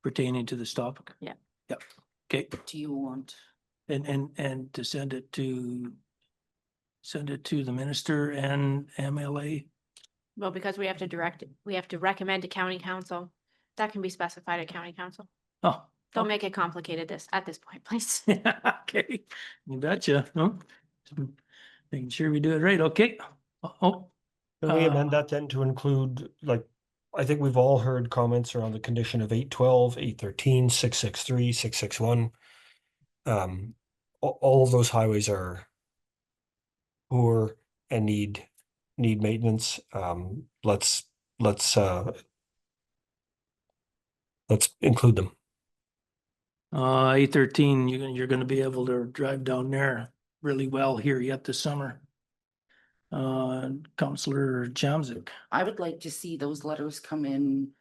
Speaker 1: Pertaining to this topic?
Speaker 8: Yeah.
Speaker 1: Yep, okay.
Speaker 5: Do you want?
Speaker 1: And to send it to the minister and MLA.
Speaker 8: Well, because we have to recommend to county council. That can be specified at county council.
Speaker 1: Oh.
Speaker 8: Don't make it complicated at this point, please.
Speaker 1: Okay, you betcha, no? Making sure we do it right, okay. Oh.
Speaker 6: Can we amend that then to include, like, I think we've all heard comments around the condition of 812, 813, 663, 661. All of those highways are poor and need maintenance. Let's include them.
Speaker 1: 813, you're gonna be able to drive down there really well here yet this summer. Councillor Jamzik.
Speaker 5: I would like to see those letters come in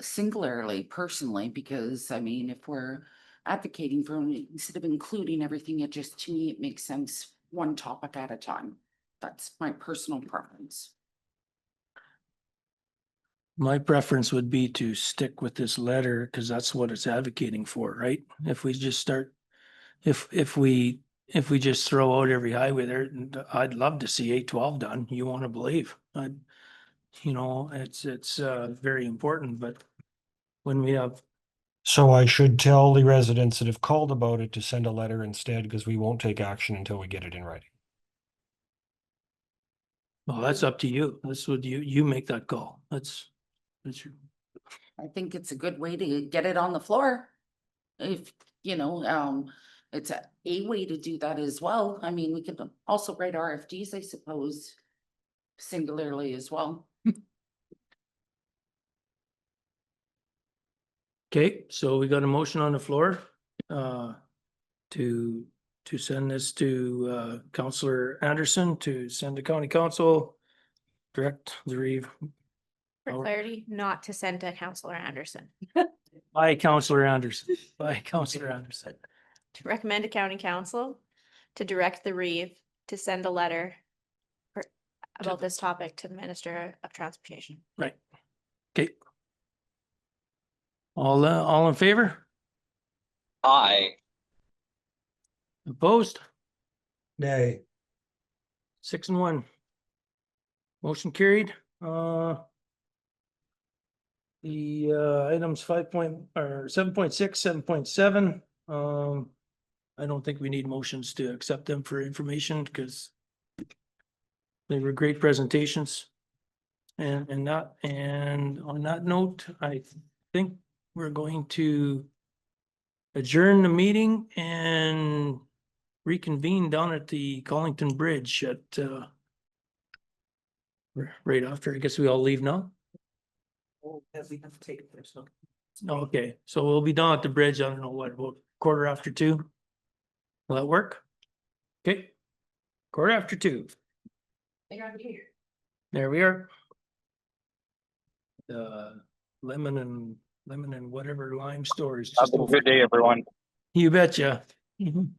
Speaker 5: singularly, personally, because I mean, if we're advocating for, instead of including everything, it just, to me, it makes sense one topic at a time. That's my personal preference.
Speaker 1: My preference would be to stick with this letter because that's what it's advocating for, right? If we just start, if we just throw out every highway there, I'd love to see 812 done. You want to believe? It's very important, but when we have.
Speaker 6: So I should tell the residents that have called about it to send a letter instead, because we won't take action until we get it in writing.
Speaker 1: Well, that's up to you. That's what you make that call. That's your.
Speaker 5: I think it's a good way to get it on the floor. If, you know, it's a way to do that as well. I mean, we could also write RFDs, I suppose, singularly as well.
Speaker 1: Okay, so we got a motion on the floor, to send this to, Counselor Anderson to send to county council. Direct the reeve
Speaker 8: For
Speaker 1: Our-
Speaker 8: clarity, not to send to Counselor Anderson.
Speaker 1: by Counselor Anderson, by Counselor Anderson.
Speaker 8: To recommend to county council to direct the Reeve to send a letter about this topic to the Minister of Transportation.
Speaker 1: Right. Okay. All in favor?
Speaker 18: Aye.
Speaker 1: Opposed?
Speaker 6: Nay.
Speaker 1: 6-1. Motion carried. The items 7.6, 7.7. I don't think we need motions to accept them for information because they were great presentations. And on that note, I think we're going to adjourn the meeting and reconvene down at the Collington Bridge at right after. I guess we all leave now.
Speaker 3: We have to take it first.
Speaker 1: Okay, so we'll be down at the bridge. I don't know what, about 2:15. Will that work? Okay. 2:15. There we are. Lemon and whatever lime stores.
Speaker 18: Have a good day, everyone.
Speaker 1: You betcha.